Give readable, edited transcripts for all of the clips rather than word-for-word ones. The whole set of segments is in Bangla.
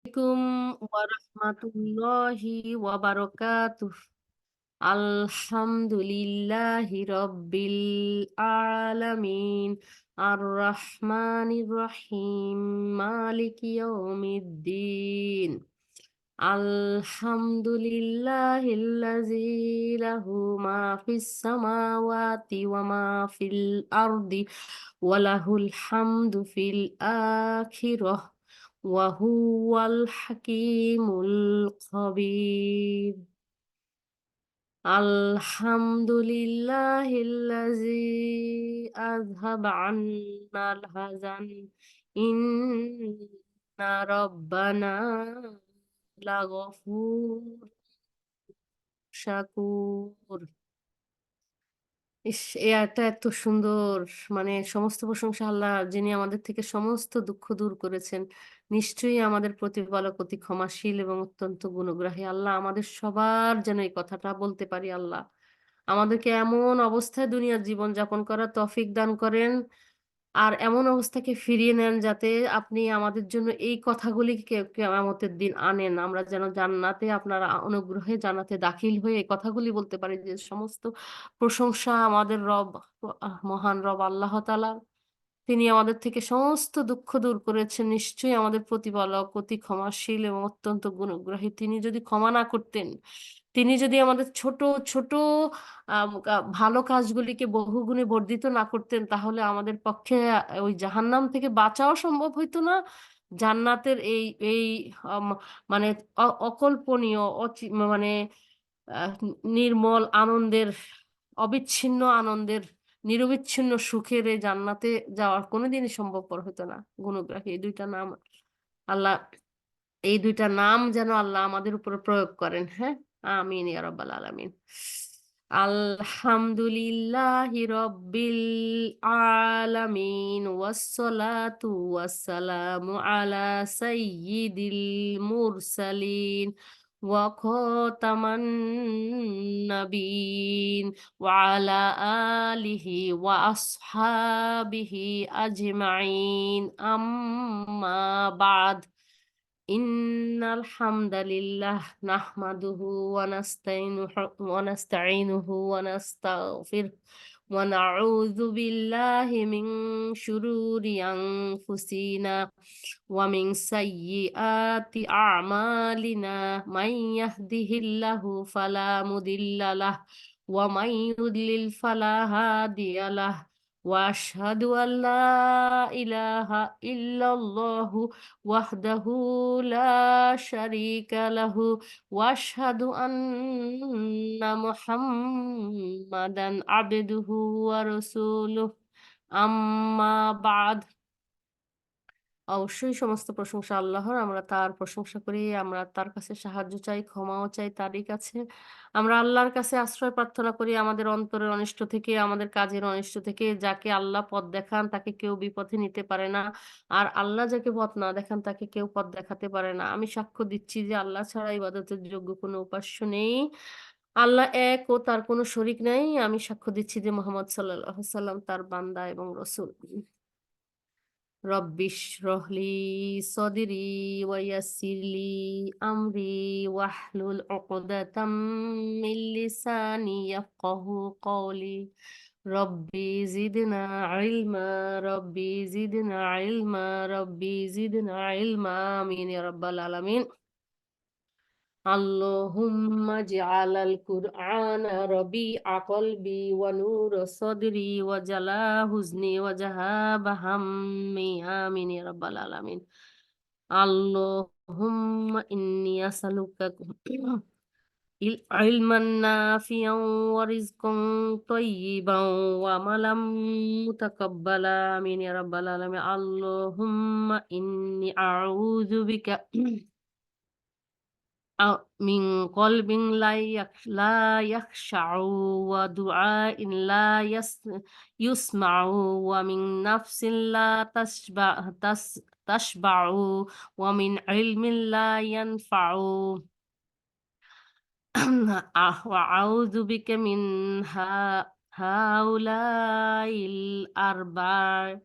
Assalamualaikum warahmatullahi wabarakatuh. Alhamdulillahi rabbil alamin. Ar-Rahmanir-Rahim. Maliki yaumiddin. Alhamdulillahillazi lahu ma fis samawati wa ma fil ardi wa lahul hamdu fil akhirah wa huwal hakimul khabir. Alhamdulillahillazi azhaba 'annal hazan. Inna rabbana লাগফুর Shakur. ইস! এই আয়াতটা এত সুন্দর। সমস্ত প্রশংসা আল্লাহর, যিনি আমাদের থেকে সমস্ত দুঃখ দূর করেছেন। নিশ্চয়ই আমাদের প্রতিপালক অতি ক্ষমাশীল এবং অত্যন্ত গুণগ্রাহী। আল্লাহ আমাদের সবার যেন এই কথাটা বলতে পারি আল্লাহ। আমাদেরকে এমন অবস্থায় দুনিয়ার জীবন যাপন করার তৌফিক দান করেন। আর এমন অবস্থাকে ফিরিয়ে নেন যাতে আপনি আমাদের জন্য এই কথাগুলিকে কিয়ামতের দিন আনেন। আমরা যেন জান্নাতে আপনার অনুগ্রহে জান্নাতে দাখিল হয়ে এই কথাগুলি বলতে পারি যে সমস্ত প্রশংসা আমাদের রব, মহান রব আল্লাহ তাআলার। তিনি আমাদের থেকে সমস্ত দুঃখ দূর করেছেন। নিশ্চয়ই আমাদের প্রতিপালক অতি ক্ষমাশীল এবং অত্যন্ত গুণগ্রাহী। তিনি যদি ক্ষমা না করতেন, তিনি যদি আমাদের ছোট, ছোট ভালো কাজগুলিকে বহুগুণে বর্ধিত না করতেন, তাহলে আমাদের পক্ষে ওই জাহান্নাম থেকে বাঁচাও সম্ভব হইতো না। জান্নাতের এই এই আম মানে অকল্পনীয় মানে আ নির্মল আনন্দের, অবিচ্ছিন্ন আনন্দের, নিরবিচ্ছিন্ন সুখের এই জান্নাতে যাওয়া কোনদিনই সম্ভবপর হতো না। গুণগ্রাহী এই ২ টা নাম আল্লাহ, এই ২ টা নাম যেন আল্লাহ আমাদের উপরে প্রয়োগ করেন। হ্যাঁ? আমিন ইয়া রাব্বাল আলামিন। আলহামদুলিল্লাহি রাব্বিল আলামিন ওয়াসসালাতু ওয়াসসালামু আলা সাইয়্যিদিল মুরসালিন ওয়া খাতামান নাবিয়্যিন ওয়া আলা আলিহি ওয়া আসহাবিহি আজমাইন। আম্মা বা'দ। ইন্নাল হামদালিল্লাহ নাহমাদুহু ওয়া নাস্তাঈনুহু ওয়া নাস্তাগফিরুহ ওয়া নাউযু বিল্লাহি মিন শুরুরি আনফুসিনা ওয়া মিন সাইয়্যিআতি আ'মালিনা। মান ইয়াহদিহিল্লাহু ফালা মুদিল্লা লাহ ওয়া মান ইউদ্লিল ফালা হাদিয়া লাহ। ওয়া আশহাদু আল্লা ইলাহা ইল্লাল্লাহু ওয়াহদাহু লা শারীকা লাহু ওয়া আশহাদু আন্না মুহাম্মাদান আবদুহু ওয়া রাসূলুহু। আম্মা বা'দ। অবশ্যই সমস্ত প্রশংসা আল্লাহর। আমরা তার প্রশংসা করি। আমরা তার কাছে সাহায্য চাই, ক্ষমাও চাই তারই কাছে। আমরা আল্লাহর কাছে আশ্রয় প্রার্থনা করি আমাদের অন্তরের অনিষ্ট থেকে, আমাদের কাজের অনিষ্ট থেকে। যাকে আল্লাহ পথ দেখান তাকে কেউ বিপথে নিতে পারে না। আর আল্লাহ যাকে পথ না দেখান তাকে কেউ পথ দেখাতে পারে না। আমি সাক্ষ্য দিচ্ছি যে আল্লাহ ছাড়া ইবাদতের যোগ্য কোনো উপাস্য নেই। আল্লাহ এক ও তার কোনো শরিক নাই। আমি সাক্ষ্য দিচ্ছি যে মুহাম্মদ সাল্লাল্লাহু সাল্লাম তার বান্দা এবং রাসূল। রব্বিশরাহলি সদরি ওয়াইয়াসসিরলি আমরি ওয়াহলুল উকদাতাম মিন লিসানি ইয়াফকাহু কওলি। রব্বি জিদনা ইলমা, রব্বি জিদনা ইলমা, রব্বি জিদনা ইলমা। আমিন ইয়া রাব্বাল আলামিন। আল্লাহুম্মা ইজআলাল কুরআনা রবিআ কলবি ওয়া নূরা সদরি ওয়া জালা হুজনি ওয়া যাহাবা হাম্মি। আমিন ইয়া রাব্বাল আলামিন। আল্লাহুম্মা ইন্নী আসআলুকা ইলমান নাফিআন ওয়া রিজকান তাইয়্যিবান ওয়া আমালাম মুতাকাব্বালা। আমিন ইয়া রাব্বাল আলামিন। আল্লাহুম্মা ইন্নী আউযু বিকা মিন কলবিন লা ইয়াখশাউ ওয়া দুআইন লা ইউসমাউ ওয়া মিন নাফসিন লা তাশবাউ ওয়া মিন ইলমিন লা ইয়ানফাউ। ওয়া আউযু বিকা মিন হাউলাইল আরবা'।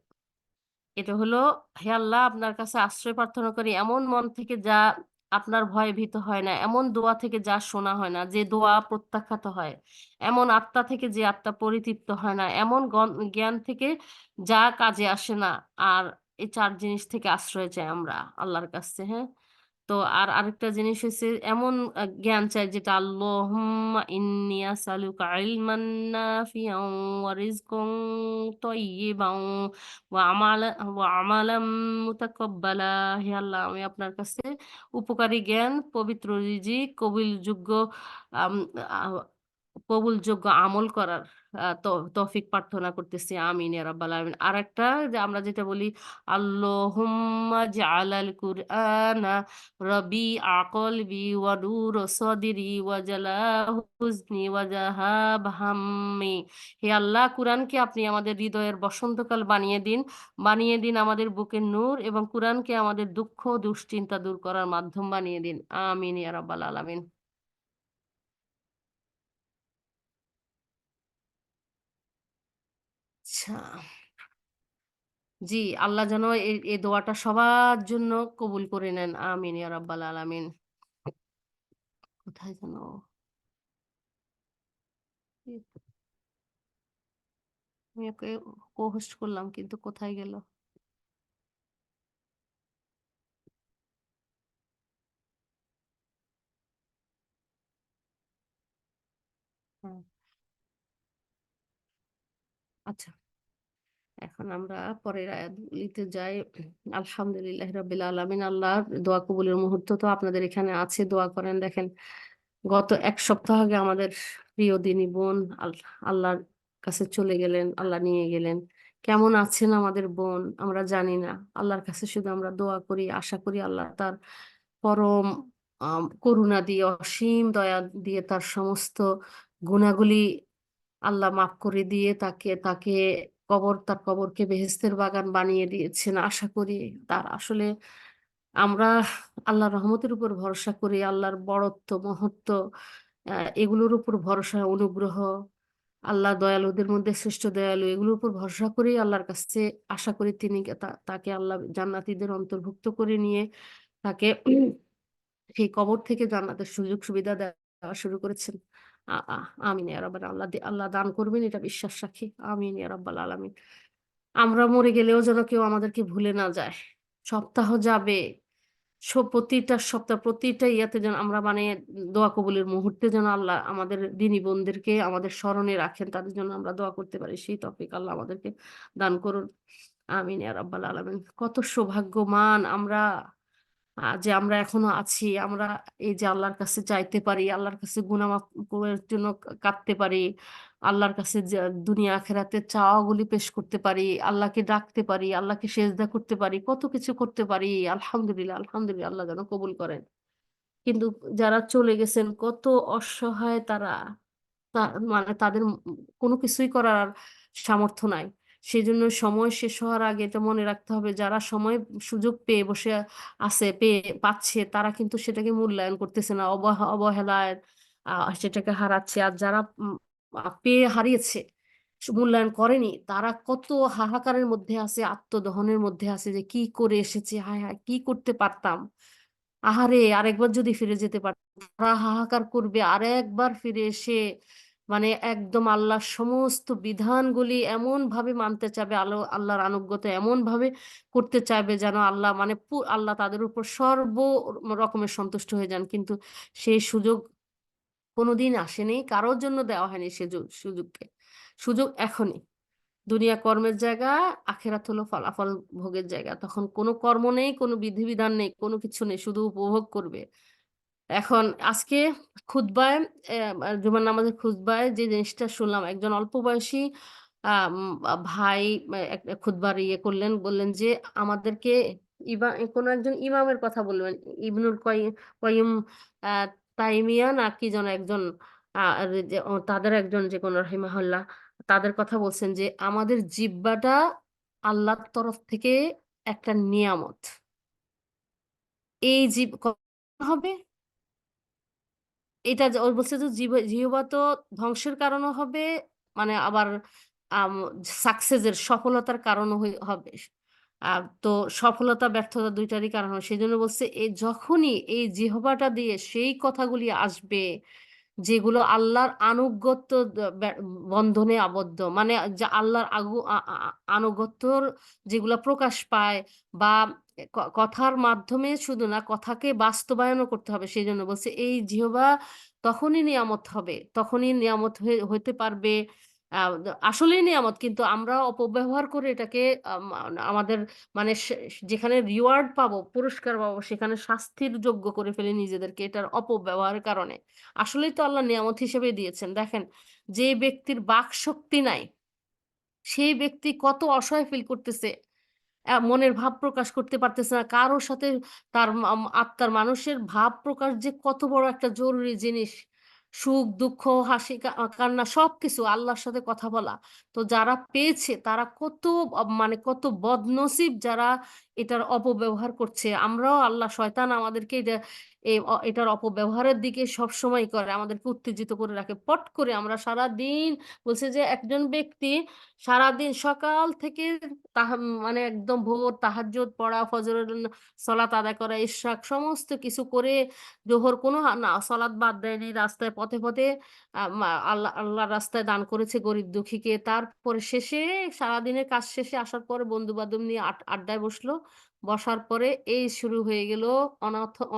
এটা হলো, হে আল্লাহ, আপনার কাছে আশ্রয় প্রার্থনা করি এমন মন থেকে যা আপনার ভয়ে ভীত হয় না, এমন দোয়া থেকে যা শোনা হয় না, যে দোয়া প্রত্যাখ্যাত হয়, এমন আত্মা থেকে যে আত্মা পরিতৃপ্ত হয় না, এমন জ্ঞান থেকে যা কাজে আসে না। আর এই ৪ জিনিস থেকে আশ্রয় চাই আমরা আল্লাহর কাছে, হ্যাঁ? তো আর আরেকটা জিনিস হইছে, এমন জ্ঞান চাই যেটা আল্লাহুম্মা ইন্নী আসআলুকা ইলমান নাফিআন ওয়া রিজকান তাইয়্যিবান ওয়া আমালা ওয়া আমালাম মুতাকাব্বালা। হে আল্লাহ, আমি আপনার কাছে উপকারী জ্ঞান, পবিত্র রিজিক, কবুলযোগ্য আম আ কবুলযোগ্য আমল করার তৌফিক প্রার্থনা করতেছি। আমিন ইয়া রাব্বাল আলামিন। আরেকটা, যে আমরা যেটা বলি, আল্লাহুম্মা জাআলাল কুরআনা রবিআ কলবি ওয়া নূর সদরি ওয়া জালাআ হুজনি ওয়া যাহাব হাম্মি। হে আল্লাহ, কুরআনকে আপনি আমাদের হৃদয়ের বসন্তকাল বানিয়ে দিন। বানিয়ে দিন আমাদের বুকের নূর, এবং কুরআনকে আমাদের দুঃখ দুশ্চিন্তা দূর করার মাধ্যম বানিয়ে দিন। আমিন ইয়া রাব্বাল আলামিন। আচ্ছা। জি, আল্লাহ যেন এই দোয়াটা সবার জন্য কবুল করে নেন। আমিন ইয়া রাব্বাল আলামিন। কোথায় যেন আমি ওকে co-host করলাম, কিন্তু কোথায় গেল? হুম, আচ্ছা। এখন আমরা পরের আয়াতগুলিতে যাই। আলহামদুলিল্লাহি রাব্বিল আলামিন। আল্লাহর দোয়া কবুলের মুহূর্ত তো আপনাদের এখানে আছে, দোয়া করেন। দেখেন, গত ১ সপ্তাহ আগে আমাদের প্রিয় দিনী বোন আল্লাহর কাছে চলে গেলেন, আল্লাহ নিয়ে গেলেন। কেমন আছেন আমাদের বোন আমরা জানি না। আল্লাহর কাছে শুধু আমরা দোয়া করি, আশা করি আল্লাহ তার পরম করুণা দিয়ে, অসীম দয়া দিয়ে তার সমস্ত গুনাহগুলি আল্লাহ মাফ করে দিয়ে তাকে তাকে তার কবরকে বেহেশতের বাগান বানিয়ে দিয়েছেন। আশা করি তার আসলে আমরা আল্লাহর রহমতের উপর ভরসা করি, আল্লাহর বড়ত্ব, মহত্ব, এগুলোর উপর ভরসা, অনুগ্রহ, আল্লাহ দয়ালুদের মধ্যে শ্রেষ্ঠ দয়ালু, এগুলোর উপর ভরসা করেই আল্লাহর কাছে আশা করি তিনি তাকে আল্লাহ জান্নাতীদের অন্তর্ভুক্ত করে নিয়ে তাকে সেই কবর থেকে জান্নাতের সুযোগ সুবিধা দেওয়া শুরু করেছেন। আ আ আমিন ইয়া রাব্বাল আল্লাহ দান করবেন, এটা বিশ্বাস রাখি। আমিন ইয়া রাব্বাল আলামিন। আমরা মরে গেলেও যেন কেউ আমাদেরকে ভুলে না যায়। সপ্তাহ যাবে, প্রতিটা সপ্তাহ, প্রতিটা ইয়াতে যেন আমরা মানে দোয়া কবুলের মুহূর্তে যেন আল্লাহ আমাদের দিনী বোনদেরকে আমাদের স্মরণে রাখেন। তাদের জন্য আমরা দোয়া করতে পারি। সেই তৌফিক আল্লাহ আমাদেরকে দান করুন। আমিন ইয়া রাব্বাল আলামিন। কত সৌভাগ্যবান আমরা, যে আমরা এখনো আছি। আমরা এই যে আল্লাহর কাছে চাইতে পারি, আল্লাহর কাছে গুনাহ মাফের জন্য কাঁদতে পারি। আল্লাহর কাছে দুনিয়া আখিরাতের চাওয়াগুলি পেশ করতে পারি। আল্লাহকে ডাকতে পারি, আল্লাহকে সেজদা করতে পারি, কত কিছু করতে পারি। আলহামদুলিল্লাহ, আলহামদুলিল্লাহ, আল্লাহ যেন কবুল করেন। কিন্তু যারা চলে গেছেন কত অসহায় তারা। তা মানে তাদের কোনো কিছুই করার আর সামর্থ্য নাই। সেজন্য সময় শেষ হওয়ার আগে এটা মনে রাখতে হবে, যারা সময় সুযোগ পেয়ে বসে আছে, পাচ্ছে, তারা কিন্তু সেটাকে মূল্যায়ন করতেছে না। অবহেলায় সেটাকে হারাচ্ছে। আর যারা পেয়ে হারিয়েছে, মূল্যায়ন করেনি, তারা কত হাহাকারের মধ্যে আছে, আত্মদহনের মধ্যে আছে, যে কি করে এসেছে, হায় হায় কি করতে পারতাম, আহারে আরেকবার যদি ফিরে যেতে পারতাম। তারা হাহাকার করবে আরেকবার ফিরে এসে, মানে একদম আল্লাহর সমস্ত বিধানগুলি এমন ভাবে মানতে চাবে, আল্লাহর আনুগত্য এমন ভাবে করতে চাইবে যেন আল্লাহ মানে আল্লাহ তাদের উপর সর্ব রকমের সন্তুষ্ট হয়ে যান। কিন্তু সেই সুযোগ কোনোদিন আসেনি, কারোর জন্য দেওয়া হয়নি সে সুযোগকে। সুযোগ এখনই। দুনিয়া কর্মের জায়গা, আখেরাত হলো ফলাফল ভোগের জায়গা। তখন কোনো কর্ম নেই, কোনো বিধিবিধান নেই, কোনো কিছু নেই, শুধু উপভোগ করবে। এখন আজকে খুতবায়, জুমার নামাজের খুতবায় যে জিনিসটা শুনলাম, একজন অল্প বয়সী আম ভাই একটা খুতবার করলেন, বললেন যে আমাদেরকে কোনো একজন ইমামের কথা বললেন। ইবনুল কাইয়্যিম আ তাইমিয়া না কি যেন একজন, যে তাদের একজন যে কোনো রাহিমাহুল্লাহ, তাদের কথা বলছেন যে আমাদের জিহ্বাটা আল্লাহর তরফ থেকে একটা নিয়ামত। এই হবে, এটা যে ও বলছে যে জিহ্বা তো ধ্বংসের কারণও হবে, মানে আবার আম সাকসেস এর সফলতার কারণও হবে। তো সফলতা ব্যর্থতা দুইটারই কারণ হয়। সেজন্য বলছে যখনই এই জিহ্বাটা দিয়ে সেই কথাগুলি আসবে যেগুলো আল্লাহর আনুগত্য বন্ধনে আবদ্ধ। মানে যা আল্লাহর আনুগত্যর যেগুলা প্রকাশ পায় বা কথার মাধ্যমে শুধু না, কথাকে বাস্তবায়নও করতে হবে। সেজন্য বলছে এই জিহ্বা তখনই নিয়ামত হবে। তখনই নিয়ামত হইতে পারবে। আসলেই নিয়ামত, কিন্তু আমরা অপব্যবহার করে এটাকে আমাদের মানে যেখানে রিওয়ার্ড পাবো, পুরস্কার পাবো, সেখানে শাস্তির যোগ্য করে ফেলি নিজেদেরকে এটার অপব্যবহারের কারণে। আসলেই তো আল্লাহ নিয়ামত হিসেবেই দিয়েছেন। দেখেন, যে ব্যক্তির বাকশক্তি নাই, সেই ব্যক্তি কত অসহায় ফিল করতেছে। মনের ভাব প্রকাশ করতে পারতেছে না। কারো সাথে তার আত্মার মানুষের ভাব প্রকাশ যে কত বড় একটা জরুরি জিনিস। সুখ, দুঃখ, হাসি, কান্না সবকিছু আল্লাহর সাথে কথা বলা। তো যারা পেয়েছে তারা কত মানে কত বদনসিব যারা এটার অপব্যবহার করছে। আমরাও শয়তান আমাদেরকে এটার অপব্যবহারের দিকে সবসময় করে। আমাদেরকে উত্তেজিত করে রাখে। পট করে আমরা সারাদিন বলছে যে একজন ব্যক্তি সারাদিন সকাল থেকে মানে একদম ভোর তাহাজ্জুদ পড়া, ফজরের সলাত আদায় করা, ইশরাক সমস্ত কিছু করে জোহর কোনো না সলাত বাদ দেয়নি। রাস্তায় পথে, পথে আল্লাহর রাস্তায় দান করেছে গরিব দুঃখীকে। তারপরে শেষে সারাদিনের কাজ শেষে আসার পরে বন্ধু-বান্ধব নিয়ে আড্ডায় বসলো। বসার পরে এই শুরু হয়ে গেল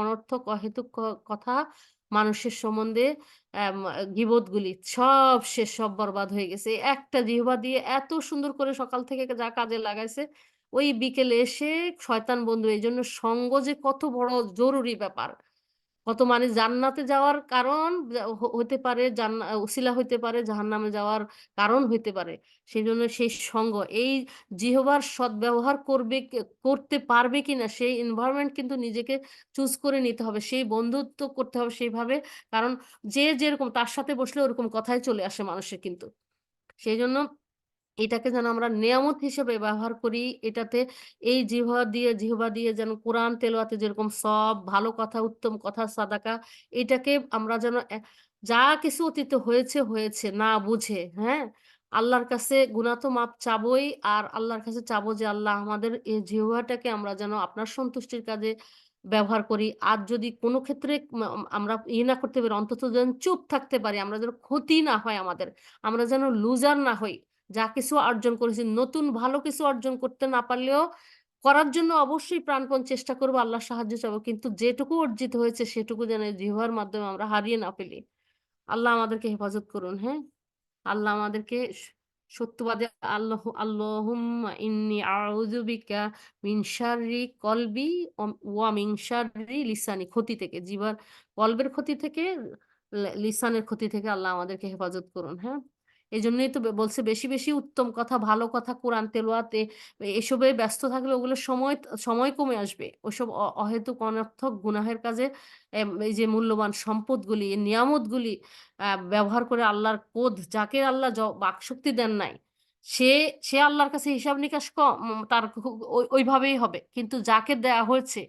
অনর্থক অহেতুক কথা, মানুষের সম্বন্ধে গীবতগুলি সব শেষ, সব বরবাদ হয়ে গেছে। এই একটা জিহ্বা দিয়ে এত সুন্দর করে সকাল থেকে যা কাজে লাগাইছে, ওই বিকেলে এসে শয়তান বন্ধু। এইজন্য সঙ্গ যে কত বড় জরুরি ব্যাপার। কত মানে জান্নাতে যাওয়ার কারণ হতে পারে, উছিলা হইতে পারে, জাহান্নামে যাওয়ার কারণ হইতে পারে। সেজন্য সেই সঙ্গ, এই জিহ্বার সদ্ব্যবহার করতে পারবে কিনা সেই এনভায়রনমেন্ট কিন্তু নিজেকে চুজ করে নিতে হবে। সেই বন্ধুত্ব করতে হবে সেইভাবে। কারণ যে যেরকম তার সাথে বসলে ওরকম কথাই চলে আসে মানুষের কিন্তু। সেজন্য এটাকে যেন আমরা নেয়ামত হিসেবে ব্যবহার করি। এটাতে এই জিহ্বা দিয়ে যেন কোরআন তেলাওয়াতে যেরকম ভালো কথা, উত্তম কথা, সাদাকা, এটাকে আমরা যেন যা কিছু অতীতে হয়েছে, হয়েছে না বুঝে, হ্যাঁ? আল্লাহর কাছে গুনাহ তো মাপ চাবোই। আর আল্লাহর কাছে চাবো যে আল্লাহ আমাদের এই জিহ্বাটাকে আমরা যেন আপনার সন্তুষ্টির কাজে ব্যবহার করি। আর যদি কোনো ক্ষেত্রে আমরা না করতে পারি, অন্তত যেন চুপ থাকতে পারি। আমরা যেন ক্ষতি না হয় আমাদের। আমরা যেন লুজার না হই। যা কিছু অর্জন করেছি, নতুন ভালো কিছু অর্জন করতে না পারলেও করার জন্য অবশ্যই প্রাণপণ চেষ্টা করব, আল্লাহর সাহায্য চাবো। কিন্তু যেটুকু অর্জিত হয়েছে সেটুকু যেন এই জিহ্বার মাধ্যমে আমরা হারিয়ে না ফেলি। আল্লাহ আমাদেরকে হেফাজত করুন, হ্যাঁ? আল্লাহ আমাদেরকে সত্যবাদী আল্লাহুম্মা ইন্নী আউযু বিকা মিন শাররি কলবি ওয়া মিন শাররি লিসানি, ক্ষতি থেকে, কলবের ক্ষতি থেকে, লিসানের ক্ষতি থেকে আল্লাহ আমাদেরকে হেফাজত করুন, হ্যাঁ? এজন্যই তো বলছে বেশি, বেশি উত্তম কথা, ভালো কথা, কোরআন তেলাওয়াতে এসবে ব্যস্ত থাকলে ওগুলো সময় কমে আসবে। ওসব অহেতুক অনর্থক গুনাহের কাজে এই যে মূল্যবান সম্পদগুলি, নিয়ামতগুলি ব্যবহার করে আল্লাহর যাকে আল্লাহ বাকশক্তি দেন নাই, সে সে আল্লাহর কাছে হিসাব নিকাশ তার ওইভাবেই হবে। কিন্তু যাকে দেয়া হয়েছে,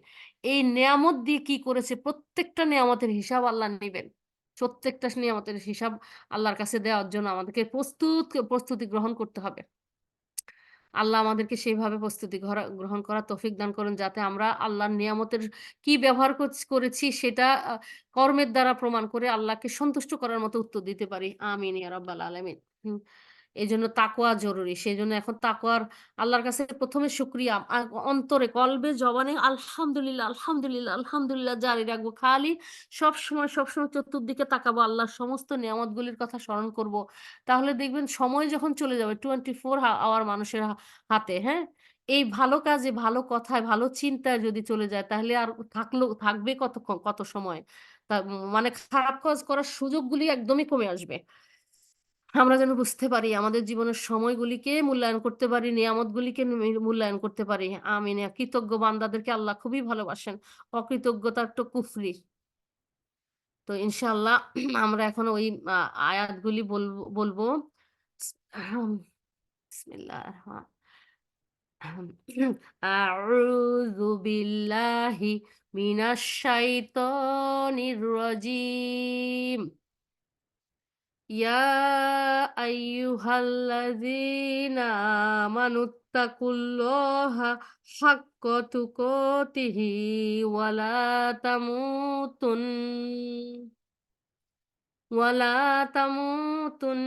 এই নেয়ামত দিয়ে কি করেছে প্রত্যেকটা নেয়ামতের হিসাব আল্লাহ নিবেন। প্রত্যেকটা নিয়ামতের হিসাব আল্লাহর কাছে দেওয়ার জন্য আমাদেরকে প্রস্তুতি গ্রহণ করতে হবে। আল্লাহ আমাদেরকে সেইভাবে প্রস্তুতি গ্রহণ করার তৌফিক দান করুন, যাতে আমরা আল্লাহর নিয়ামতের কি ব্যবহার করেছি সেটা কর্মের দ্বারা প্রমাণ করে আল্লাহকে সন্তুষ্ট করার মতো উত্তর দিতে পারি। আমিন ইয়া রাব্বাল আলামিন। এজন্য তাকওয়া জরুরি। সেজন্য এখন তাকওয়ার আল্লাহর কাছে ১ম এ শুকরিয়া, অন্তরে, কলবে, জবানে আলহামদুলিল্লাহ, আলহামদুলিল্লাহ, আলহামদুলিল্লাহ জারি রাখবো। খালি সবসময় চতুর্দিকে তাকাবো। আল্লাহর সমস্ত নিয়ামতগুলির কথা স্মরণ করব। তাহলে দেখবেন সময় যখন চলে যাবে 24 আওয়ার মানুষের হাতে, হ্যাঁ? এই ভালো কাজে, ভালো কথায়, ভালো চিন্তায় যদি চলে যায় তাহলে আর থাকবে কত সময়? মানে খারাপ কাজ করার সুযোগগুলি একদমই কমে আসবে। আমরা যেন বুঝতে পারি আমাদের জীবনের সময়গুলিকে মূল্যায়ন করতে পারি, নিয়ামতগুলিকে মূল্যায়ন করতে পারি। আমিন। কৃতজ্ঞ বান্দাদেরকে আল্লাহ খুবই ভালোবাসেন। অকৃতজ্ঞতা একটা কুফরি। তো ইনশাআল্লাহ আমরা এখন ওই আ আয়াতগুলি বলবো। বিসমিল্লাহির আউযু বিল্লাহি মিনাশ শাইতানির রাজিম। ইয়া আইয়ুহাল্লাযীনা আমানু ওয়াত্তাকুল্লাহা হাক্কা তুকাতিহি ওয়ালা তামুতুন ওয়ালা তামুতুন্না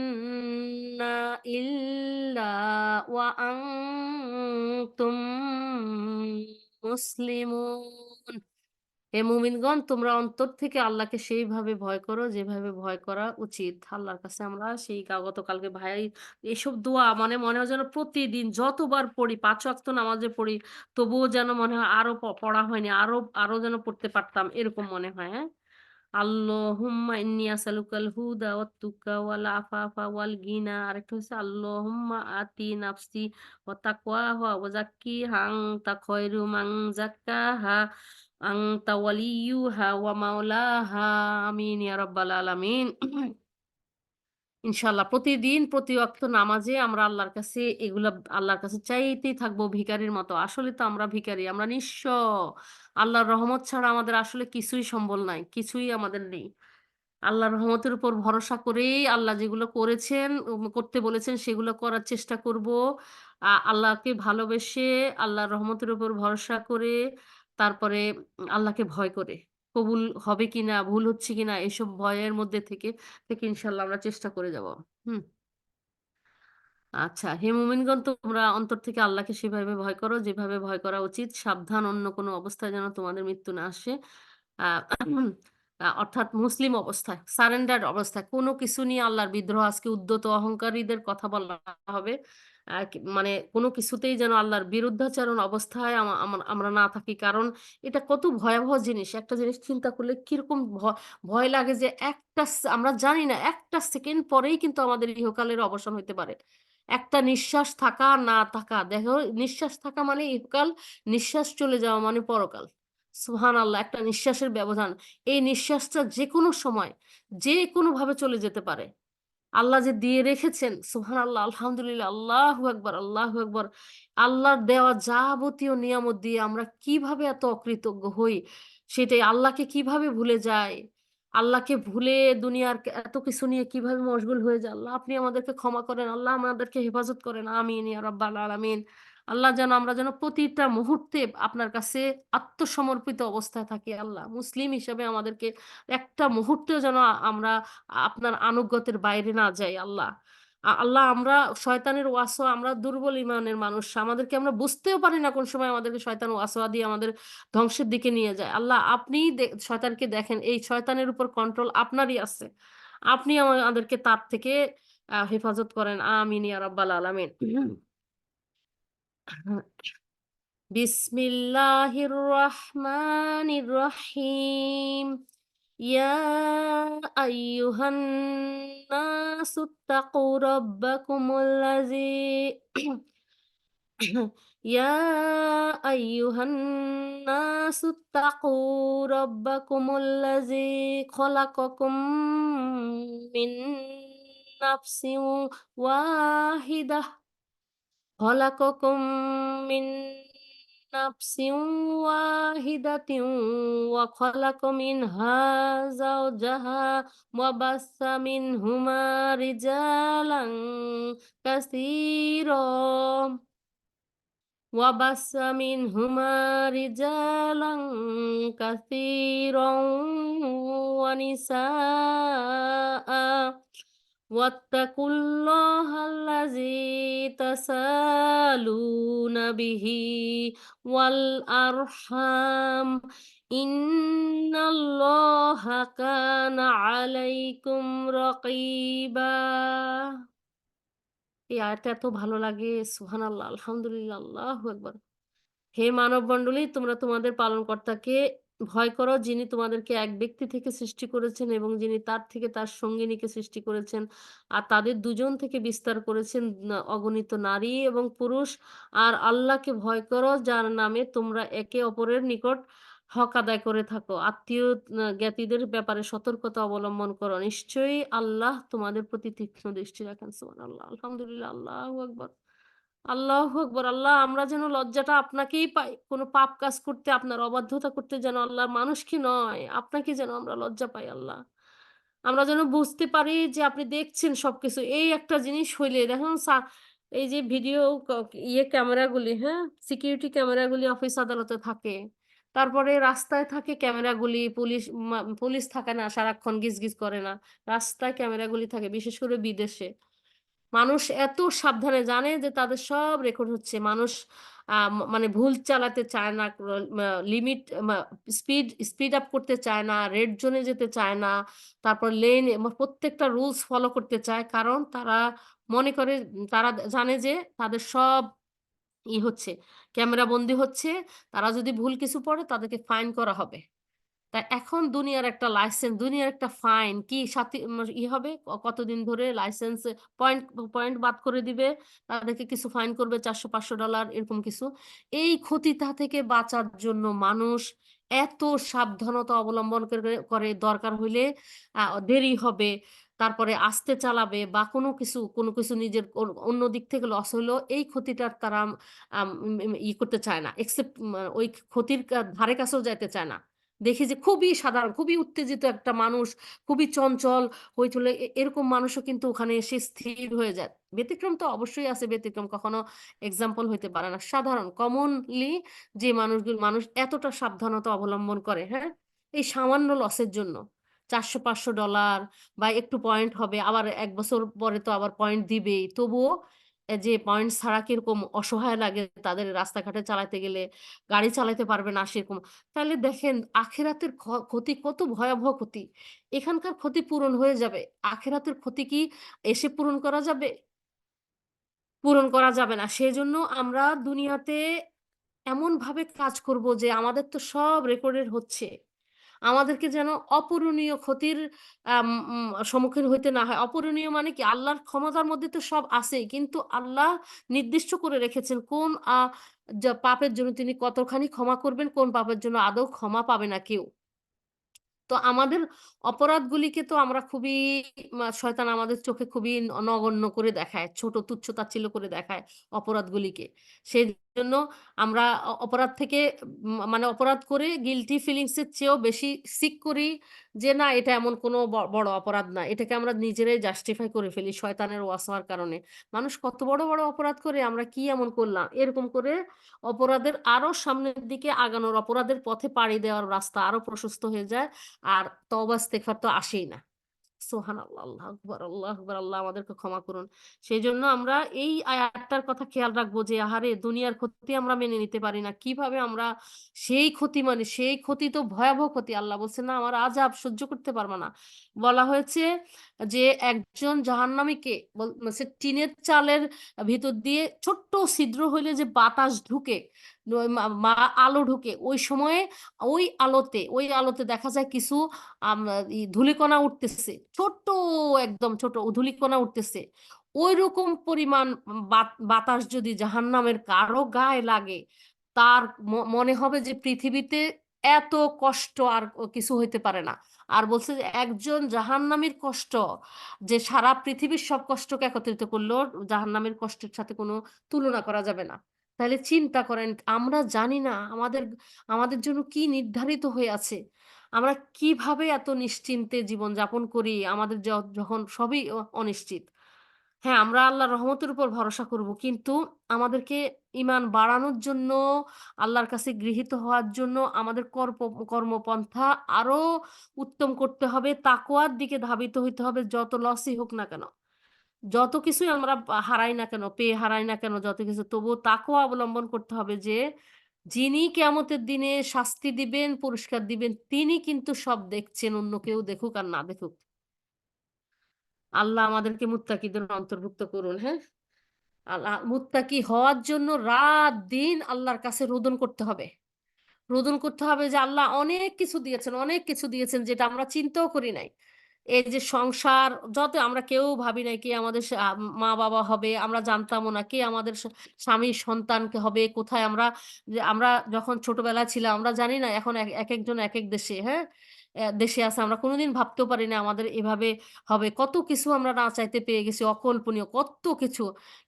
ইল্লা ওয়া আনতুম মুসলিমুন। হে মুমিনগণ, তোমরা অন্তর থেকে আল্লাহকে সেইভাবে ভয় করো যেভাবে ভয় করা উচিত। আল্লাহর কাছে আমরা সেই গতকালকে ভাই এসব দোয়া মানে মনে হয় যেন প্রতিদিন যতবার পড়ি, ৫ ওয়াক্ত নামাজে পড়ি, তবুও যেন মনে হয় আরো পড়া হয়নি, আরো আরো যেন পড়তে পারতাম এরকম মনে হয়। হ্যাঁ, আল্লাহুম্মা ইন্নী আসআলুকাল হুদা ওয়াত তুকা ওয়াল আফাফা ওয়াল গিনা। আরেকটা হচ্ছে আল্লাহুম্মা আতি নাফসি ওয়া তাকওয়াহা ওয়া যাক্কিহা আনতা খায়রু মান যাক্কাহা আনতা ওয়ালিয়্যুহা ওয়া মাওলাহা। আমিন ইয়া রাব্বাল আলামিন। ইনশাআল্লাহ প্রতিদিন প্রতি ওয়াক্ত নামাজে আমরা আল্লাহর কাছে এগুলা আল্লাহর কাছে চাইতেই থাকবো ভিখারির মতো। আসলে তো আমরা ভিখারি, আমরা নিঃস্ব। আল্লাহর রহমত ছাড়া আমাদের আসলে কিছুই সম্বল নাই। কিছুই আমাদের নেই। আল্লাহর রহমতের উপর ভরসা করেই আল্লাহ যেগুলো করেছেন, করতে বলেছেন সেগুলো করার চেষ্টা করব। আল্লাহকে ভালোবেসে আল্লাহর রহমতের উপর ভরসা করে তারপরে আল্লাহকে ভয় করে। কবুল হবে কিনা, ভুল হচ্ছে কিনা এসব ভয়ের মধ্যে থেকে ইনশাআল্লাহ আমরা চেষ্টা করে যাব। হুম। আচ্ছা, হে মুমিনগণ, তোমরা অন্তর থেকে আল্লাহকে সেভাবে ভয় করো যেভাবে ভয় করা উচিত। সাবধান, অন্য কোনো অবস্থায় যেন তোমাদের মৃত্যু না আসে। আ অর্থাৎ মুসলিম অবস্থায়, সারেন্ডার্ড অবস্থায় কোনো কিছু নিয়ে আল্লাহর বিদ্রোহ, আজকে উদ্যত অহংকারীদের কথা বলা হবে। মানে কোনো কিছুতেই যেন আল্লাহর বিরুদ্ধাচরণ অবস্থায় আমরা না থাকি। কারণ এটা কত ভয়াবহ জিনিস। একটা জিনিস চিন্তা করলে কিরকম ভয় লাগে যে আমরা জানি না ১ টা সেকেন্ড পরেই কিন্তু আমাদের ইহকালের অবসান হইতে পারে। একটা নিঃশ্বাস থাকা আর না থাকা। দেখো, নিঃশ্বাস থাকা মানে ইহকাল, নিঃশ্বাস চলে যাওয়া মানে পরকাল। সুবহানাল্লাহ! একটা নিঃশ্বাসের ব্যবধান। এই নিঃশ্বাসটা যেকোনো সময়, যেকোনোভাবে চলে যেতে পারে। আল্লাহ যে দিয়ে রেখেছেন, সুবহানাল্লাহ, আলহামদুলিল্লাহ, আল্লাহু আকবার, আল্লাহু আকবার। আল্লাহর দেওয়া যাবতীয় নিয়ামত দিয়ে আমরা কিভাবে এত অকৃতজ্ঞ হই, সেটাই। আল্লাহকে কিভাবে ভুলে যাই। আল্লাহকে ভুলে দুনিয়ার এত কিছু নিয়ে কিভাবে মশগুল হয়ে যাই। আল্লাহ আপনি আমাদেরকে ক্ষমা করেন। আল্লাহ আমাদেরকে হেফাজত করেন। আমিন ইয়া রাব্বাল আলামিন। আল্লাহ যেন আমরা যেন প্রতিটা মুহূর্তে আপনার কাছে আত্মসমর্পিত অবস্থায় থাকি আল্লাহ। মুসলিম হিসেবে আমাদেরকে একটা মুহূর্তেও যেন আমরা আপনার আনুগত্যের বাইরে না যাই আল্লাহ। আল্লাহ, আমরা শয়তানের ওয়াসওয়া, আমরা দুর্বল ঈমানের মানুষ। আমাদেরকে আমরা বুঝতেও পারি না কোন সময় আমাদেরকে শয়তান ওয়াসওয়া দিয়ে আমাদের ধ্বংসের দিকে নিয়ে যায়। আল্লাহ, আপনিই শয়তানকে দেখেন। এই শয়তানের উপর কন্ট্রোল আপনারই আছে। আপনি আমাদেরকে তার থেকে হেফাজত করেন। আমিন ইয়া রাব্বাল আলামিন। বিসমিল্লাহির রহমানির রহিম। ইয়া আইয়ুহান নাসুত্তাকু রাব্বাকুমুল্লাযী ইয়া আইয়ুহান নাসুত্তাকু রাব্বাকুমুল্লাযী খলাকাকুম মিন নাফসিন ওয়াহিদাহ خلقكم من نفس واحدة وخلق منها زوجها وبث منهما رجالا كثيرا وبث منهما رجالا كثيرا ونساء واتقوا الله الذي تسالون به والأرحام إن الله كان عليكم رقيبا। এই আয়াতটা এত ভালো লাগে। সুবহানাল্লাহ, আলহামদুলিল্লাহ, আল্লাহু আকবার। হে মানবমণ্ডলী, তোমরা তোমাদের পালনকর্তাকে ভয় করো, যিনি তোমাদেরকে এক ব্যক্তি থেকে সৃষ্টি করেছেন এবং যিনি তার থেকে তার সঙ্গিনীকে সৃষ্টি করেছেন। আর তাদের দুজন থেকে বিস্তার করেছেন অগণিত নারী এবং পুরুষ। আর আল্লাহকে ভয় করো, যার নামে তোমরা একে অপরের নিকট হক আদায় করে থাকো। আত্মীয় জ্ঞাতিদের ব্যাপারে সতর্কতা অবলম্বন করো। নিশ্চয়ই আল্লাহ তোমাদের প্রতি তীক্ষ্ণ দৃষ্টি রাখেন। সুবহানাল্লাহ, আলহামদুলিল্লাহ, আল্লাহু আকবার। আল্লাহু আকবার। আল্লাহ, আমরা যেন লজ্জাটা আপনাকেই পাই। কোন পাপ কাজ করতে, আপনার অবাধ্যতা করতে যেন আল্লাহ, মানুষকে নয়, আপনাকে যেন আমরা লজ্জা পাই আল্লাহ। আমরা যেন বুঝতে পারি যে আপনি দেখছেন সবকিছু। এই একটা জিনিস হইলে দেখুন এই যে ভিডিও ইয়ে ক্যামেরাগুলি, হ্যাঁ? সিকিউরিটি ক্যামেরাগুলি অফিস আদালতে থাকে। তারপরে রাস্তায় থাকে ক্যামেরাগুলি, পুলিশ থাকে না, সারাক্ষণ গিজগিজ করে না। রাস্তায় ক্যামেরাগুলি থাকে, বিশেষ করে বিদেশে। মানুষ এত সাবধানে জানে যে তাদের সব রেকর্ড হচ্ছে। মানুষ মানে ভুল চালাতে চায় না, লিমিট মা স্পিড আপ করতে চায় না, রেড জোনে যেতে চায় না। তারপর লেন প্রত্যেকটা রুলস ফলো করতে চায়। কারণ তারা মনে করে, তারা জানে যে তাদের সব হচ্ছে, ক্যামেরা বন্দী হচ্ছে। তারা যদি ভুল কিছু করে তাদেরকে ফাইন করা হবে। তা এখন দুনিয়ার একটা লাইসেন্স, দুনিয়ার একটা ফাইন কি সাথে হবে, কতদিন ধরে লাইসেন্স পয়েন্ট পয়েন্ট বাদ করে দিবে। তাদেরকে কিছু ফাইন করবে $400-500 এরকম কিছু। এই ক্ষতিটা থেকে বাঁচার জন্য মানুষ এত সাবধানতা অবলম্বন করে দরকার হইলে দেরি হবে। তারপরে আস্তে চালাবে বা কোনো কিছু নিজের অন্য দিক থেকে লস হইলো, এই ক্ষতিটার তারা আম ইম ইম ই করতে চায় না। ওই ক্ষতির ধারে কাছেও যাইতে চায় না। দেখি যে খুবই সাধারণ, খুবই উত্তেজিত একটা মানুষ, খুবই চঞ্চল, হইচই এরকম মানুষও কিন্তু ওখানে এসে স্থির হয়ে যায়। ব্যতিক্রম তো অবশ্যই আছে, ব্যতিক্রম কখনো এক্সাম্পল হইতে পারে না। সাধারণ কমনলি যে মানুষ এতটা সাবধানতা অবলম্বন করে, হ্যাঁ? এই সামান্য লসের জন্য $400-500 বা একটু পয়েন্ট হবে, আবার ১ বছর পরে তো আবার পয়েন্ট দিবেই। তবুও যে পয়েন্ট ছাড়া কিরকম অসহায় লাগে তাদের রাস্তাঘাটে চালাতে গেলে, গাড়ি চালাতে পারবে না সেরকম। তাহলে দেখেন আখিরাতের ক্ষতি কত ভয়াবহ ক্ষতি। এখানকার ক্ষতি পূরণ হয়ে যাবে। আখিরাতের ক্ষতি কি এসে পূরণ করা যাবে? পূরণ করা যাবে না। সেজন্য আমরা দুনিয়াতে এমনভাবে কাজ করব যে আমাদের তো সব রেকর্ডেড হচ্ছে। আমাদেরকে যেন অপূরণীয় ক্ষতির সম্মুখীন হইতে না হয়। অপূরণীয় মানে কি? আল্লাহর ক্ষমতার মধ্যে তো সব আছেই। কিন্তু আল্লাহ নির্দিষ্ট করে রেখেছেন কোন পাপের জন্য তিনি কতখানি ক্ষমা করবেন, কোন পাপের জন্য আদৌ ক্ষমা পাবে না কেউ। তো আমাদের অপরাধগুলিকে তো আমরা খুবই শয়তান আমাদের চোখে খুবই নগণ্য করে দেখায়। ছোট তুচ্ছ-তাচ্ছিল্য করে দেখায় অপরাধগুলিকে। সেজন্য আমরা অপরাধ থেকে মানে অপরাধ করে গিল্টি ফিলিংস এর চেয়েও বেশি সিক করি যে না এটা এমন কোনো বড় অপরাধ না। এটাকে আমরা নিজেরাই জাস্টিফাই করে ফেলি শয়তানের ওয়াসওয়ার কারণে। মানুষ কত বড় বড় অপরাধ করে, আমরা কি এমন করলাম? এরকম করে অপরাধের আরো সামনের দিকে আগানোর, অপরাধের পথে পাড়ি দেওয়ার রাস্তা আরো প্রশস্ত হয়ে যায়। আর তওবা ইস্তেগফার তো আসেই না। সুবহানাল্লাহ, আল্লাহু আকবার, আল্লাহু আকবার, আল্লাহ আমাদেরকে ক্ষমা করুন। সেজন্য আমরা এই আয়াতটার কথা খেয়াল রাখবো যে আহারে দুনিয়ার ক্ষতি আমরা মেনে নিতে পারি না। কিভাবে আমরা সেই ক্ষতি, মানে সেই ক্ষতি তো ভয়াবহ ক্ষতি। আল্লাহ বলছেন না আমার আযাব সহ্য করতে পারবা না। বলা হয়েছে যে একজন জাহান্নামীকে বলছে টিনের চালের ভিতর দিয়ে ছোট্ট ছিদ্র হইলে যে বাতাস ঢুকে, মা আলো ঢুকে, ওই সময়ে ওই আলোতে দেখা যায় কিছু আম ধূলিকণা উঠতেছে। ছোট্ট, একদম ছোট ধূলিকণা উঠতেছে। ঐরকম পরিমাণ বাতাস যদি জাহান্নামের কারো গায়ে লাগে, তার মনে হবে যে পৃথিবীতে এত কষ্ট আর কিছু হইতে পারে না। আর বলছে যে একজন জাহান্নামীর কষ্ট যে সারা পৃথিবীর সব কষ্টকে একত্রিত করলেও জাহান্নামের কষ্টের সাথে কোনো তুলনা করা যাবে না। তাহলে চিন্তা করেন আমরা জানি না আমাদের আমাদের জন্য কি নির্ধারিত হয়ে আছে। আমরা কিভাবে এত নিশ্চিন্তে জীবনযাপন করি আমাদের যখন সবই অনিশ্চিত। হ্যাঁ, আমরা আল্লাহর রহমতের উপর ভরসা করব। কিন্তু আমাদেরকে ঈমান বাড়ানোর জন্য, আল্লাহর কাছে গৃহীত হওয়ার জন্য আমাদের কর্মপন্থা আরো উত্তম করতে হবে। তাকওয়ার দিকে ধাবিত হইতে হবে যত লসই হোক না কেন। যত কিছুই আমরা হারাই না কেন, পেয়ে হারাই না কেন, যত কিছু তবুও তাকওয়া অবলম্বন করতে হবে যে যিনি কিয়ামতের দিনে শাস্তি দিবেন, পুরস্কার দিবেন তিনি কিন্তু সব দেখছেন, অন্য কেউ দেখুক আর না দেখুক। আল্লাহ আমাদেরকে মুত্তাকিদের অন্তর্ভুক্ত করুন, হ্যাঁ? মুত্তাকি হওয়ার জন্য রাত-দিন আল্লাহর কাছে রোদন করতে হবে। রোদন করতে হবে যে আল্লাহ অনেক কিছু দিয়েছেন, অনেক কিছু দিয়েছেন যেটা আমরা চিন্তাও করি নাই। এই যে সংসার, যত আমরা কেউ ভাবি নাই কে আমাদের মা-বাবা হবে, আমরা জানতামও না। কে আমাদের স্বামী সন্তানকে হবে, কোথায় আমরা যখন ছোটবেলায় ছিলাম আমরা জানি না এখন একেকজন একেক দেশে, হ্যাঁ? দেশে আছে আমরা কোনদিন ভাবতেও পারি না আমাদের এভাবে হবে। কত কিছু আমরা না চাইতে পেয়ে গেছি, অকল্পনীয় কত কিছু।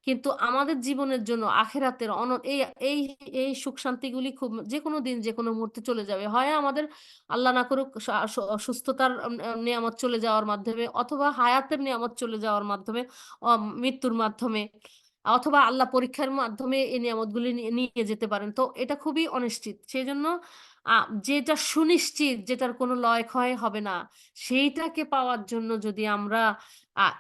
কিন্তু আমাদের জীবনের জন্য আখিরাতের এই এই এই সুখ শান্তিগুলি খুব যেকোনো দিন যেকোনো মুহূর্তে চলে যাবে। হয় আমাদের আল্লাহ না করুক সুস্থতার নেয়ামত চলে যাওয়ার মাধ্যমে, অথবা হায়াতের নেয়ামত চলে যাওয়ার মাধ্যমে, মৃত্যুর মাধ্যমে। অথবা আল্লাহ পরীক্ষার মাধ্যমে এই নিয়ামতগুলি নিয়ে যেতে পারেন। তো এটা খুবই অনিশ্চিত। সেজন্য আ যেটা সুনিশ্চিত, যেটার কোনো লয়-ক্ষয় হবে না, সেইটাকে পাওয়ার জন্য যদি আমরা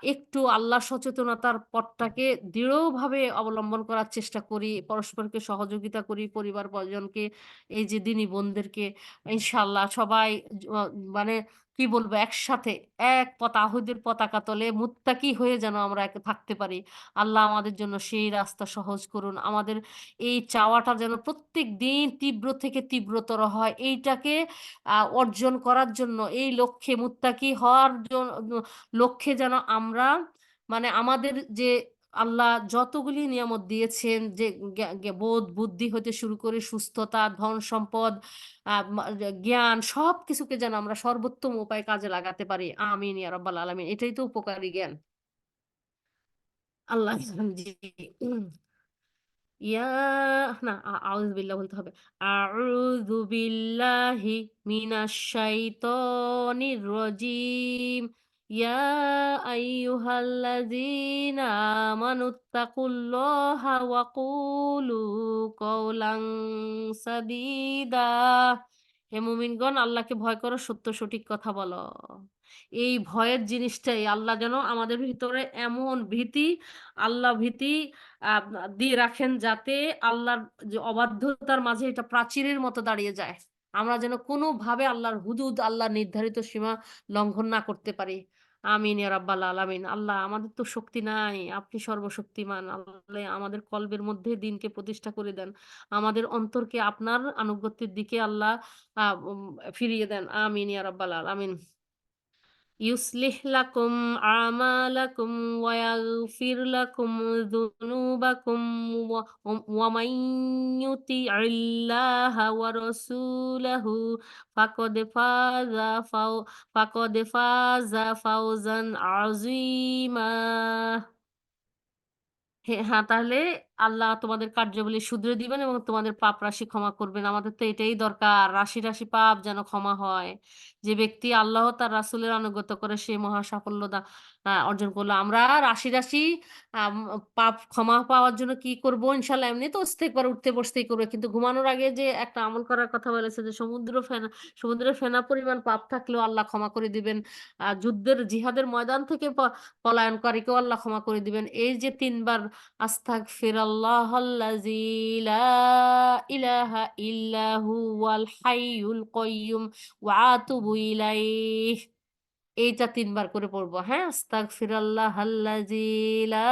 একটু আল্লাহ সচেতনতার পথটাকে দৃঢ়ভাবে অবলম্বন করার চেষ্টা করি, পরস্পরকে সহযোগিতা করি, পরিবার-পরিজনকে, এই যে দিনী বোনদেরকে ইনশাআল্লাহ সবাই অ মানে কি বলবো একসাথে এক তাওহীদের পতাকা তলে মুত্তাকি হয়ে যেন আমরা থাকতে পারি। আল্লাহ আমাদের জন্য সেই রাস্তা সহজ করুন। আমাদের এই চাওয়াটা যেন প্রত্যেকদিন তীব্র থেকে তীব্রতর হয়। এইটাকে অর্জন করার জন্য এই লক্ষ্যে মুত্তাকি হওয়ার লক্ষ্যে যেন আমরা মানে আমাদের যে আল্লাহ যতগুলি নিয়ামত দিয়েছেন যে বোধ, বুদ্ধি হতে শুরু করে সুস্থতা, ধন-সম্পদ, জ্ঞান সবকিছুকে যেন আমরা সর্বোত্তম উপায়ে কাজে লাগাতে পারি। আমিন ইয়া রাব্বাল আলামিন। এটাই তো উপকারী জ্ঞান। আল্লাহ জি। ইয়া না আউযু বিল্লাহ বলতে হবে। আউযু বিল্লাহি মিনাশ শাইতানির রাজিম। ইয়া আইয়ুহাল্লাযীনা আমানুত্তাকুল্লাহা ওয়া কুলু কওলান সাদীদা। হে মুমিনগণ আল্লাহকে ভয় করো, সত্য সঠিক কথা বলো। এই ভয়ের জিনিসটাই আল্লাহ যেন আমাদের ভিতরে এমন ভীতি, আল্লাহ ভীতি আ দিয়ে রাখেন যাতে আল্লাহর যে অবাধ্যতার মাঝে এটা প্রাচীরের মতো দাঁড়িয়ে যায়। আমরা যেন কোনোভাবে আল্লাহর হুদুদ, আল্লাহর নির্ধারিত সীমা লঙ্ঘন না করতে পারি। আমিন ইয়া রাব্বাল আলামিন। আল্লাহ আমাদের তো শক্তি নাই। আপনি সর্বশক্তিমান। আল্লাহ আমাদের কলবের মধ্যে দ্বীনকে প্রতিষ্ঠা করে দেন। আমাদের অন্তরকে আপনার আনুগত্যের দিকে আল্লাহ আ উম ফিরিয়ে দেন। আমিন ইয়া রাব্বাল আলামিন। يصلح لكم أعمالكم ويغفر لكم ذنوبكم ومن يطع الله ورسوله فقد فاز فقد فاز فوزا عظيما হ্যাঁ, তাহলে আল্লাহ তোমাদের কার্যাবলী শুধরে দিবেন এবং তোমাদের পাপ রাশি ক্ষমা করবেন। আমাদের তো এটাই দরকার। রাশি, রাশি পাপ যেন ক্ষমা হয়। যে ব্যক্তি আল্লাহ তার রাসূলের আনুগত্য করে সে মহা সাফল্য অর্জন করলো। আমরা রাশি, রাশি আম পাপ ক্ষমা পাওয়ার জন্য কি করব? ইনশাআল্লাহ এমনি তো ইস্তেগফার উঠতে বসতেই করব। কিন্তু ঘুমানোর আগে যে একটা আমল করার কথা বলেছে যে সমুদ্রের ফেনা পরিমাণ পাপ থাকলেও আল্লাহ ক্ষমা করে দিবেন। জিহাদের ময়দান থেকে পলায়নকারীকেও আল্লাহ ক্ষমা করে দিবেন। এই যে ৩ বার আস্তাগফিরাল্লাহাল্লাযী লা ইলাহা ইল্লা হুয়াল হাইয়ুল কাইয়্যুম ওয়া আতুবু ইলাইহ। এইটা ৩ বার করে পড়বো, হ্যাঁ? আস্তাগফিরাল্লাহাল্লাযী লা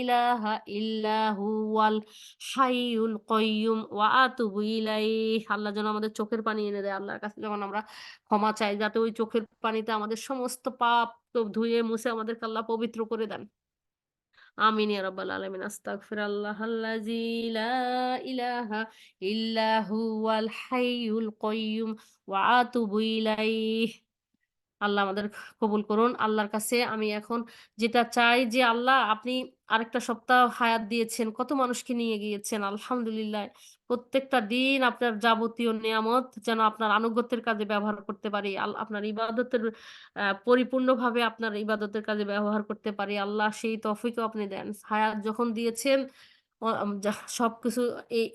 ইলাহা ইল্লা হুয়াল হাইয়ুল কাইয়্যুম ওয়া আতুবু ইলাইহ। আল্লাহ যেন আমাদের চোখের পানি এনে দেয়। আল্লাহর কাছে যখন আমরা ক্ষমা চাই যাতে ওই চোখের পানিতে আমাদের সমস্ত পাপ ধুয়ে মুছে আমাদেরকে আল্লাহ পবিত্র করে দেন। আমিন ইয়া রাব্বাল আলামিন। আস্তাগফিরুল্লাহাল্লাযী লা ইলাহা ইল্লা হুয়াল হাইয়ুল কাইয়্যুম ওয়া আতুবু ইলাইহ। আল্লাহ আমাদের কবুল করুন। আল্লাহর কাছে আমি এখন যেটা চাই যে আল্লাহ আপনি আরেকটা সপ্তাহ হায়াত দিয়েছেন। কত মানুষকে নিয়ে গিয়েছেন। আলহামদুলিল্লাহ। প্রত্যেকটা দিন আপনার যাবতীয় নেয়ামত যেন আপনার আনুগত্যের কাজে ব্যবহার করতে পারি। আপনার ইবাদতের পরিপূর্ণভাবে আপনার ইবাদতের কাজে ব্যবহার করতে পারি। আল্লাহ সেই তৌফিকও আপনি দেন। হায়াত যখন দিয়েছেন সবকিছু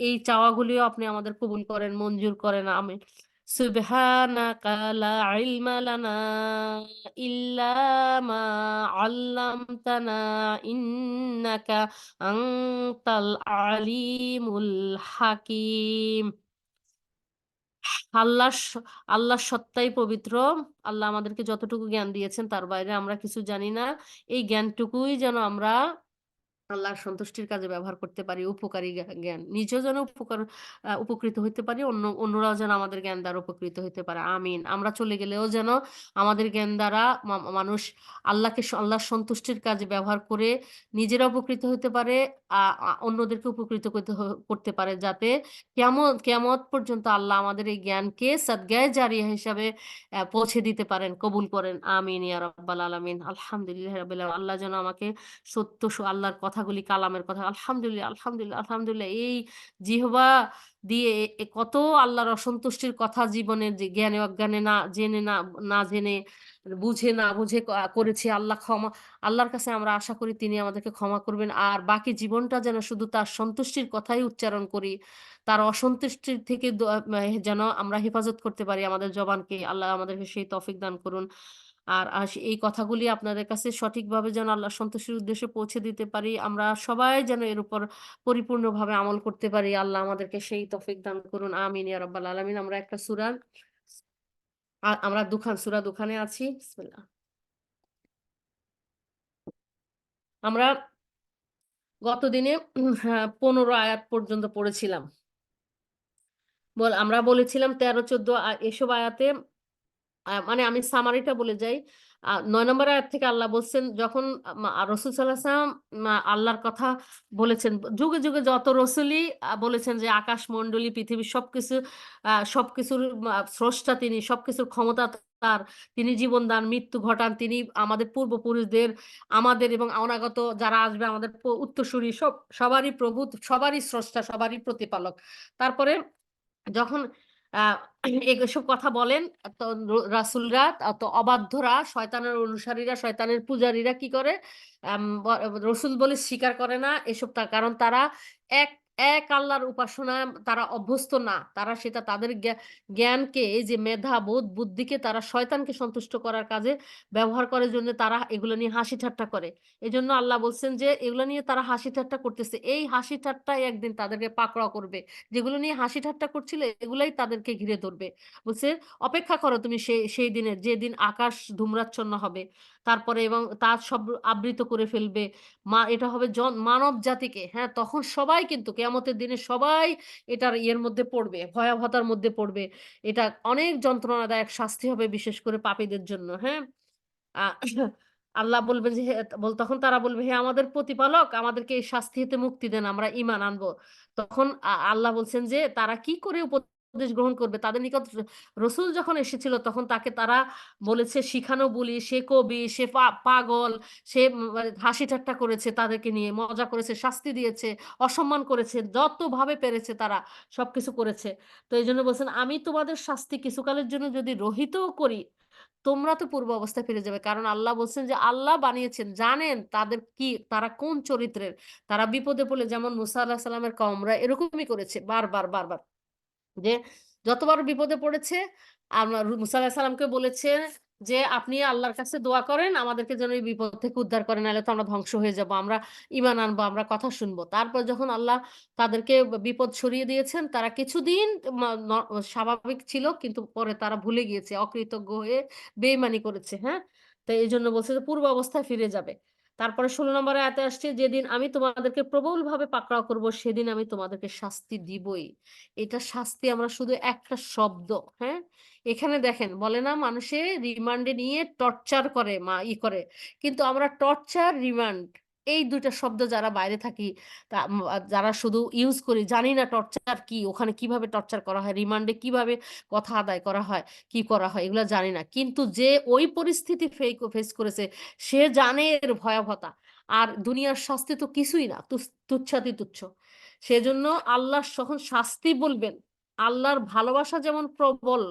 এই চাওয়াগুলিও আপনি আমাদের কবুল করেন, মঞ্জুর করেন। আমিন। সুবহানাকা লা ইলমা লানা ইল্লা মা আল্লামতানা ইন্নাকা আনতাল আলিমুল হাকিম। আল্লাহ স আল্লাহ সত্তাই পবিত্র। আল্লাহ আমাদেরকে যতটুকু জ্ঞান দিয়েছেন তার বাইরে আমরা কিছু জানি না। এই জ্ঞানটুকুই যেন আমরা আল্লাহর সন্তুষ্টির কাজে ব্যবহার করতে পারি, উপকারী জ্ঞান। নিজেও যেন উপকৃত হইতে পারি, অন্যরাও যেন আমাদের জ্ঞান দ্বারা উপকৃত হইতে পারে। আমিন। আমরা চলে গেলেও যেন আমাদের জ্ঞান দ্বারা মানুষ আল্লাহর সন্তুষ্টির কাজে ব্যবহার করে নিজেরা উপকৃত হইতে পারে, আ আ অন্যদেরকে উপকৃত করতে পারে। যাতে কিয়ামত পর্যন্ত আল্লাহ আমাদের এই জ্ঞানকে সাদগায়ে জারিয়া হিসাবে পৌঁছে দিতে পারেন। কবুল করেন। আমিন ইয়া রাব্বাল আলামিন। আলহামদুলিল্লাহি রাব্বিল আলামিন। আল্লাহ যেন আমাকে সত্য আল্লাহর কথা কথাগুলি, কালামের কথা, আলহামদুলিল্লাহ, আলহামদুলিল্লাহ, আলহামদুলিল্লাহ, এই জিহ্বা দিয়ে কত আল্লাহর অসন্তুষ্টির কথা জীবনের যে জ্ঞানে অজ্ঞানে না জেনে না জেনে, বুঝে না বুঝে করেছি। আল্লাহর কাছে আমরা আশা করি তিনি আমাদেরকে ক্ষমা করবেন। আর বাকি জীবনটা যেন শুধু তার সন্তুষ্টির কথাই উচ্চারণ করি। তার অসন্তুষ্টির থেকে যেন আমরা হেফাজত করতে পারি আমাদের জবানকে। আল্লাহ আমাদেরকে সেই তৌফিক দান করুন। আর এই কথাগুলি আপনাদের কাছে সঠিকভাবে যেন আল্লাহর সন্তুষ্টির উদ্দেশ্যে পৌঁছে দিতে পারি। আমরা সবাই যেন এর উপর পরিপূর্ণভাবে আমল করতে পারি। আল্লাহ আমাদেরকে সেই তৌফিক দান করুন। আমিন ইয়া রাব্বাল আলামিন। আমরা একটা সূরা আমরা সূরা দুখানে আছি। বিসমিল্লাহ। আমরা গতদিনে 15 আয়াত পর্যন্ত পড়েছিলাম। আমরা বলেছিলাম 13, 14 এসব আয়াতে মানে আমি সামারিটা বলে যাই। ৯ নম্বর আয়াত থেকে আল্লাহ বলছেন, যখন রাসূল সাল্লাল্লাহু আলাইহি ওয়াসাল্লাম আল্লাহর কথা বলেছেন। যুগে, যুগে যত রাসূলই বলেছেন যে আকাশমণ্ডলী, পৃথিবীর সবকিছু, সবকিছুর স্রষ্টা তিনি, সবকিছুর ক্ষমতা তার। তিনি জীবন দান, মৃত্যু ঘটান। তিনি আমাদের পূর্বপুরুষদের, আমাদের এবং অনাগত যারা আসবে আমাদের উত্তরসূরি সবারই প্রভু, সবারই স্রষ্টা, সবারই প্রতিপালক। তারপরে যখন আ এসব কথা বলেন, তো রাসূলরা, তো অবাধ্যরা, শয়তানের অনুসারীরা, শয়তানের পূজারীরা কি করে? আম ব রসুল বলে স্বীকার করে না। এসব তার কারণ তারা এক এক আল্লাহর উপাসনায় তারা অভ্যস্ত না। তারা সেটা তাদের জ্ঞানকে, এই যে মেধা, বোধ, বুদ্ধিকে তারা শয়তানকে সন্তুষ্ট করার কাজে ব্যবহার করার জন্য তারা এগুলো নিয়ে হাসি ঠাট্টা করে। এজন্য আল্লাহ বলছেন যে এগুলো নিয়ে তারা হাসি ঠাট্টা করতেছে। এই হাসি ঠাট্টাই একদিন তাদেরকে পাকড়াও করবে। যেগুলো নিয়ে হাসি ঠাট্টা করছিল এগুলাই তাদেরকে ঘিরে ধরবে। বলছে, অপেক্ষা করো তুমি সেই দিনের, যেদিন আকাশ ধূম্রাচ্ছন্ন হবে। তারপরে এবং তা সব আবৃত করে ফেলবে। এটা হবে মানব জাতিকে। হ্যাঁ? তখন সবাই কিন্তু কিয়ামতের দিনে সবাই এটার ইয়ের মধ্যে পড়বে, ভয়াবহতার মধ্যে পড়বে। এটা অনেক যন্ত্রণাদায়ক শাস্তি হবে বিশেষ করে পাপীদের জন্য। হ্যাঁ? আ আল্লাহ বলবেন যে তখন তারা বলবে, হে আমাদের প্রতিপালক, আমাদেরকে এই শাস্তি হতে মুক্তি দেন, আমরা ঈমান আনবো। তখন আল্লাহ বলছেন যে তারা কি করে উপদেশ গ্রহণ করবে? তাদের নিকট রসূল যখন এসেছিল তখন তাকে তারা বলেছে শিখানো বুলি, সে কবি, সে পাগল, সে মানে হাসি ঠাট্টা করেছে তাদেরকে নিয়ে, মজা করেছে, শাস্তি দিয়েছে, অসম্মান করেছে, যতভাবে পেরেছে তারা সবকিছু করেছে। তো এইজন্য বলছেন, আমি তোমাদের শাস্তি কিছুকালের জন্য যদি রহিতও করি, তোমরা তো পূর্ব অবস্থায় ফিরে যাবে। কারণ আল্লাহ বলছেন যে আল্লাহ বানিয়েছেন, জানেন তাদের কি, তারা কোন চরিত্রের। তারা বিপদে পড়লে যেমন মুসা আলাইহিস সালামের কওমরা এরকমই করেছে বারবার, বারবার। যে যতবার বিপদে পড়েছে মুসা আলাইহিস সালামকে বলেছে যে, "আপনি আল্লাহর কাছে দোয়া করেন আমাদেরকে যেন এই বিপদ থেকে উদ্ধার করেন, নাহলে তো আমরা ধ্বংস হয়ে যাবো। আমরা ঈমান আনবো, আমরা কথা শুনবো।" তারপর যখন আল্লাহ তাদেরকে বিপদ সরিয়ে দিয়েছেন, তারা কিছুদিন মা ন স্বাভাবিক ছিল, কিন্তু পরে তারা ভুলে গিয়েছে, অকৃতজ্ঞ হয়ে বেইমানি করেছে। হ্যাঁ? তো এইজন্য বলছে যে পূর্ব অবস্থায় ফিরে যাবে। তারপরে ১৬ নম্বর আয়াতে আসছে, "যেদিন আমি তোমাদেরকে প্রবলভাবে পাকড়াও করব, সেদিন আমি তোমাদেরকে শাস্তি দিবই।" এটা শাস্তি আমরা শুধু একটা শব্দ, হ্যাঁ? এখানে দেখেন বলে না মানুষে রিমান্ডে নিয়ে টর্চার করে করে। কিন্তু আমরা টর্চার, রিমান্ড এই ২ টা শব্দ যারা বাইরে থাকি, যারা শুধু ইউজ করি, জানি না টর্চার কি, ওখানে কিভাবে টর্চার করা হয়, রিমান্ডে কিভাবে কথা আদায় করা হয়, কি করা হয় এগুলা জানি না। কিন্তু যে ওই পরিস্থিতি ফেস করেছে সে জানে এর ভয়াবহতা। আর দুনিয়ার শাস্তি তো কিছুই না, তুচ্ছাতি তুচ্ছ। সেজন্য আল্লাহ যখন শাস্তি বলবেন, আল্লাহর ভালোবাসা যেমন প্রবল,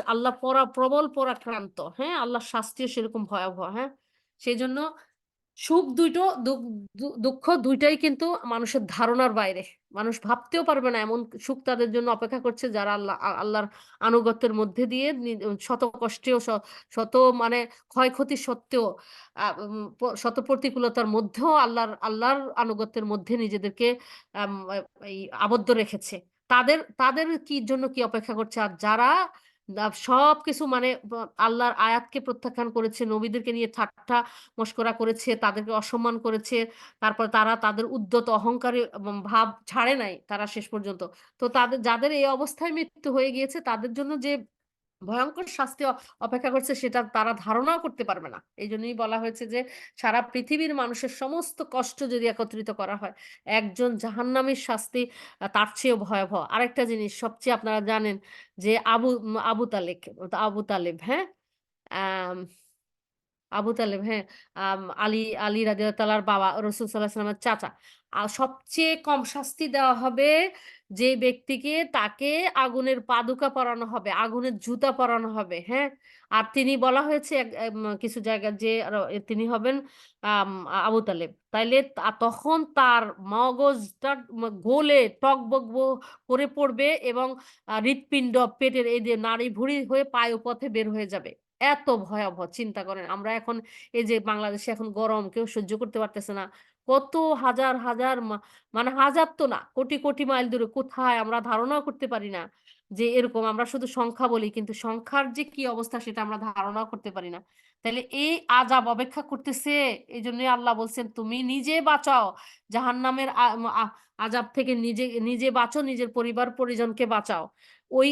আল্লাহ প্রবল পরাক্রান্ত, হ্যাঁ? আল্লাহর শাস্তিও সেরকম ভয়াবহ, হ্যাঁ? সেজন্য সুখ ২ টো দুঃখ ২ টাই কিন্তু মানুষের ধারণার বাইরে। মানুষ ভাবতেও পারবে না এমন সুখ তাদের জন্য অপেক্ষা করছে যারা আল্লাহর আনুগত্যের মধ্যে দিয়ে শত কষ্টেও শত মানে ক্ষয়ক্ষতি সত্ত্বেও শত প্রতিকূলতার মধ্যেও আল্লাহর আনুগত্যের মধ্যে নিজেদেরকে আম আ এই আবদ্ধ রেখেছে। তাদের কি জন্য কি অপেক্ষা করছে? আর যারা সবকিছু মানে আল্লাহর আয়াতকে প্রত্যাখ্যান করেছে, নবীদেরকে নিয়ে ঠাট্টা মশকরা করেছে, তাদেরকে অসম্মান করেছে। তারপর তারা তাদের উদ্ধত অহংকারী ভাব ছাড়ে নাই তারা শেষ পর্যন্ত। তো যাদের এই অবস্থায় মৃত্যু হয়ে গিয়েছে তাদের জন্য যে ভয়ংকর শাস্তি অপেক্ষা করছে সেটা তারা ধারণাও করতে পারবে না। এইজন্যই বলা হয়েছে যে সারা পৃথিবীর মানুষের সমস্ত কষ্ট যদি একত্রিত করা হয়, একজন জাহান্নামীর শাস্তি তার চেয়েও ভয়াবহ। আরেকটা জিনিস সবচেয়ে আপনারা জানেন যে আবু তালেব, হ্যাঁ? আম আবু তালেব, হ্যাঁ। আলী আলী রাদিয়াল্লাহু তাআলার বাবা, রাসূল সাল্লাল্লাহু আলাইহি ওয়াসাল্লামের চাচা। সবচেয়ে কম শাস্তি দেওয়া হবে যে ব্যক্তিকে, তাকে আগুনের পাদুকা পরানো হবে, আগুনের জুতা পরানো হবে, হ্যাঁ? আর তিনি বলা হয়েছে কিছু জায়গায় যে তিনি হবেন আবু তালেব। তাইলে তখন তার মগজটা গলে টগবগ করে পড়বে এবং হৃৎপিণ্ড, পেটের এই যে নাড়ি-ভুড়ি হয়ে পায়ুপথে বের হয়ে যাবে। এত ভয়াবহ, চিন্তা করেন। আমরা এখন এই যে বাংলাদেশে এখন গরম কেউ সহ্য করতে পারতেছে না। কত হাজার, হাজার মানে হাজার তো না, কোটি, কোটি মাইল দূরে কোথায় আমরা ধারণাও করতে পারি না যে এরকম। আমরা শুধু সংখ্যা বলি, কিন্তু সংখ্যার যে কি অবস্থা সেটা আমরা ধারণাও করতে পারি না। তাইলে এই আযাব অপেক্ষা করতেছে। এজন্যই আল্লাহ বলছেন, তুমি নিজে বাঁচাও। জাহান্নামের আযাব থেকে নিজে নিজে বাঁচো, নিজের পরিবার পরিজনকে বাঁচাও। ওই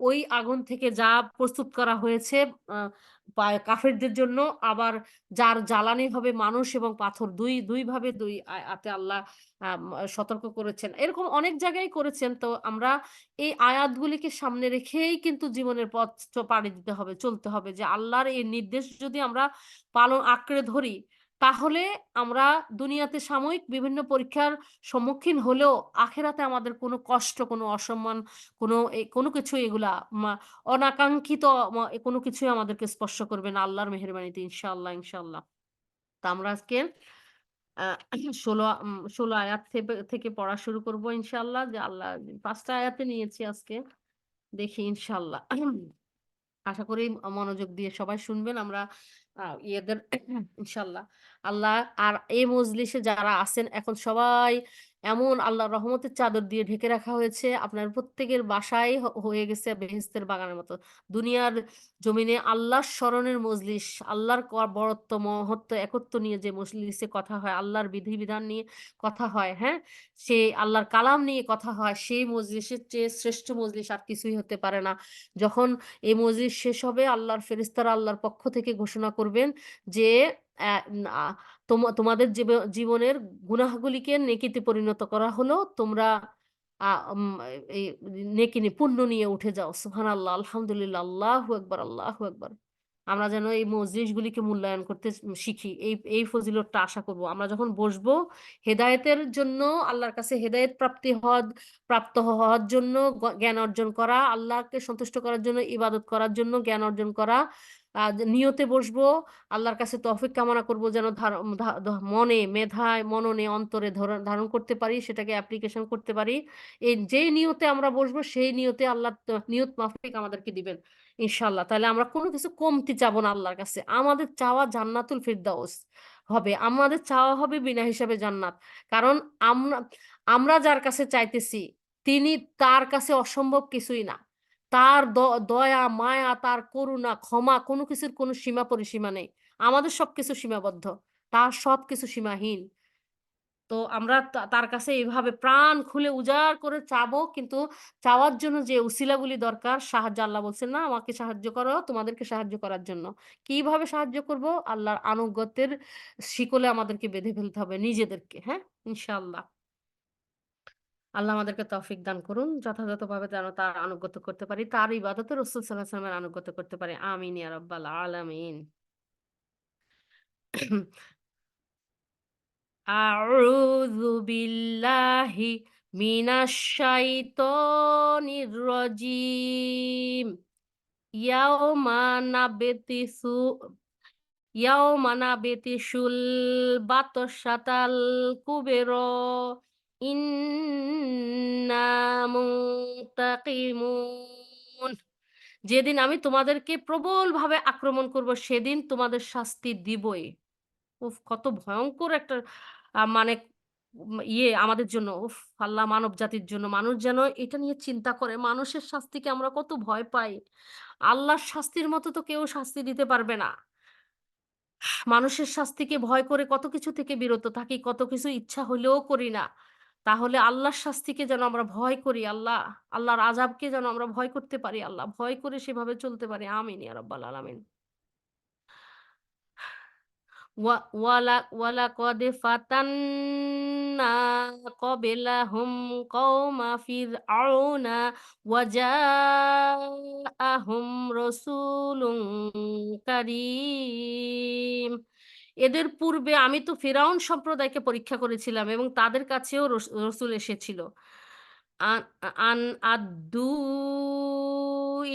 ওই আগুন থেকে যা প্রস্তুত করা হয়েছে আ কাফেরদের জন্য, আবার যার জ্বালানি হবে মানুষ এবং পাথর, দুই ভাবে ২ আয়াতে আল্লাহ আম সতর্ক করেছেন। এরকম অনেক জায়গায় করেছেন। তো আমরা এই আয়াতগুলিকে সামনে রেখেই কিন্তু জীবনের পথ পাড়ি দিতে হবে, চলতে হবে, যে আল্লাহর এই নির্দেশ যদি আমরা আঁকড়ে ধরি, তাহলে আমরা দুনিয়াতে সাময়িক বিভিন্ন পরীক্ষার সম্মুখীন হলেও আখিরাতে আমাদের কোনো কষ্ট, কোনো অসম্মান, কোনো কিছুই এগুলা মা অনাকাঙ্ক্ষিত কোনো কিছুই আমাদেরকে স্পর্শ করবে না আল্লাহর মেহেরবানিতে, ইনশাআল্লাহ, ইনশাআল্লাহ। তো আমরা আজকে আ ১৬ আয়াত থেকে পড়া শুরু করব ইনশাআল্লাহ। যে আল্লাহ ৫ টা আয়াতে নিয়েছি আজকে। দেখি ইনশাআল্লাহ। আশা করি মনোযোগ দিয়ে সবাই শুনবেন। আমরা ইয়েদের ইনশাআল্লাহ। আল্লাহ আর এই মজলিসে যারা আছেন এখন সবাই এমন আল্লাহর রহমতের চাদর দিয়ে ঢেকে রাখা হয়েছে। আপনার প্রত্যেকের বাসায় হয়ে গেছে বেহেশতের বাগানের মতো। দুনিয়ার জমিনে আল্লাহর স্মরণের মজলিস, আল্লাহর বড়ত্ব, মহত্ব, একত্ব নিয়ে যে মজলিসে কথা হয়, আল্লাহর বিধিবিধান নিয়ে কথা হয়, হ্যাঁ? সেই আল্লাহর কালাম নিয়ে কথা হয়, সেই মজলিসের চেয়ে শ্রেষ্ঠ মজলিস আর কিছুই হতে পারে না। যখন এই মজলিস শেষ হবে, আল্লাহর ফেরেশতারা আল্লাহর পক্ষ থেকে ঘোষণা করবেন যে, অ্যা না তোমাদের জীবনের গুনাহগুলিকে নেকিতে পরিণত করা হলো। তোমরা আ উম এই নেকি পুণ্য নিয়ে উঠে যাও। সুবহানাল্লাহ, আলহামদুলিল্লাহ, আল্লাহু আকবার, আল্লাহু আকবার। আমরা যেন এই মজলিসগুলিকে মূল্যায়ন করতে শিখি। এই ফজিলতটা আশা করব। আমরা যখন বসবো, হেদায়েতের জন্য আল্লাহর কাছে হেদায়েত প্রাপ্ত হওয়ার জন্য জ্ঞান অর্জন করা, আল্লাহকে সন্তুষ্ট করার জন্য ইবাদত করার জন্য জ্ঞান অর্জন করা। নিয়তে বসবো, আল্লাহর কাছে তৌফিক কামনা করব যেন ধার ধা ধ মনে, মেধায়, মননে, অন্তরে ধারণ করতে পারি, সেটাকে অ্যাপ্লিকেশন করতে পারি। যেই নিয়তে আমরা বসবো সেই নিয়তে আল্লাহ নিয়ত মাফিক আমাদেরকে দিবেন ইনশাআল্লাহ। তাহলে আমরা কোনো কিছু কমতি চাবো না আল্লাহর কাছে। আমাদের চাওয়া জান্নাতুল ফিরদাউস হবে। আমাদের চাওয়া হবে বিনা হিসাবে জান্নাত। কারণ আমরা আমরা যার কাছে চাইতেছি, তিনি, তার কাছে অসম্ভব কিছুই না। তার দয়া, মায়া, তার করুণা, ক্ষমা, কোনো কিছুর কোনো সীমা পরিসীমা নেই। আমাদের সবকিছু সীমাবদ্ধ। তার সবকিছু সীমাহীন। তো আমরা তার কাছে এভাবে প্রাণ খুলে উজাড় করে চাবো, কিন্তু চাওয়ার জন্য যে উসিলাগুলি দরকার, সাহায্য, আল্লাহ বলছেন না, আমাকে সাহায্য করো তোমাদেরকে সাহায্য করার জন্য। কিভাবে সাহায্য করব? আল্লাহর আনুগত্যের শিকলে আমাদেরকে বেঁধে ফেলতে হবে নিজেদেরকে, হ্যাঁ? ইনশাআল্লাহ। আল্লাহ আমাদেরকে তৌফিক দান করুন। যথাযথভাবে যেন তার আনুগত্য করতে পারি। তার ইবাদতে রাসূল সাল্লাল্লাহু আলাইহি ওয়াসাল্লামের আনুগত্য করতে পারি। আমিন ইয়া রাব্বাল আলামিন। আউযু বিল্লাহি মিনাশ শাইতনির রাজিম। ইয়াউমা নাবতিসু ইয়াউমা নাবতিশুল বাতশাতাল কুবরা ইন্না মুনতাকিমুন। যেদিন আমি তোমাদেরকে প্রবলভাবে আক্রমণ করব, সেদিন তোমাদের শাস্তি দিবই। উফ! কত ভয়ংকর একটা মানে আমাদের জন্য। উফ! আল্লাহ মানব জাতির জন্য। মানুষ যেন এটা নিয়ে চিন্তা করে। মানুষের শাস্তিকে আমরা কত ভয় পাই। আল্লাহর শাস্তির মতো তো কেউ শাস্তি দিতে পারবে না। মানুষের শাস্তিকে ভয় করে কত কিছু থেকে বিরত থাকি, কত কিছু ইচ্ছা হইলেও করি না। তাহলে আল্লাহর শাস্তিকে যেন আমরা ভয় করি। আল্লাহর আযাবকে যেন আমরা ভয় করতে পারি। আল্লাহ ভয় করে সেভাবে চলতে পারি। আমিন ইয়া রাব্বাল আলামিন। ওয়ালাকদ ফাতান্না ক্বাবলাহুম কওমা ফিরআউনা ওয়া জাআহুম রাসূলুন কারীম। এদের পূর্বে আমি তো ফিরাউন সম্প্রদায়কে পরীক্ষা করেছিলাম এবং তাদের কাছেও রসুল এসেছিল। আন আন আদ্দু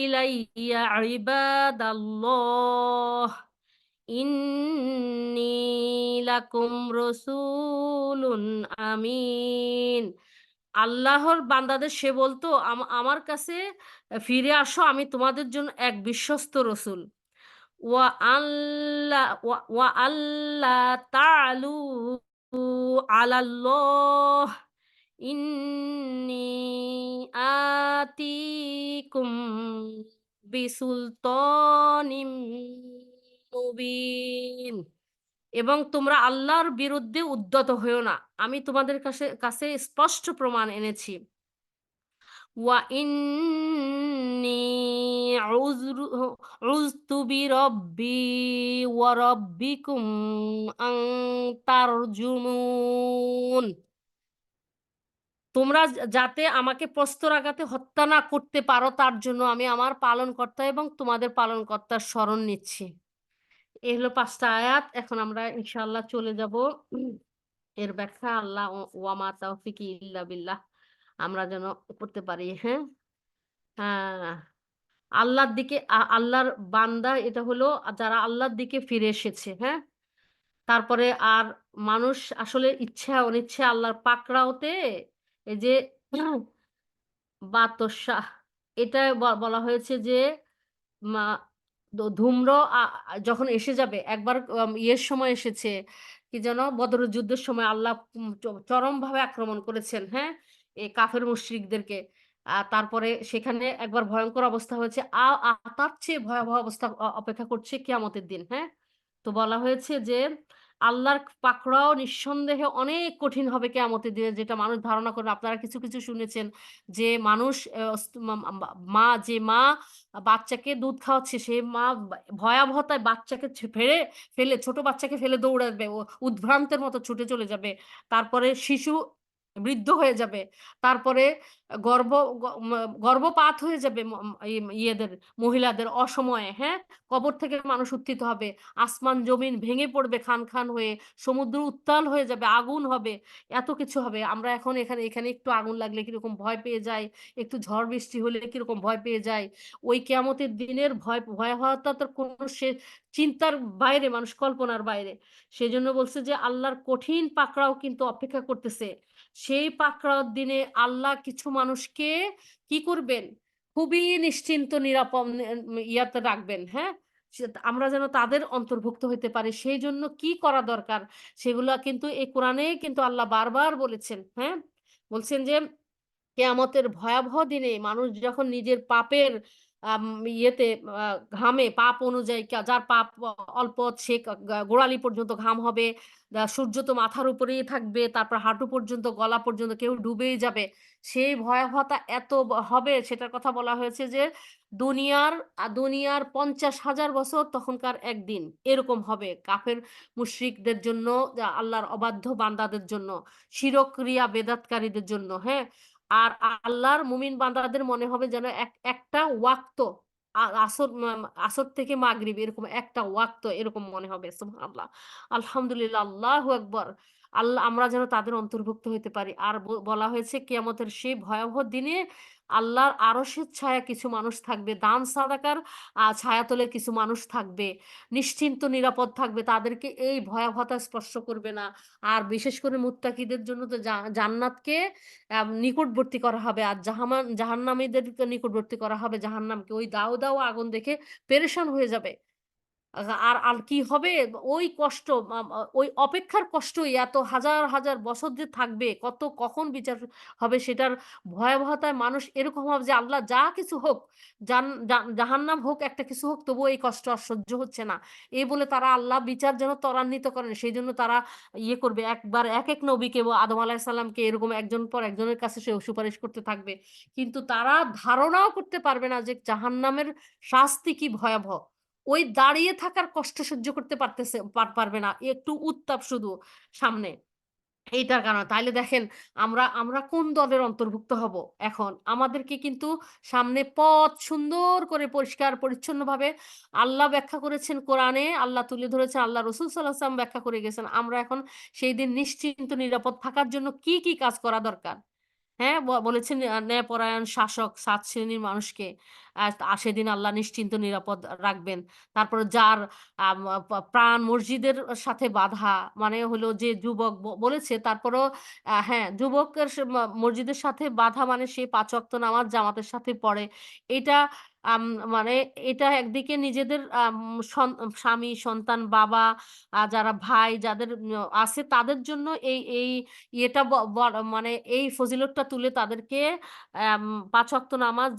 ইলাইয়া ইবাদাল্লাহ ইন্নী লাকুম রসুলুন আমিন। আল্লাহর বান্দাদের সে বলতো, আমার কাছে ফিরে আসো, আমি তোমাদের জন্য এক বিশ্বস্ত রসুল। ওয়া আল্লাহ ওয়া আল্লাহ তা'লু আলাল্লাহ ইন্নী আতিকুম বিসুলতানিম মুবিন। এবং তোমরা আল্লাহর বিরুদ্ধে উদ্যত হইও না, আমি তোমাদের কাছে কাছে স্পষ্ট প্রমাণ এনেছি। ওয়া ইন্নী উযতু বিরব্বি ওয়া রাব্বিকুম আন তারজুমুন। তোমরা যাতে আমাকে প্রস্তরাঘাতে হত্যা না করতে পারো তার জন্য আমি আমার পালনকর্তা এবং তোমাদের পালনকর্তার শরণ নিচ্ছি। এই হলো ৫টা আয়াত। এখন আমরা ইনশাআল্লাহ চলে যাব এর ব্যাখ্যা। আল্লাহ ওয়া মা তাওফিকি ইল্লা বিল্লাহ আমরা যেন করতে পারি। হ্যাঁ, হ্যাঁ, আল্লাহর দিকে আল্লাহর বান্দা এটা হলো যারা আল্লাহর দিকে ফিরে এসেছে। হ্যাঁ, তারপরে আর মানুষ আসলে ইচ্ছা অনিচ্ছা আল্লাহর পাকড়াওতে এই যে বাতসা, এটা বলা হয়েছে যে মা ধূম্র যখন এসে যাবে একবার, ইয়ের সময় এসেছে, কি যেন বদরের যুদ্ধের সময় আল্লাহ চরমভাবে আক্রমণ করেছেন, হ্যাঁ? এই কাফের মুশরিকদেরকে। তারপরে সেখানে একবার ভয়ংকর অবস্থা হয়েছে। তার চেয়ে ভয়াবহ অবস্থা অপেক্ষা করছে কিয়ামতের দিন, হ্যাঁ? তো বলা হয়েছে যে আল্লাহর পাকড়াও নিঃসন্দেহে অনেক কঠিন হবে কিয়ামতের দিনে, যেটা মানুষ ধারণা করবে। আপনারা কিছু, কিছু শুনেছেন যে মানুষ মা বাচ্চাকে দুধ খাওয়াচ্ছে, সে মা ভয়াবহতায় বাচ্চাকে ফেলে ছোট বাচ্চাকে ফেলে দৌড়াবে। ও উদ্ভ্রান্তের মতো ছুটে চলে যাবে। তারপরে শিশু বৃদ্ধ হয়ে যাবে। তারপরে গর্ভ গ ম গর্ভপাত হয়ে যাবে ইয়েদের মহিলাদের অসময়ে, হ্যাঁ? কবর থেকে মানুষ উত্থিত হবে। আসমান জমিন ভেঙে পড়বে খান, খান হয়ে। সমুদ্র উত্তাল হয়ে যাবে, আগুন হবে। এত কিছু হবে। আমরা এখন এখানে একটু আগুন লাগলে কিরকম ভয় পেয়ে যাই, একটু ঝড় বৃষ্টি হলে কিরকম ভয় পেয়ে যাই। ওই কিয়ামতের দিনের ভয়াবহতা তো কোনো চিন্তার বাইরে, মানুষ কল্পনার বাইরে। সেজন্য বলছে যে আল্লাহর কঠিন পাকড়াও কিন্তু অপেক্ষা করতেছে। সেই পাকড়াওর দিনে আল্লাহ কিছু মানুষকে কি করবেন? খুবই নিশ্চিন্ত নিরাপদ ইয়াতে রাখবেন, হ্যাঁ? আমরা যেন তাদের অন্তর্ভুক্ত হইতে পারি। সেইজন্য কি করা দরকার সেগুলা কিন্তু এই কোরআনেই কিন্তু আল্লাহ বারবার বলেছেন, হ্যাঁ? বলছেন যে কেয়ামতের ভয়াবহ দিনে মানুষ যখন নিজের পাপের আম ইয়েতে আ ঘামে, পাপ অনুযায়ী যার পাপ অল্প, সে গোড়ালি পর্যন্ত ঘাম হবে। সূর্য তো মাথার উপরেই থাকবে। তারপর হাঁটু পর্যন্ত, গলা পর্যন্ত কেউ ডুবেই যাবে। সেই ভয়াবহতা এত হবে, সেটার কথা বলা হয়েছে যে দুনিয়ার ৫০,০০০ বছর তখনকার একদিন। এরকম হবে কাফের মুশরিকদের জন্য, আল্লাহর অবাধ্য বান্দাদের জন্য, শিরক্রিয়া বেদাতকারীদের জন্য, হ্যাঁ? আর আল্লাহর মুমিন বান্দাদের মনে হবে যেন একটা ওয়াক্ত, আসর থেকে মাগরিব এরকম একটা ওয়াক্ত এরকম মনে হবে। সুবহানাল্লাহ। আলহামদুলিল্লাহ, আল্লাহু আকবার। আল্লাহ আমরা যেন তাদের অন্তর্ভুক্ত হইতে পারি। আর বলা হয়েছে কিয়ামতের সেই ভয়াবহ দিনে আল্লাহর আরশের ছায়া কিছু মানুষ থাকবে। দান সাদাকার ছায়াতলে কিছু মানুষ থাকবে। নিশ্চিন্ত নিরাপদ থাকবে। তাদেরকে এই ভয়াবহতা স্পর্শ করবে না। আর বিশেষ করে মুত্তাকিদের জন্য তো জান্নাতকে নিকটবর্তী করা হবে। আর জাহান্নামীদেরকে নিকটবর্তী করা হবে জাহান্নামকে। ওই দাউ, দাউ আগুন দেখে পেরেশান হয়ে যাবে। আর আর কি হবে? ওই কষ্ট, ওই অপেক্ষার কষ্টই এত হাজার, হাজার বছর যে থাকবে, কখন বিচার হবে সেটার ভয়াবহতায় মানুষ এরকম হবে যে আল্লাহ যা কিছু হোক, জাহান্নাম হোক, একটা কিছু হোক, তবুও এই কষ্ট আর সহ্য হচ্ছে না। এই বলে তারা আল্লাহ বিচার যেন ত্বরান্বিত করেন সেইজন্য তারা ইয়ে করবে, একবার এক নবীকে আদম আলাইহিস সালামকে এরকম একজন পর একজনের কাছে সে সুপারিশ করতে থাকবে। কিন্তু তারা ধারণাও করতে পারবে না যে জাহান্নামের শাস্তি কি ভয়াবহ। ওই দাঁড়িয়ে থাকার কষ্ট সহ্য করতে পারবে না। একটু উত্তাপ শুধু সামনে। এইটার কারণে। তাইলে দেখেন আমরা আমরা কোন দলের অন্তর্ভুক্ত হব এখন? আমাদেরকে কিন্তু সামনে পথ সুন্দর করে পরিষ্কার পরিচ্ছন্নভাবে আল্লাহ ব্যাখ্যা করেছেন কোরআনে, আল্লাহ তুলে ধরেছেন, আল্লাহ রাসূল সাল্লাল্লাহু আলাইহি ওয়াসাল্লাম ব্যাখ্যা করে গেছেন। আমরা এখন সেই দিন নিশ্চিন্ত নিরাপদ থাকার জন্য কি, কি কাজ করা দরকার? হ্যাঁ, বলেছেন ন্যায়পরায়ণ শাসক ৭ শ্রেণীর মানুষকে সেদিন আল্লাহ নিশ্চিন্ত নিরাপদ রাখবেন। তারপরে যার আম প্রাণ মসজিদের সাথে বাঁধা মানে হলো যে যুবক বলেছে তারপরেও হ্যাঁ, যুবকের মসজিদের সাথে বাঁধা মানে সে ৫ ওয়াক্ত নামাজ জামাতের সাথে পড়ে। এটা আম মানে এটা একদিকে নিজেদের স্বামী, সন্তান, বাবা, যারা ভাই যাদের আছে তাদের জন্য এই ইয়েটা মানে এই ফজিলতটা তুলে তাদেরকে অ্যাম ৫ ওয়াক্ত নামাজ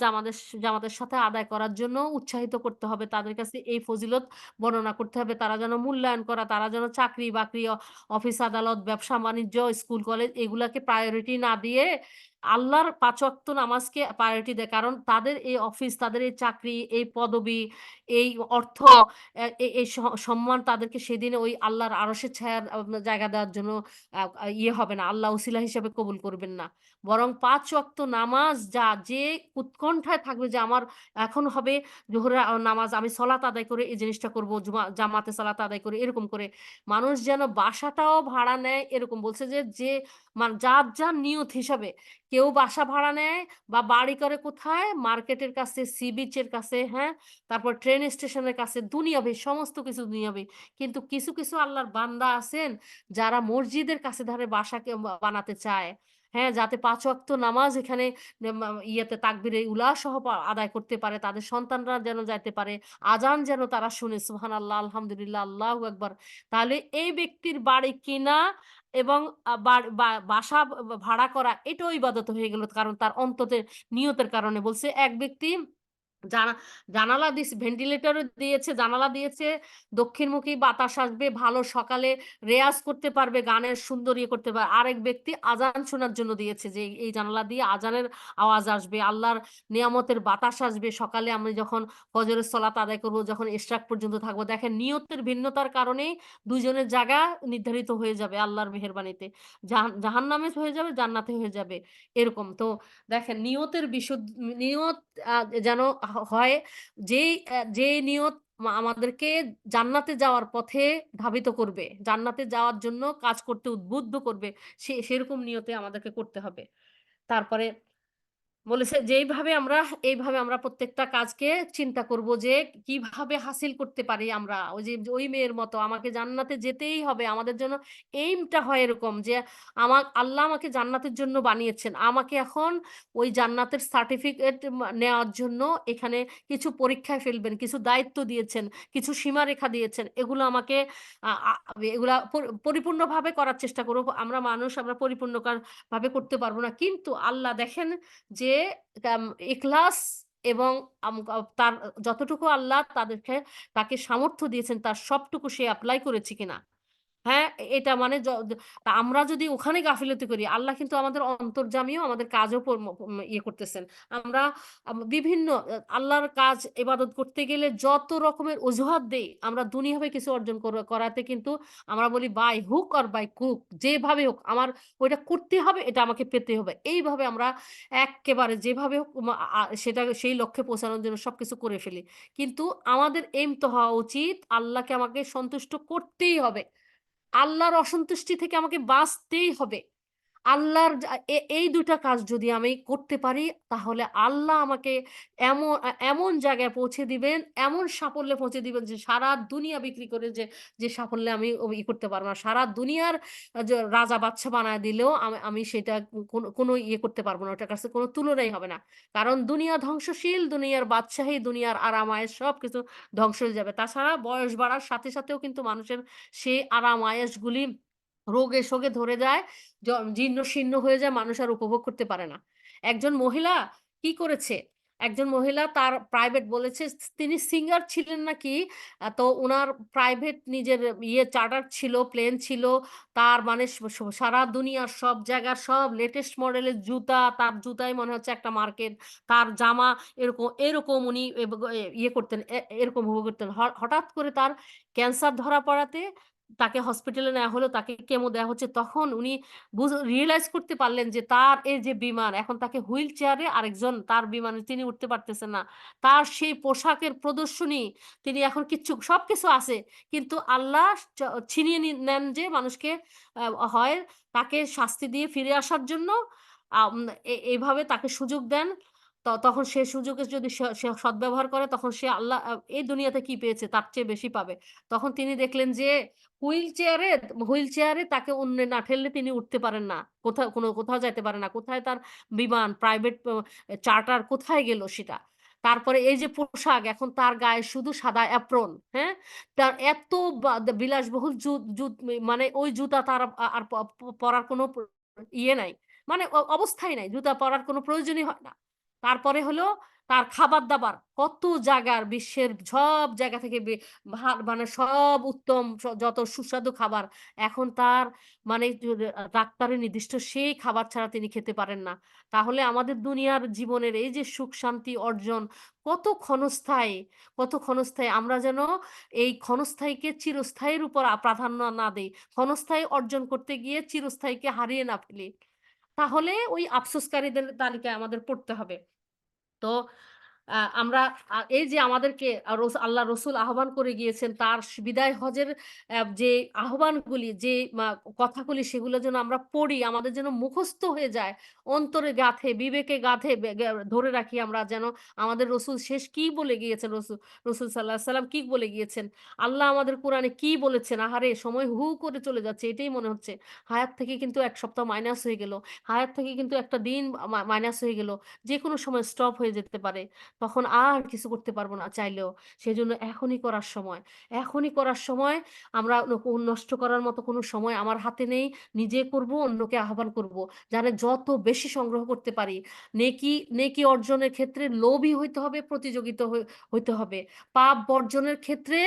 জামাতের সাথে আদায় করার জন্য উৎসাহিত করতে হবে। তাদের কাছে এই ফজিলত বর্ণনা করতে হবে। তারা যেন মূল্যায়ন করা, তারা যেন চাকরি-বাকরি, অফিস আদালত, ব্যবসা-বাণিজ্য, স্কুল কলেজ এগুলাকে প্রায়োরিটি না দিয়ে আল্লাহর ৫ ওয়াক্ত নামাজকে প্রায়োরিটি দেয়। কারণ তাদের এই অফিস, তাদের এই চাকরি, এই পদবি, এই অর্থ, এই সম্মান তাদেরকে সেদিন ওই আল্লাহর আরশের ছায়ার জায়গা দেওয়ার জন্য ইয়ে হবে না। আল্লাহ ওসিলা হিসেবে কবুল করবেন না। বরং ৫ ওয়াক্ত নামাজ যে উৎকণ্ঠায় থাকবে যে আমার এখন হবে জোহরের নামাজ আমি সলাত আদায় করে এই জিনিসটা করব, জামাতে সালাত আদায় করে এরকম করে। মানুষ যেন বাসাটাও ভাড়া নেয় এরকম বলছে যে যার নিয়ত হিসাবে কেউ বাসা ভাড়া নেয় বা বাড়ি করে কোথায়? মার্কেটের কাছে, সি বিচ এর কাছে, হ্যাঁ? তারপর ট্রেন স্টেশনের কাছে দুনিয়াবি সমস্ত কিছু দুনিয়াবি। কিন্তু কিছু, কিছু আল্লাহর বান্দা আছেন যারা মসজিদের কাছে ধারে বাসাকে বানাতে চায়। হ্যাঁ? যাতে ৫ ওয়াক্ত নামাজ এখানে ইয়েতে তাকবীরে উলা সহ আদায় করতে পারে। তাদের সন্তানরা যেন যাইতে পারে। আজান যেন তারা শুনে সুবহানাল্লাহ, আলহামদুলিল্লাহ, আল্লাহু আকবার। তাহলে এই ব্যক্তির বাড়ি কিনা এবং আ বা বা বাসা ভাড়া করা এটাও ইবাদত হয়ে গেল। কারণ তার নিয়তের কারণে বলছে এক ব্যক্তি জানা জানালা ভেন্টিলেটরও দিয়েছে, জানালা দিয়েছে, দক্ষিণমুখী বাতাস আসবে, ভালো সকালে রেয়াজ করতে পারবে, গানের সুন্দর ইয়ে করতে পারবে। আরেক ব্যক্তি আজান শোনার জন্য দিয়েছে যে, এই জানালা দিয়ে আজানের আওয়াজ আসবে, আল্লাহর নিয়ামতের বাতাস আসবে। সকালে আমি যখন ফজরের সলাত আদায় করব, যখন ইশরাক পর্যন্ত থাকবো। দেখেন নিয়তের ভিন্নতার কারণেই ২ জনের জায়গা নির্ধারিত হয়ে যাবে আল্লাহর মেহেরবানিতে। জাহান্নামে হয়ে যাবে, জান্নাতে হয়ে যাবে। এরকম। তো দেখেন নিয়ত আ যেন হয় যেই নিয়ত আমাদেরকে জান্নাতে যাওয়ার পথে ধাবিত করবে। জান্নাতে যাওয়ার জন্য কাজ করতে উদ্বুদ্ধ করবে। সেরকম নিয়তে আমাদেরকে করতে হবে। তারপরে বলেছে যে এইভাবে আমরা প্রত্যেকটা কাজকে চিন্তা করব যে কিভাবে হাসিল করতে পারি আমরা। ওই যে ওই মেয়ের মতো আমাকে জান্নাতে যেতেই হবে। আমাদের জন্য এইমটা হয় এরকম যে আল্লাহ আমাকে জান্নাতের জন্য বানিয়েছেন। আমাকে এখন ওই জান্নাতের সার্টিফিকেট নেওয়ার জন্য এখানে কিছু পরীক্ষায় ফেলবেন, কিছু দায়িত্ব দিয়েছেন, কিছু সীমারেখা দিয়েছেন। এগুলো আমাকে আ আ এগুলা পরিপূর্ণভাবে করার চেষ্টা করব। আমরা ভাবে করতে পারব না। কিন্তু আল্লাহ দেখেন যে তাম ইখলাস এবং আম আ তার যতটুকু আল্লাহ তাকে সামর্থ্য দিয়েছেন তার সবটুকু সে এপ্লাই করেছে কিনা। হ্যাঁ, এটা মানে তা আমরা যদি ওখানে গাফিলতি করি, আল্লাহ কিন্তু আমাদের অন্তর্যামীও আমাদের কাজও ইয়ে করতেছেন। আমরা বিভিন্ন আল্লাহর কাজ ইবাদত করতে গেলে যত রকমের অজুহাত দেই, আমরা দুনিয়াবে কিছু অর্জন করাতে কিন্তু আমরা বলি by hook or by crook যেভাবে হোক আমার ওইটা করতে হবে, এটা আমাকে পেতে হবে। এইভাবে আমরা এক্কেবারে যেভাবে হোক সেটা সেই লক্ষ্যে পৌঁছানোর জন্য সবকিছু করে ফেলি। কিন্তু আমাদের এইম তো হওয়া উচিত আল্লাহকে আমাকে সন্তুষ্ট করতেই হবে। আল্লাহর অসন্তুষ্টি থেকে আমাকে বাঁচতেই হবে। আল্লাহর এই ২ টা কাজ যদি আমি করতে পারি, তাহলে আল্লাহ আমাকে এমন জায়গায় পৌঁছে দিবেন, এমন সাফল্যে পৌঁছে দিবেন যে সারা দুনিয়া বিক্রি করে যে সাফল্যে আমি করতে পারব না। সারা দুনিয়ার যে রাজা বাদশা বানায় দিলেও আমি সেটা কোনো ইয়ে করতে পারব না। ওটার কাছে কোনো তুলনাই হবে না। কারণ দুনিয়া ধ্বংসশীল, দুনিয়ার বাদশাহী, দুনিয়ার আরাম-আয়েশ সবকিছু ধ্বংস হয়ে যাবে। তাছাড়া বয়স বাড়ার সাথে সাথেও কিন্তু মানুষের সেই আরাম-আয়েশগুলি রোগে-শোগে ধরে যায়। জীর্ণ-শীর্ণ হয়ে যায়, মানুষ আর উপভোগ করতে পারে না। একজন মহিলা কি করেছে? একজন মহিলা তার প্রাইভেট বলেছে তিনি সিঙ্গার ছিলেন নাকি তো উনার প্রাইভেট নিজের চার্টার ছিল, প্লেন ছিল। তার মানে সারা দুনিয়ার সব জায়গার সব লেটেস্ট মডেলের জুতা, তার জুতাই মনে হচ্ছে একটা মার্কেট। তার জামা এরকম উনি করতেন, এরকম উপভোগ করতেন। হঠাৎ করে তার ক্যান্সার ধরা পড়াতে তাকে হসপিটালে নেওয়া হলো, তাকে কেমো দেওয়া হচ্ছে। তখন উনি রিয়ালাইজ করতে পারলেন যে তার এই যে বিমান, এখন তাকে হুইল চেয়ারে আরেকজন তার বিমানে তিনি উঠতে পারতেছেন না। তার সেই পোশাকের প্রদর্শনী, তিনি এখন কিচ্ছু সবকিছু আছে। কিন্তু আল্লাহ চ ছিনিয়ে নেন যে মানুষকে, হয় তাকে শাস্তি দিয়ে ফিরে আসার জন্য, আম এভাবে তাকে সুযোগ দেন। তখন সে সুযোগের যদি সে সে সদ্ব্যবহার করে, তখন সে আল্লাহ এই দুনিয়াতে কি পেয়েছে তার চেয়ে বেশি পাবে। তখন তিনি দেখলেন যে হুইল চেয়ারে হুইল চেয়ারে তাকে অন্য না ঠেললে তিনি উঠতে পারেন না। কোথাও যাইতে পারে না। কোথায় তার বিমান, প্রাইভেট চার্টার কোথায় গেল সেটা। তারপরে এই যে পোশাক, এখন তার গায়ে শুধু সাদা অ্যাপ্রন, হ্যাঁ? তার এত বিলাসবহুল মানে ওই জুতা তার আর পরার কোনো ইয়ে নাই। মানে অবস্থাই নাই। জুতা পরার কোনো প্রয়োজনই হয় না। তারপরে হলো তার খাবার-দাবার। কত জায়গার বিশ্বের সব জায়গা থেকে মানে সব উত্তম যত সুস্বাদু খাবার। এখন তার মানে ডাক্তারের নির্দিষ্ট সেই খাবার ছাড়া তিনি খেতে পারেন না। তাহলে আমাদের দুনিয়ার জীবনের এই যে সুখ শান্তি অর্জন কত ক্ষণস্থায়ী, কত ক্ষণস্থায়ী। আমরা যেন এই ক্ষণস্থায়ীকে চিরস্থায়ীর উপর প্রাধান্য না দেই। ক্ষণস্থায়ী অর্জন করতে গিয়ে চিরস্থায়ীকে হারিয়ে না ফেলি। তাহলে ওই আফসোসকারীদের তালিকায় আমাদের পড়তে হবে। তো আমরা এই যে আমাদেরকে আল্লাহ রসুল আহ্বান করে গিয়েছেন তার বিদায় হজের যে আহ্বানগুলি, যে কথাগুলি, সেগুলো যেন আমরা পড়ি, আমাদের যেন মুখস্থ হয়ে যায়, অন্তরে গাঁথে, বিবেকে গাঁথে ধরে রাখি আমরা, যেন আমাদের রসুল শেষ কি বলে গিয়েছেন, রসুল সাল্লাহ সাল্লাম কি বলে গিয়েছেন, আল্লাহ আমাদের কোরআনে কি বলেছেন। আহারে সময় হু হু করে চলে যাচ্ছে, এটাই মনে হচ্ছে। হায়াত থেকে কিন্তু ১ সপ্তাহ মাইনাস হয়ে গেল। হায়াত থেকে কিন্তু একটা দিন মাইনাস হয়ে গেল। যেকোনো সময় স্টপ হয়ে যেতে পারে। তখন আর কিছু করতে পারবো না চাইলেও। সেজন্য এখনই করার সময়। এখনই করার সময়। আমরা নষ্ট করার মতো কোনো সময় আমার হাতে নেই। নিজে করব, অন্যকে আহ্বান করব। যেন যত বেশি সংগ্রহ করতে পারি। নেকি অর্জনের ক্ষেত্রে লোভী হইতে হবে, প্রতিযোগিতা হইতে হবে। পাপ বর্জনের ক্ষেত্রে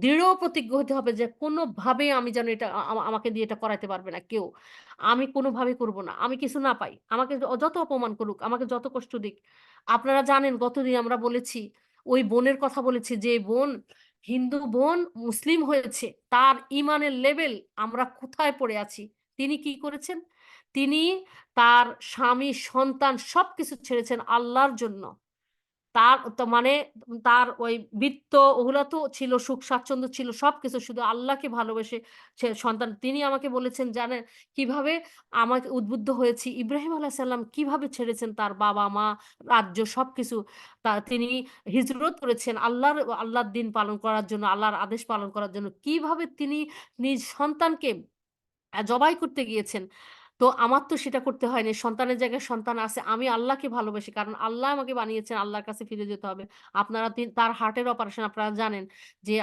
দৃঢ় প্রতিজ্ঞ হতে হবে যে কোনোভাবেই আমি যেন এটা আমাকে দিয়ে এটা করাইতে পারবে না কেউ। আমি কোনোভাবেই করব না। আমি কিছু না পাই। আমাকে যত অপমান করুক, আমাকে যত কষ্ট দিক। আপনারা জানেন গতদিন আমরা বলেছি, ওই বোনের কথা বলেছি যে বোন, হিন্দু বোন মুসলিম হয়েছে। তার ঈমানের লেভেল আমরা কোথায় পড়ে আছি। তিনি কি করেছেন? তিনি তার স্বামী, সন্তান সবকিছু ছেড়েছেন আল্লাহর জন্য। তার তো মানে তার ওই বৃত্ত ওগুলা তো ছিল, সুখ স্বাচ্ছন্দ্য ছিল সবকিছু। শুধু আল্লাহকে ভালোবেসে সন্তান। তিনি আমাকে বলেছেন জানেন কিভাবে আমাকে উদ্বুদ্ধ হয়েছি। ইব্রাহিম আলাইহিস সালাম কিভাবে ছেড়েছেন তার বাবা-মা, রাজ্য সবকিছু। তিনি হিজরত করেছেন আল্লাহর দিন পালন করার জন্য, আল্লাহর আদেশ পালন করার জন্য। কিভাবে তিনি নিজ সন্তানকে জবাই করতে গিয়েছেন। তো আমার তো সেটা করতে হয়নি। সন্তানের জায়গায় সন্তান আছে। আমি আল্লাহকে ভালোবাসি। কারণ আল্লাহ আমাকে বানিয়েছেন, আল্লাহর কাছে ফিরে যেতে হবে। আপনারা তার হার্টের অপারেশন আপনারা জানেন যে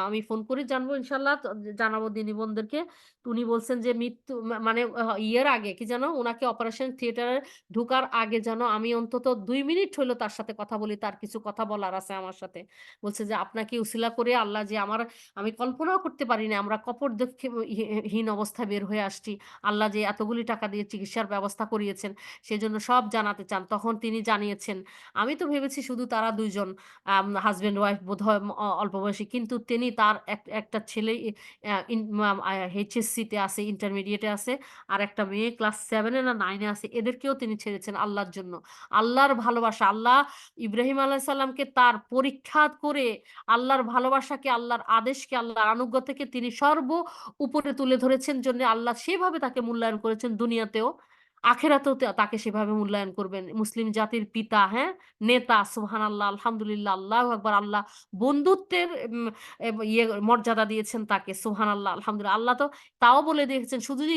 আমি ফোন করে জানবো ইনশাআল্লাহ, জানাবো দিনী বোনদেরকে। উনি বলছেন যে মৃত্যু মানে ইয়ের আগে কি যেন উনাকে অপারেশন থিয়েটারে ঢুকার আগে যেন আমি অন্তত ২ মিনিট হইলেও তার সাথে কথা বলি। তার কিছু কথা বলার আছে আমার সাথে। বলছে যে আপনাকে উছিলা করে আল্লাহ যে আমি কল্পনাও করতে পারিনি আমরা কপর দুঃখে হীন অবস্থায় বের হয়ে আসছি। আল্লাহ যে এতগুলি টাকা দিয়ে চিকিৎসার ব্যবস্থা করিয়েছেন, সেজন্য সব জানাতে চান। তখন তিনি জানিয়েছেন, আমি তো ভেবেছি শুধু তারা ২ জন হাসব্যান্ড ওয়াইফ বোধহয় অল্প বয়সী। কিন্তু তিনি তার একটা ছেলে আ ইন মাম আ এইচএসসি তে আছে, ইন্টারমিডিয়েটে আছে। আর একটা মেয়ে ক্লাস 7 এ না 9 এ আছে। এদেরকেও তিনি ছেড়েছেন আল্লাহর জন্য। আল্লাহর ভালোবাসা, আল্লাহ ইব্রাহিম আলাইহিস সালামকে তার পরীক্ষা করে আল্লাহর ভালোবাসাকে, আল্লাহর আদেশকে, আল্লাহর আনুগত্যকে তিনি উপরে তুলে ধরেছেন জন্যে আল্লাহ সেভাবে তাকে মূল্যায়ন করেছেন দুনিয়াতেও। আখিরাতেও তাকে সেভাবে মূল্যায়ন করবেন। মুসলিম জাতির পিতা, হ্যাঁ? নেতা, সুবহানাল্লাহ, আলহামদুলিল্লাহ, আল্লাহু আকবার। আল্লাহ বন্ধুত্বের মর্যাদা দিয়েছেন তাকে। সুবহানাল্লাহ, আলহামদুলিল্লাহ। আল্লাহ তো তাও বলে দিয়েছেন শুধু যে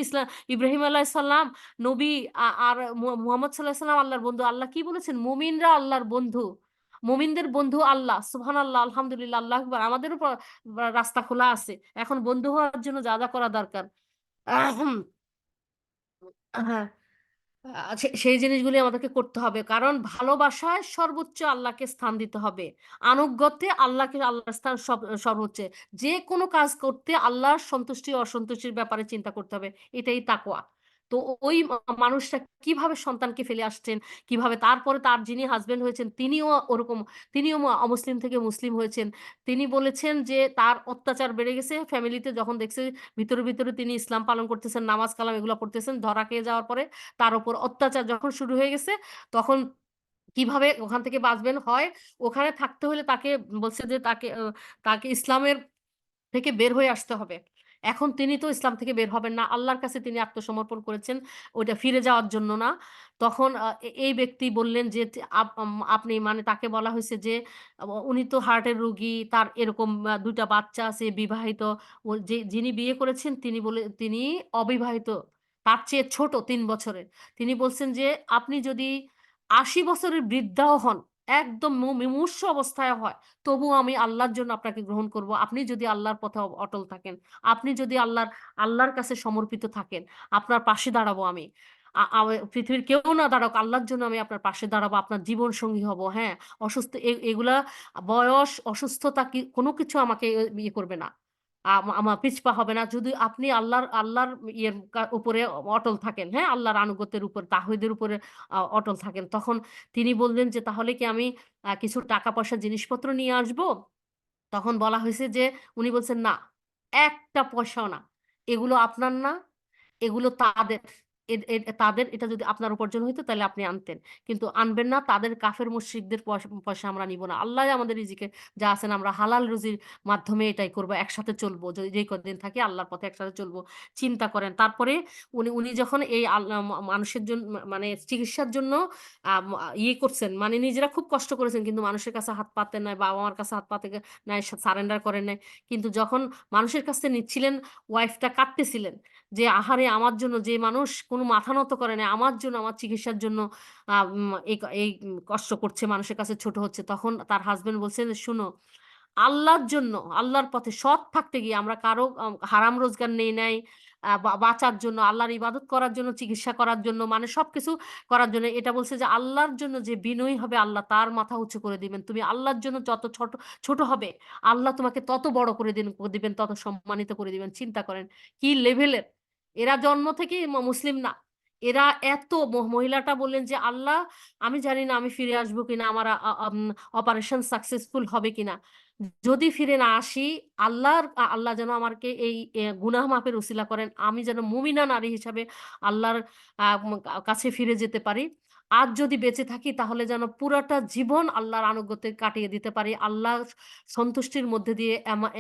ইব্রাহিম আলাইহিস সালাম নবী, আর মুহাম্মদ সাল্লাল্লাহু আলাইহি ওয়াসাল্লাম আল্লাহর বন্ধু। আল্লাহ কি বলেছেন? মুমিনরা আল্লাহর বন্ধু। মুমিনদের বন্ধু আল্লাহ। সুবহানাল্লাহ, আলহামদুলিল্লাহ, আল্লাহু আকবার। আমাদেরও রাস্তা খোলা আছে। এখন বন্ধু হওয়ার জন্য যা, যা করা দরকার। আহম হ্যাঁ, সেই জিনিসগুলি আমাদেরকে করতে হবে। কারণ ভালোবাসায় সর্বোচ্চ আল্লাহকে স্থান দিতে হবে। আনুগত্যে আল্লাহর স্থান সর্বোচ্চ। যেকোনো কাজ করতে আল্লাহর সন্তুষ্টি অসন্তুষ্টির ব্যাপারে চিন্তা করতে হবে। এটাই তাকওয়া। তো ওই মানুষটা কিভাবে সন্তানকে ফেলে আসছেন, কিভাবে তারপরে তার যিনি হাজবেন্ড হয়েছেন তিনিও ওরকম, তিনিও অমুসলিম থেকে মুসলিম হয়েছেন। তিনি বলেছেন যে তার অত্যাচার বেড়ে গেছে ফ্যামিলিতে, যখন দেখছে ভিতরে ভিতরে তিনি ইসলাম পালন করতেছেন, নামাজ কালাম এগুলো পড়তেছেন, ধরা খেয়ে যাওয়ার পরে তার উপর অত্যাচার যখন শুরু হয়ে গেছে, তখন কিভাবে ওখান থেকে বাঁচবেন হয়, ওখানে থাকতে হলে তাকে বলছে যে তাকে তাকে ইসলামের থেকে বের হয়ে আসতে হবে। এখন তিনি তো ইসলাম থেকে বের হবেন না, আল্লাহর কাছে তিনি আত্মসমর্পণ করেছেন ওইটা ফিরে যাওয়ার জন্য না। তখন এই ব্যক্তি বললেন যে আপনি মানে তাকে বলা হয়েছে যে উনি তো হার্টের রোগী, তার এরকম দুইটা বাচ্চা আছে, বিবাহিত, ও যে যিনি বিয়ে করেছেন তিনি অবিবাহিত, তার চেয়ে ছোট 3 বছরের। তিনি বলছেন যে আপনি যদি 80 বছরের বৃদ্ধাও হন, একদম মুমূর্ষু অবস্থায় হয়, তবু আমি আল্লাহর জন্য আপনাকে গ্রহণ করব, আপনি যদি আল্লাহর পথে অটল থাকেন, আপনি যদি আল্লাহর কাছে সমর্পিত থাকেন, আপনার পাশে দাঁড়াবো আমি। পৃথিবীর কেউ না দাঁড়াক, আল্লাহর জন্য আমি আপনার পাশে দাঁড়াবো, আপনার জীবন সঙ্গী হব। হ্যাঁ, অসুস্থ এগুলা বয়স অসুস্থতা কোনো কিছু আমাকে ইয়ে করবে না, আমার পিছপা হবে না, যদি আপনি আল্লাহর ইয়ের উপরে অটল থাকেন, হ্যাঁ, আল্লাহর আনুগত্যের উপর, তাওহীদের উপরে অটল থাকেন। তখন তিনি বললেন যে তাহলে কি আমি কিছু টাকা পয়সা জিনিসপত্র নিয়ে আসবো? তখন বলা হয়েছে যে উনি বলছেন না, একটা পয়সাও না, এগুলো আপনার না, এগুলো তাদের। তাদের, এটা যদি আপনার উপার্জন হইতো তাহলে আপনি আনতেন, কিন্তু আনবেন না, তাদের কাফের মুশরিকদের পয়সা পয়সা আমরা নিব না। আল্লাহ আমাদের রিজিকে যা আছেন, আমরা হালাল রুজির মাধ্যমে এটাই করবো, একসাথে চলবো, যদি যেই কদিন থাকি আল্লাহর পথে একসাথে চলবো। চিন্তা করেন। তারপরে উনি উনি যখন এই মানুষের জন্য মানে চিকিৎসার জন্য ইয়ে করছেন, মানে নিজেরা খুব কষ্ট করেছেন, কিন্তু মানুষের কাছে হাত পাতেন নাই, বাবা মার কাছে হাত পাতে নাই, সারেন্ডার করেন নাই। কিন্তু যখন মানুষের কাছে নিচ্ছিলেন, ওয়াইফটা কাঁদতেছিলেন যে আহারে, আমার জন্য যে মানুষ কোনো মাথা নত করে না, আমার জন্য, আমার চিকিৎসার জন্য এই এই কষ্ট করছে, মানুষের কাছে ছোট হচ্ছে। তখন তার হাজবেন্ড বলছে যে শুনো, আল্লাহর জন্য, আল্লাহর পথে সৎ থাকতে গিয়ে আমরা কারো হারাম রোজগার নেই নাই, বাঁচার জন্য, আল্লাহর ইবাদত করার জন্য, চিকিৎসা করার জন্য, মানে সবকিছু করার জন্য। এটা বলছে যে আল্লাহর জন্য যে বিনয়ী হবে, আল্লাহ তার মাথা উঁচু করে দিবেন। তুমি আল্লাহর জন্য যত ছোট ছোট হবে, আল্লাহ তোমাকে তত বড় করে দিবেন, তত সম্মানিত করে দিবেন। চিন্তা করেন কি লেভেলের। এরা জন্ম থেকেই মুসলিম না, এরা এত মহিলাটা বললেন যে আল্লাহ, আমি জানি না আমি ফিরে আসবো কিনা, আমার অপারেশন সাকসেসফুল হবে কিনা, যদি ফিরে না আসি, আল্লাহ যেন আমাকে এই গুনাহ মাফের উসিলা করেন, আমি যেন মুমিনা নারী হিসাবে আল্লাহর কাছে ফিরে যেতে পারি। আর যদি বেঁচে থাকি তাহলে যেন পুরোটা জীবন আল্লাহর আনুগত্যে কাটিয়ে দিতে পারি, আল্লাহ সন্তুষ্টির মধ্যে দিয়ে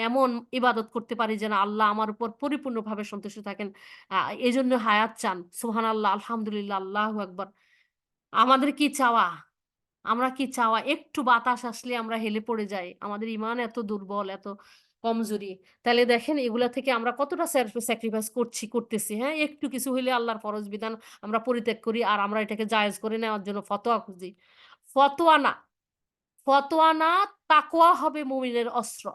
এমন ইবাদত করতে পারি যেন আল্লাহ আমার উপর পরিপূর্ণভাবে সন্তুষ্ট থাকেন। এই জন্য হায়াত চান। সুবহানাল্লাহ, আলহামদুলিল্লাহ, আল্লাহু আকবার। আমাদের কি চাওয়া, আমরা কি চাওয়া, একটু বাতাস আসলে আমরা হেলে পড়ে যাই, আমাদের ইমান এত দুর্বল, এত কমজোরি। তাহলে দেখেন এগুলা থেকে আমরা কতটা স্যাক্রিফাইস করতেছি। হ্যাঁ, একটু কিছু হইলে আল্লাহর ফরজ বিধান আমরা পরিত্যাগ করি, আর আমরা এটাকে জায়েজ করে নেওয়ার জন্য ফতোয়া খুঁজি। ফতোয়া না, ফতোয়া না, তাকওয়া হবে মুমিনের অস্ত্র,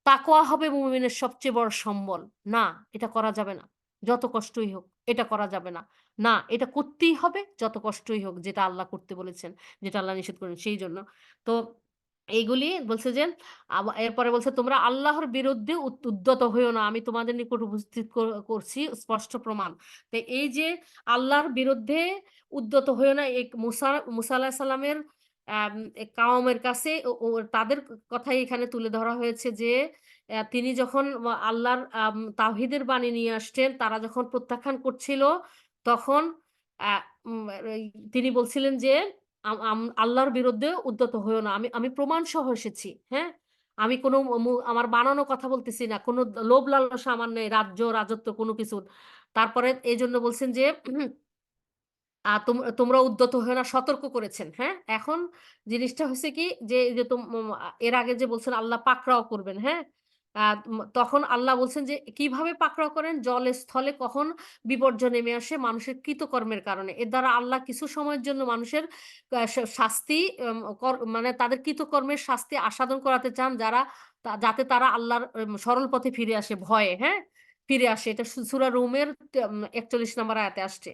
তাকওয়া হবে মুমিনের সবচেয়ে বড় সম্বল। না, এটা করা যাবে না, যত কষ্টই হোক এটা করা যাবে না। না, এটা করতেই হবে যত কষ্টই হোক, যেটা আল্লাহ করতে বলেছেন, যেটা আল্লাহ নিষেধ করেন সেই জন্য। তো এইগুলি বলছে যে এরপরে বলছে তোমরা আল্লাহর বিরুদ্ধে উদ্যত হইও না, আমি তোমাদের নিকট উপস্থিত করছি স্পষ্ট প্রমাণ। তো এই যে আল্লাহর বিরুদ্ধে উদ্যত হইও না, এই মুসা আলাহিসাল্লামের সাল্লামের কাওমের কাছে তাদের কথাই এখানে তুলে ধরা হয়েছে যে তিনি যখন আল্লাহর তাওহীদের বাণী নিয়ে আসছেন, তারা যখন প্রত্যাখ্যান করছিল, তখন আহ, উম, এই তিনি বলছিলেন যে আল্লাহর বিরুদ্ধে উদ্যত হইও না, আমি আমি প্রমাণ সহ এসেছি। হ্যাঁ, আমি কোনো আমার বানানো কথা বলতেছি না, কোনো লোভ লালসা আমার নেই, রাজত্ব কোনো কিছু। তারপরে এই জন্য বলছেন যে তোমরা উদ্যত হয়ে না, সতর্ক করেছেন। হ্যাঁ, এখন জিনিসটা হচ্ছে কি যে এই যে এর আগে যে বলছেন আল্লাহ পাকড়াও করবেন। হ্যাঁ, তখন আল্লাহ বলছেন যে কিভাবে পাকড়াও করেন, জলে স্থলে কখন বিপর্যয় নেমে আসে মানুষের কৃতকর্মের কারণে। এর দ্বারা আল্লাহ কিছু সময়ের জন্য মানুষের শাস্তি, মানে তাদের কৃতকর্মের শাস্তি আস্বাদন করাতে চান, যাতে তারা আল্লাহর সরল পথে ফিরে আসে ভয়ে। হ্যাঁ, ফিরে আসে। এটা সূরা রুমের 41 নম্বর আয়াতে আসছে।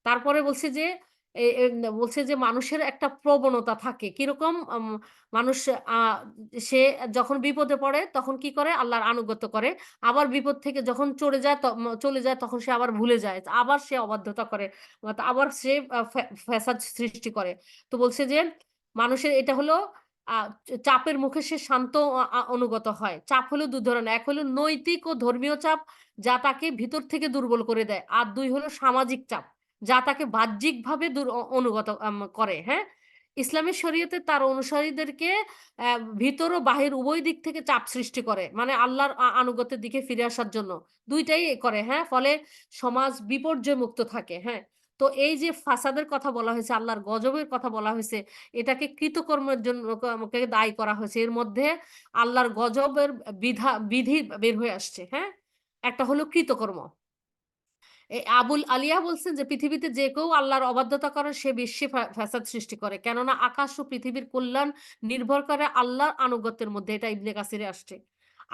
তারপরে বলছে যে বলছে যে মানুষের একটা প্রবণতা থাকে কিরকম, মানুষ আহ, সে যখন বিপদে পড়ে তখন কি করে, আল্লাহর আনুগত্য করে। আবার বিপদ থেকে যখন চলে যায় তখন সে আবার ভুলে যায়, আবার সে অবাধ্যতা করে, আবার সে ফ্যাসাদ সৃষ্টি করে। তো বলছে যে মানুষের এটা হলো চাপের মুখে সে শান্ত অনুগত হয়। চাপ হলো দু ধরনের, এক হলো নৈতিক ও ধর্মীয় চাপ, যা তাকে ভিতর থেকে দুর্বল করে দেয়, আর দুই হলো সামাজিক চাপ, যা তাকে বাহ্যিকভাবে অনুগত করে। হ্যাঁ, ইসলামের শরীয়তে তার অনুসারীদেরকে ভিতর ও বাহির উভয় দিক থেকে চাপ সৃষ্টি করে, মানে আল্লাহর আনুগত্যের দিকে ফিরে আসার জন্য দুইটাই করে। হ্যাঁ, ফলে সমাজ বিপর্যয় মুক্ত থাকে। হ্যাঁ, তো এই যে ফাসাদের কথা বলা হয়েছে, আল্লাহর গজবের কথা বলা হয়েছে, এটাকে কৃতকর্মের জন্য আমাকে দায়ী করা হয়েছে। এর মধ্যে আল্লাহর গজবের বিধি বের হয়ে আসছে। হ্যাঁ, একটা হলো কৃতকর্ম। আবুল আলিয়া বলছেন যে পৃথিবীতে যে কেউ আল্লাহর অবাধ্যতা করে সে বিশ্বে ফ্যাসাদ সৃষ্টি করে, কেননা আকাশ ও পৃথিবীর কল্যাণ নির্ভর করে আল্লাহর আনুগত্যের মধ্যে। এটা ইবনে কাসিরে আসছে।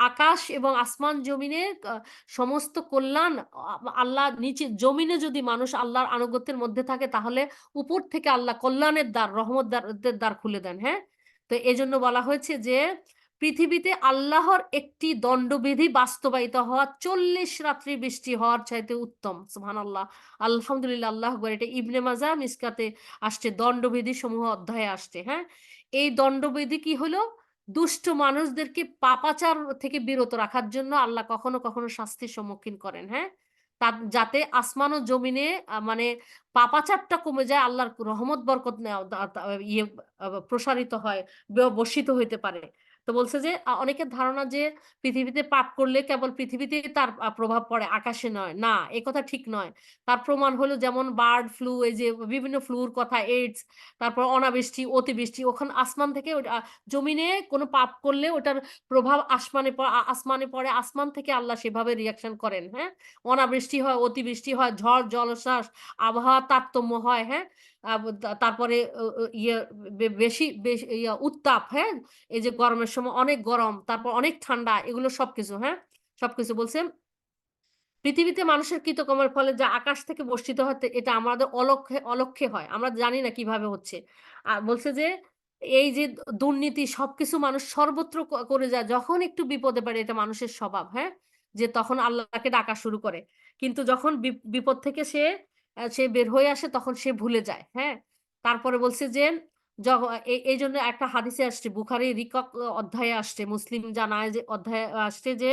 আকাশ এবং আসমান জমিনে সমস্ত কল্যাণ আল্লাহ নিচে জমিনে যদি মানুষ আল্লাহর আনুগত্যের মধ্যে থাকে তাহলে উপর থেকে আল্লাহ কল্যাণের দ্বার, রহমত দ্বার খুলে দেন। হ্যাঁ, তো এজন্য বলা হয়েছে যে পৃথিবীতে আল্লাহর একটি দণ্ডবিধি বাস্তবায়িত হওয়া 40 রাত্রি বৃষ্টি হওয়ার চাইতে উত্তম। সুবহানাল্লাহ, আলহামদুলিল্লাহ, আল্লাহু আকবার। এটা ইবনে মাজা মিসকাতে আসছে, দণ্ডবিধি সমূহ অধ্যায়ে আসছে। হ্যাঁ, এই দণ্ডবিধি কি হলো, দুষ্ট মানুষদেরকে পাপাচার থেকে বিরত রাখার জন্য আল্লাহ কখনো কখনো শাস্তির সম্মুখীন করেন। হ্যাঁ, যাতে আসমান ও জমিনে মানে পাপাচারটা কমে যায়, আল্লাহর রহমত বরকত ইয়ে প্রসারিত হয়, বর্ষিত হইতে পারে। তো বলছে যে অনেকের ধারণা যে পৃথিবীতে পাপ করলে কেবল পৃথিবীতেই তার প্রভাব পড়ে, আকাশে নয়। না, এ কথা ঠিক নয়। তার প্রমাণ হলো যেমন বার্ড ফ্লু, এই যে বিভিন্ন ফ্লুর কথা, এইডস, তারপর অনাবৃষ্টি, অতিবৃষ্টি, ওখানে আসমান থেকে জমিনে কোনো পাপ করলে ওটার প্রভাব আসমানে পড়ে, আসমান থেকে আল্লাহ সেভাবে রিয়াকশন করেন। হ্যাঁ, অনাবৃষ্টি হয়, অতিবৃষ্টি হয়, ঝড় জলোচ্ছ্বাস, আবহাওয়া তারতম্য হয়। হ্যাঁ, তারপরে ইয়ে বেশি বেশি উত্তাপ। হ্যাঁ, এই যে গরমের সময় অনেক গরম, তারপর অনেক ঠান্ডা, এগুলো সবকিছু। হ্যাঁ, সবকিছু বলছে পৃথিবীতে মানুষের কৃতকর্মের ফলে যা আকাশ থেকে বর্ষিত হয় এটা আমাদের অলক্ষ্যে অলক্ষ্যে হয়, আমরা জানি না কিভাবে হচ্ছে। আর বলছে যে এই যে দুর্নীতি সবকিছু মানুষ সর্বত্র করে যায়, যখন একটু বিপদে পড়ে, এটা মানুষের স্বভাব। হ্যাঁ, যে তখন আল্লাহকে ডাকা শুরু করে, কিন্তু যখন বিপদ থেকে সে বের হয়ে আসে তখন সে ভুলে যায়। হ্যাঁ, তারপরে বলছে যে এই জন্য একটা হাদিসে আসছে, বুখারী রিকক অধ্যায়ে আসছে, মুসলিম জানায় যে অধ্যায়ে আসছে যে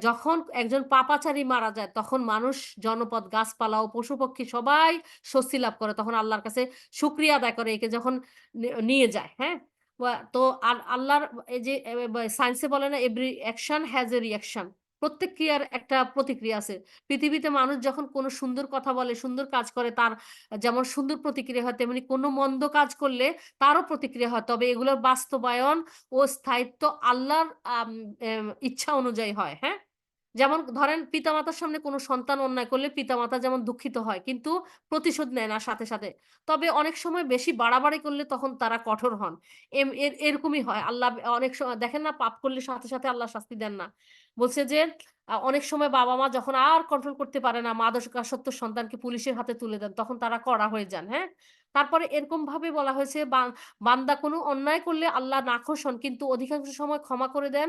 যখন একজন পাপাচারী মারা যায় তখন মানুষ, জনপদ, গাছপালা ও পশুপক্ষী সবাই স্বস্তি লাভ করে, তখন আল্লাহর কাছে শুকরিয়া আদায় করে একে যখন নিয়ে যায়। হ্যাঁ, তো আল্লাহর এই যে সায়েন্সে বলে না, every action has a reaction, প্রত্যেক ক্রিয়ার একটা প্রতিক্রিয়া আছে। পৃথিবীতে মানুষ যখন কোনো সুন্দর কথা বলে, সুন্দর কাজ করে, তার যেমন সুন্দর প্রতিক্রিয়া হয়, তেমনি কোনো মন্দ কাজ করলে তারও প্রতিক্রিয়া হয়। তবে এগুলোর বাস্তবায়ন ও স্থায়িত্ব আল্লাহর ইচ্ছা অনুযায়ী হয়। হ্যাঁ, যেমন ধরেন পিতামাতার সামনে কোনো সন্তান অন্যায় করলে পিতামাতা যেমন দুঃখিত হয় কিন্তু প্রতিশোধ নেয় না সাথে সাথে, তবে অনেক সময় বেশি বাড়াবাড়ি করলে তখন তারা কঠোর হন। এরকমই হয়। আল্লাহ অনেক সময় দেখেন না, পাপ করলে সাথে সাথে আল্লাহ শাস্তি দেন না। বলছে যে অনেক সময় বাবা মা যখন আর কন্ট্রোল করতে পারে না, মাদকাসক্ত সন্তানকে পুলিশের হাতে তুলে দেন, তখন তারা কড়া হয়ে যান। হ্যাঁ, তারপরে এরকম ভাবে বলা হয়েছে বান্দা কোনো অন্যায় করলে আল্লাহ নাখোশ হন কিন্তু অধিকাংশ সময় ক্ষমা করে দেন,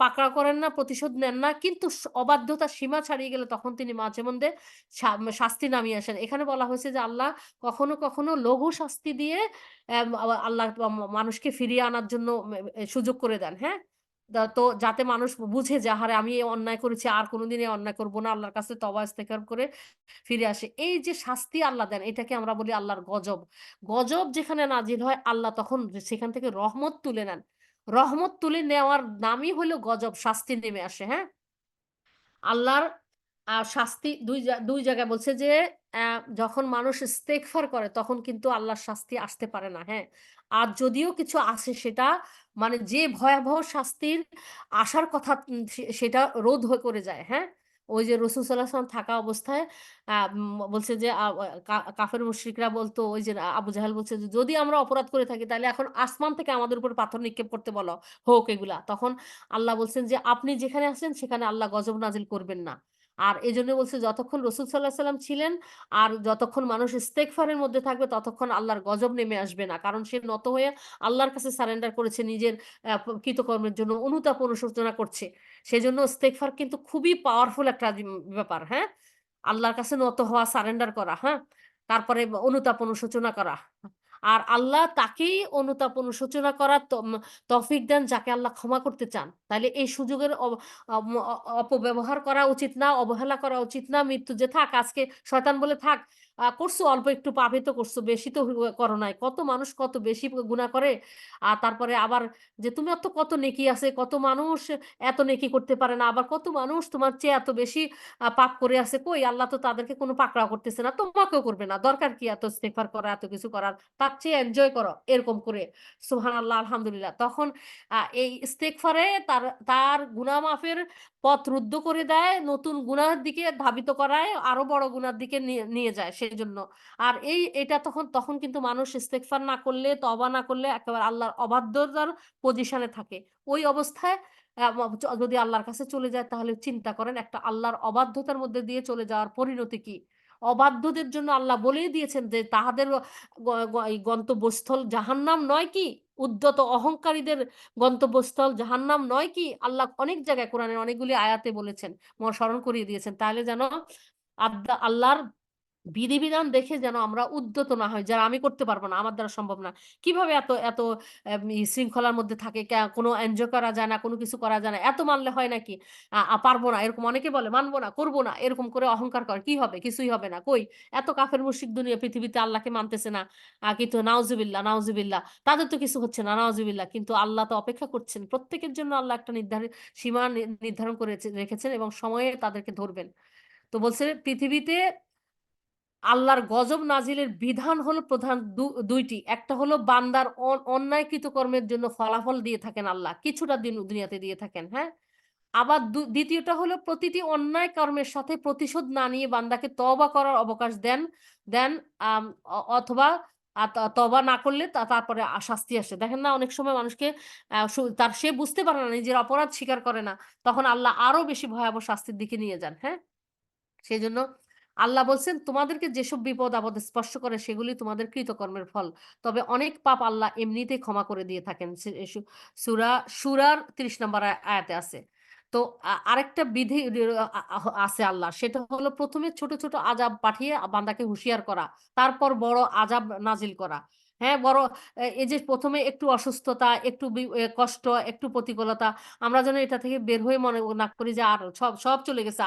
পাকড়াও করেন না, প্রতিশোধ নেন না। কিন্তু অবাধ্যতার সীমা ছাড়িয়ে গেলে তখন তিনি মাঝে মধ্যে শাস্তি নামিয়ে আসেন। এখানে বলা হয়েছে যে আল্লাহ কখনো কখনো লঘু শাস্তি দিয়ে আল্লাহ মানুষকে ফিরিয়ে আনার জন্য সুযোগ করে দেন। হ্যাঁ, তো যাতে মানুষ বুঝে যে আহারে আমি এই অন্যায় করেছি, আর কোনোদিন এই অন্যায় করবো না, আল্লাহর কাছে তওবা ইস্তেগফার করে ফিরে আসে। এই যে শাস্তি আল্লাহ দেন, এটাকে আমরা বলি আল্লাহর গজব। গজব যেখানে নাজিল হয় আল্লাহ তখন সেখান থেকে রহমত তুলে নেন। রহমত তুলে নেওয়ার নামই হলো গজব, শাস্তি নেমে আসে। হ্যাঁ, আল্লাহর শাস্তি দুই জায়গায় বলছে যে যখন মানুষ ইস্তেগফার করে তখন কিন্তু আল্লাহর শাস্তি আসতে পারে না। হ্যাঁ, আর যদিও কিছু আসে সেটা মানে যে ভয়াবহ শাস্তির আসার কথা সেটা রোধ হয়ে করে যায়। হ্যাঁ, ওই যে রাসূল সাল্লাল্লাহু আলাইহি ওয়াসাল্লাম থাকা অবস্থায় বলছে যে কাফের মুশরিকরা বলতো, ওই যে আবু জাহেল বলছে যে যদি আমরা অপরাধ করে থাকি তাহলে এখন আসমান থেকে আমাদের উপর পাথর নিক্ষেপ করতে বলো, হোক এগুলা। তখন আল্লাহ বলছেন যে আপনি যেখানে আছেন সেখানে আল্লাহ গজব নাজিল করবেন না। আর এই জন্য বলছে যতক্ষণ রাসূল সাল্লাল্লাহু আলাইহি সাল্লাম ছিলেন আর যতক্ষণ মানুষ ইস্তেগফারের মধ্যে থাকবে ততক্ষণ আল্লাহর গজব নেমে আসবে না। কারণ সে নত হয়ে আল্লাহর কাছে সারেন্ডার করেছে, নিজের কৃতকর্মের জন্য অনুতাপ অনুশোচনা করছে। সেজন্য ইস্তেগফার কিন্তু খুবই পাওয়ারফুল একটা ব্যাপার, হ্যাঁ? আল্লাহর কাছে নত হওয়া, সারেন্ডার করা, হ্যাঁ? তারপরে অনুতাপ অনুশোচনা করা। আর আল্লাহ তাকেই অনুতাপ অনুশোচনা করার তৌফিক দেন যাকে আল্লাহ ক্ষমা করতে চান। তাইলে এই সুযোগের অম অ অপব্যবহার করা উচিত না, অবহেলা করা উচিত না। মৃত্যু যে থাক আজকে শয়তান বলে থাক, করছো অল্প একটু পাপই তো করছো, বেশি তো করো নাই। কত মানুষ কত বেশি গুনাহ করে। তারপরে আবার যে তোমার তো কত নেকি আছে, কত মানুষ এত নেকি করতে পারে না। আবার কত মানুষ তোমার চেয়ে এত বেশি পাপ করে আছে। কই আল্লাহ তো তাদেরকে কোনো পাকড়াও করতেছে না। তোমাকেও করবে না। দরকার কি এত ইস্তেগফার করা, এত কিছু করার? তার চেয়ে এনজয় করো। এরকম করে সুবহানাল্লাহ, আলহামদুলিল্লাহ। তখন এই ইস্তেগফারে তার তার গুনাহ মাফের পথ রুদ্ধ করে দেয়, নতুন গুনাহের দিকে ধাবিত করায়, আরো বড় গুনার দিকে নিয়ে নিয়ে যায় সেজন্য। আর এটা তখন তখন কিন্তু মানুষ ইস্তেগফার না করলে, তওবা না করলে একেবারে আল্লাহর অবাধ্যতার পজিশনে থাকে। ওই অবস্থায় যদি আল্লাহর কাছে চলে যায় তাহলে চিন্তা করেন একটা আল্লাহর অবাধ্যতার মধ্যে দিয়ে চলে যাওয়ার পরিণতি কি? অবাধ্যদের জন্য আল্লাহ বলেই দিয়েছেন যে তাহাদের এই গন্তব্যস্থল জাহান্নাম নয় কি? উদ্ধত অহংকারীদের গন্তব্যস্থল জাহান্নাম নয় কি? আল্লাহ অনেক জায়গায় কোরআনের অনেকগুলি আয়াতে বলেছেন, স্মরণ করিয়ে দিয়েছেন। তাহলে যেন আল্লাহর বিধিবিধান দেখে যেন আমরা উদ্যত না হই। যারা আমি করতে পারব না, আমার দ্বারা সম্ভব না। কিভাবে এত এত শৃঙ্খলার মধ্যে থাকে? কোনো এনজয় করা যায় না, কোনো কিছু করা যায় না। এত মানলে হয় নাকি? পারব না। এরকম অনেকে বলে, মানব না, করব না। এরকম করে অহংকার করে। কি হবে? কিছুই হবে না। কই? এত কাফের মুশরিক দুনিয়া পৃথিবীতে আল্লাহকে মানতেছে না। কিন্তু নাউজুবিল্লাহ, নাউজুবিল্লাহ। তাদের তো কিছু হচ্ছে না, নাউজুবিল্লাহ। কিন্তু আল্লাহ তো অপেক্ষা করছেন। প্রত্যেকের জন্য আল্লাহ একটা সীমা নির্ধারণ করে রেখেছেন এবং সময়ে তাদেরকে ধরবেন। তো বলছে পৃথিবীতে আল্লাহর গজব নাজিলের বিধান হলো প্রধান ২ টি। একটা হলো বান্দার অন্যায়কৃত কর্মের জন্য ফলাফল দিয়ে থাকেন আল্লাহ। কিছুটা দুনিয়াতে দিয়ে থাকেন, হ্যাঁ? আবার দ্বিতীয়টা হলো প্রতিটি অন্যায় কর্মের সাথে প্রতিশোধ না নিয়ে বান্দাকে তওবা করার অবকাশ দেন দেন আম অথবা তওবা না করলে তারপরে শাস্তি আসে। দেখেন না অনেক সময় মানুষকে সে বুঝতে পারে না, নিজের অপরাধ স্বীকার করে না। তখন আল্লাহ আরো বেশি ভয়াবহ শাস্তির দিকে নিয়ে যান, হ্যাঁ? সেজন্য আল্লাহ বলছেন, তোমাদেরকে যেসব বিপদ-আপদ স্পর্শ করে সেগুলি তোমাদের কৃতকর্মের ফল। তবে অনেক পাপ আল্লাহ এমনিতেই ক্ষমা করে দিয়ে থাকেন। সূরা শুরার ৩০ নম্বর আয়াতে আছে। তো আরেকটা বিধি আছে আল্লাহর। সেটা হলো ১ম এ ছোট, ছোট আযাব পাঠিয়ে বান্দাকে হুঁশিয়ার করা। তারপর বড় আযাব নাজিল করা। হ্যাঁ, বড় এই যে ১ম এ একটু অসুস্থতা, একটু কষ্ট, একটু প্রতিকূলতা, আমরা যেন এটা থেকে বের হয়ে মনে না করি যে আর সব সব চলে গেছে।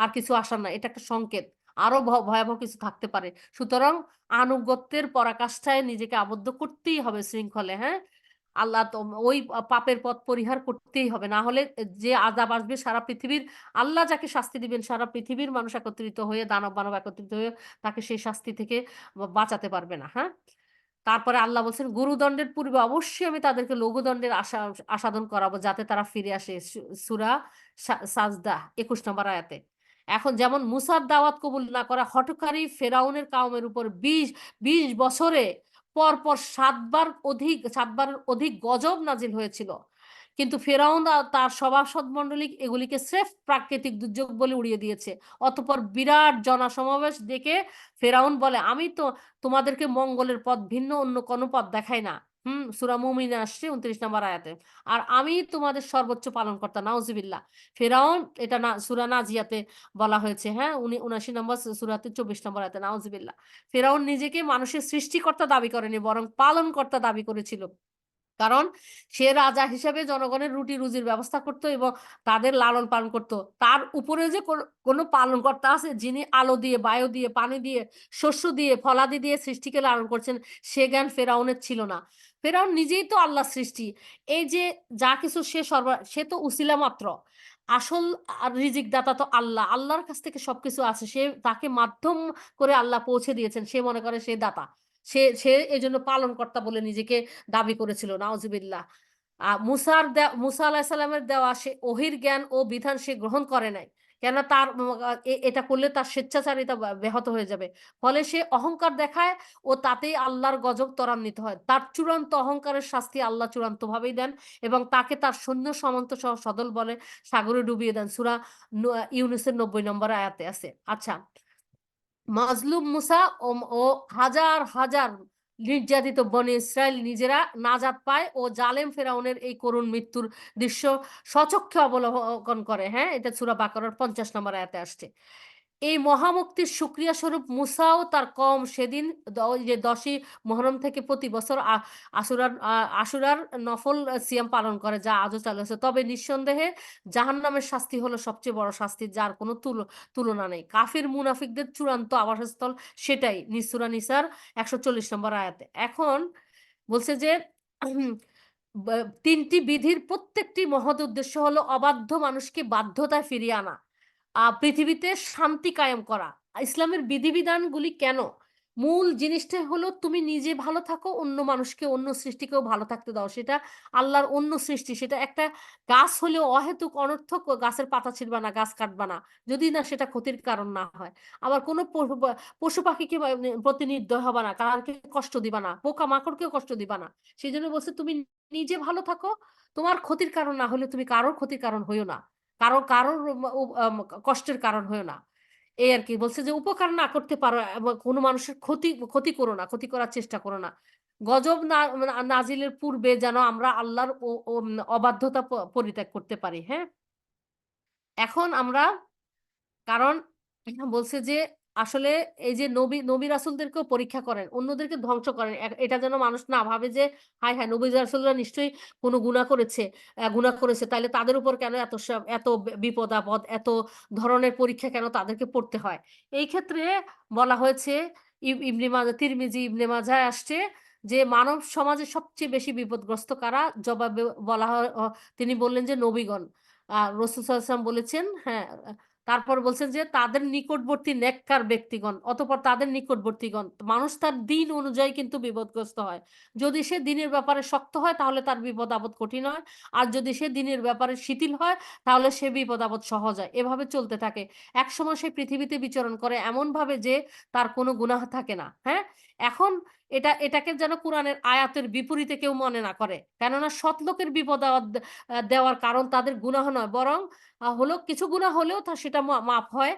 আর কিছু আসার নাই। এটা একটা সংকেত। আরো ভয়াবহ কিছু থাকতে পারে। সুতরাং আনুগত্যের পরাকাষ্ঠায় নিজেকে আবদ্ধ করতেই হবে শৃঙ্খলে, হ্যাঁ? আল্লাহ তো ওই পাপের পথ পরিহার করতেই হবে। না হলে যে আযাব আসবে সারা পৃথিবীর, আল্লাহ যাকে শাস্তি দিবেন সারা পৃথিবীর মানুষ একত্রিত হয়ে, দানব-মানব একত্রিত হয়ে তাকে সেই শাস্তি থেকে বাঁচাতে পারবে না, হ্যাঁ? তারপরে আল্লাহ বলছেন, গুরুদণ্ডের পূর্বে অবশ্যই আমি তাদেরকে লঘুদণ্ডের আসাদন করাবো যাতে তারা ফিরে আসে। সূরা সাজদা ২১ নম্বর আয়াতে। এখন যেমন মুসার দাওয়াত কবুল না করা হঠকারী ফেরাউনের কাউমের উপর ২০ বছরে পরপর ৭ বারের অধিক গজব নাজিল হয়েছিল। কিন্তু ফেরাউন তার সভাসদমণ্ডলী এগুলিকে স্রেফ প্রাকৃতিক দুর্যোগ বলে উড়িয়ে দিয়েছে। অতঃপর বিরাট জনসমাবেশ ডেকে ফেরাউন বলে, আমি তো তোমাদেরকে মঙ্গলের পথ ভিন্ন অন্য কোন পথ দেখাই না। সূরা মুমিনে আসছে ২৯ নম্বর আয়াতে। আর আমি তোমাদের সর্বোচ্চ পালনকর্তা, নাউজুবিল্লাহ। ফেরাউন এটা না সূরা নাজিয়াতে বলা হয়েছে, হ্যাঁ? ৭৯ নম্বর সূরাতে ২৪ নম্বর আয়াতে, নাউজুবিল্লাহ। ফেরাউন নিজেকে মানুষের সৃষ্টিকর্তা দাবি করেনি, বরং পালনকর্তা দাবি করেছিল। কারণ সে রাজা হিসেবে জনগণের রুটি-রুজির ব্যবস্থা করত এবং তাদের লালন-পালন করত। তার উপরে যে কোনো পালনকর্তা আছে যিনি আলো দিয়ে, বায়ু দিয়ে, পানি দিয়ে, শস্য দিয়ে, ফলাদি দিয়ে সৃষ্টিকে লালন করছেন, সে জ্ঞান ফেরাউনের ছিল না। ফেরাউন নিজেই তো আল্লাহর সৃষ্টি। এই যে যা কিছু সে তো উছিলা মাত্র। আসল রিজিক দাতা তো আল্লাহ। আল্লাহর কাছ থেকে সবকিছু আছে। তাকে মাধ্যম করে আল্লাহ পৌঁছে দিয়েছেন। সে মনে করে সে দাতা। সে এজন্য পালনকর্তা বলে নিজেকে দাবি করেছিল। নাউজুবিল্লাহ। মুসা আলাহিসাল্লামের দেওয়া সে ওহির জ্ঞান ও বিধান সে গ্রহণ করে নাই, কেন তার এটা করলে তার স্বেচ্ছাচারিতা ব্যাহত হয়ে যাবে। ফলে সে অহংকার দেখায় ও তাতেই আল্লাহর গজব ত্বরান্বিত হয়। তার চূড়ান্ত অহংকারের শাস্তি আল্লাহ চূড়ান্ত ভাবেই দেন এবং তাকে তার সৈন্য সামন্ত সহ সদল বলে সাগরে ডুবিয়ে দেন। সূরা ইউনূসের ৯০ নম্বর আয়াতে আছে। আচ্ছা, মাজলুম মুসা ও ও হাজার হাজার নির্যাতিত বনে ইসরায়েল নিজেরা নাজাত পায় ও জালেম ফেরাউনের এই করুণ মৃত্যুর দৃশ্য স্বচক্ষে অবলোকন করে। হ্যাঁ, এটা সূরা বাকারার ৫০ নম্বর আয়াতে আসছে। এই মহামুক্তির সুক্রিয়া স্বরূপ মুসাও তার কম সেদিন ওই যে ১০ই মুহররম থেকে প্রতি বছর আশুরার নফল সিয়াম পালন করে, যা আজও চালু আছে। তবে নিঃসন্দেহে জাহান্নামের শাস্তি হলো সবচেয়ে বড় শাস্তি, যার কোনো তুলনা নেই। কাফির মুনাফিকদের চূড়ান্ত আবাসস্থল সেটাই, সূরা নিসার ১৪০ নম্বর আয়াতে। এখন বলছে যে তিনটি বিধির প্রত্যেকটি মহৎ উদ্দেশ্য হলো অবাধ্য মানুষকে বাধ্যতায় ফিরিয়ে আনা, পৃথিবীতে শান্তি কায়েম করা। ইসলামের বিধিবিধানগুলি কেন? মূল জিনিসটা হলো তুমি নিজে ভালো থাকো, অন্য মানুষকে, অন্য সৃষ্টিকেও ভালো থাকতে দাও। সেটা আল্লাহর অন্য সৃষ্টি, সেটা একটা গাছ হলেও অহেতুক অনর্থক গাছের পাতা ছিঁড়বা না, গাছ কাটবা না, যদি না সেটা ক্ষতির কারণ না হয়। আবার কোনো পশু পাখিকে প্রতি নির্দয় হবা না, কারকে কষ্ট দিবা না, পোকা মাকড়কেও কষ্ট দিবা না। সেই জন্য বলছে তুমি নিজে ভালো থাকো, তোমার ক্ষতির কারণ না হলে তুমি কারোর ক্ষতির কারণ হইও না, কারোর কষ্টের কারণ হয়েও না। এই আর কি বলছে যে উপকার না করতে পারো এবং কোনো মানুষের ক্ষতি করো না, ক্ষতি করার চেষ্টা করো না। গজব নাজিলের পূর্বে যেন আমরা আল্লাহর অবাধ্যতা পরিত্যাগ করতে পারি। হ্যাঁ, এখন আমরা, কারণ বলছে যে আসলে এই যে নবী রাসূলদেরকেও পরীক্ষা করেন, অন্যদেরকে ধ্বংস করেন। এটা যেন মানুষ না ভাবে যে হায় হায় নবী রাসূলরা নিশ্চয়ই কোনো গুনাহ করেছে তাইলে তাদের উপর কেন এত বিপদ আপদ, এত ধরনের পরীক্ষা কেন তাদেরকে পড়তে হয়। এই ক্ষেত্রে বলা হয়েছে ইবনে মাজাহ, তিরমিজি, ইবনে মাজাহ আসছে যে মানব সমাজে সবচেয়ে বেশি বিপদগ্রস্ত কারা? জবাবে বলা হয় তিনি বললেন যে নবীগণ। রাসূল সাল্লাল্লাহু আলাইহি ওয়াসাল্লাম বলেছেন, হ্যাঁ, তারপর বলছেন যে তাদের নিকটবর্তী নেককার ব্যক্তিগণ, অতঃপর তাদের নিকটবর্তীগণ। মানুষ তার দিন অনুযায়ী কিন্তু বিপদগ্রস্ত হয়। যদি সে দিনের ব্যাপারে শক্ত হয় তাহলে তার বিপদ আপদ কঠিন হয়, আর যদি সে দিনের ব্যাপারে শিথিল হয় তাহলে সে বিপদ আপদ সহজ হয়। এভাবে চলতে থাকে। একসময় সে পৃথিবীতে বিচরণ করে এমন ভাবে যে তার কোনো গুনাহ থাকে না। হ্যাঁ, এখন এটাকে যেন কোরআনের আয়াতের বিপরীতে কেউ মনে না করে, কেননা সৎ লোকের বিপদ আপদ দেওয়ার কারণ তাদের গুনাহ নয়, বরং হলো কিছু গুনাহ হলেও সেটা মাফ হয়।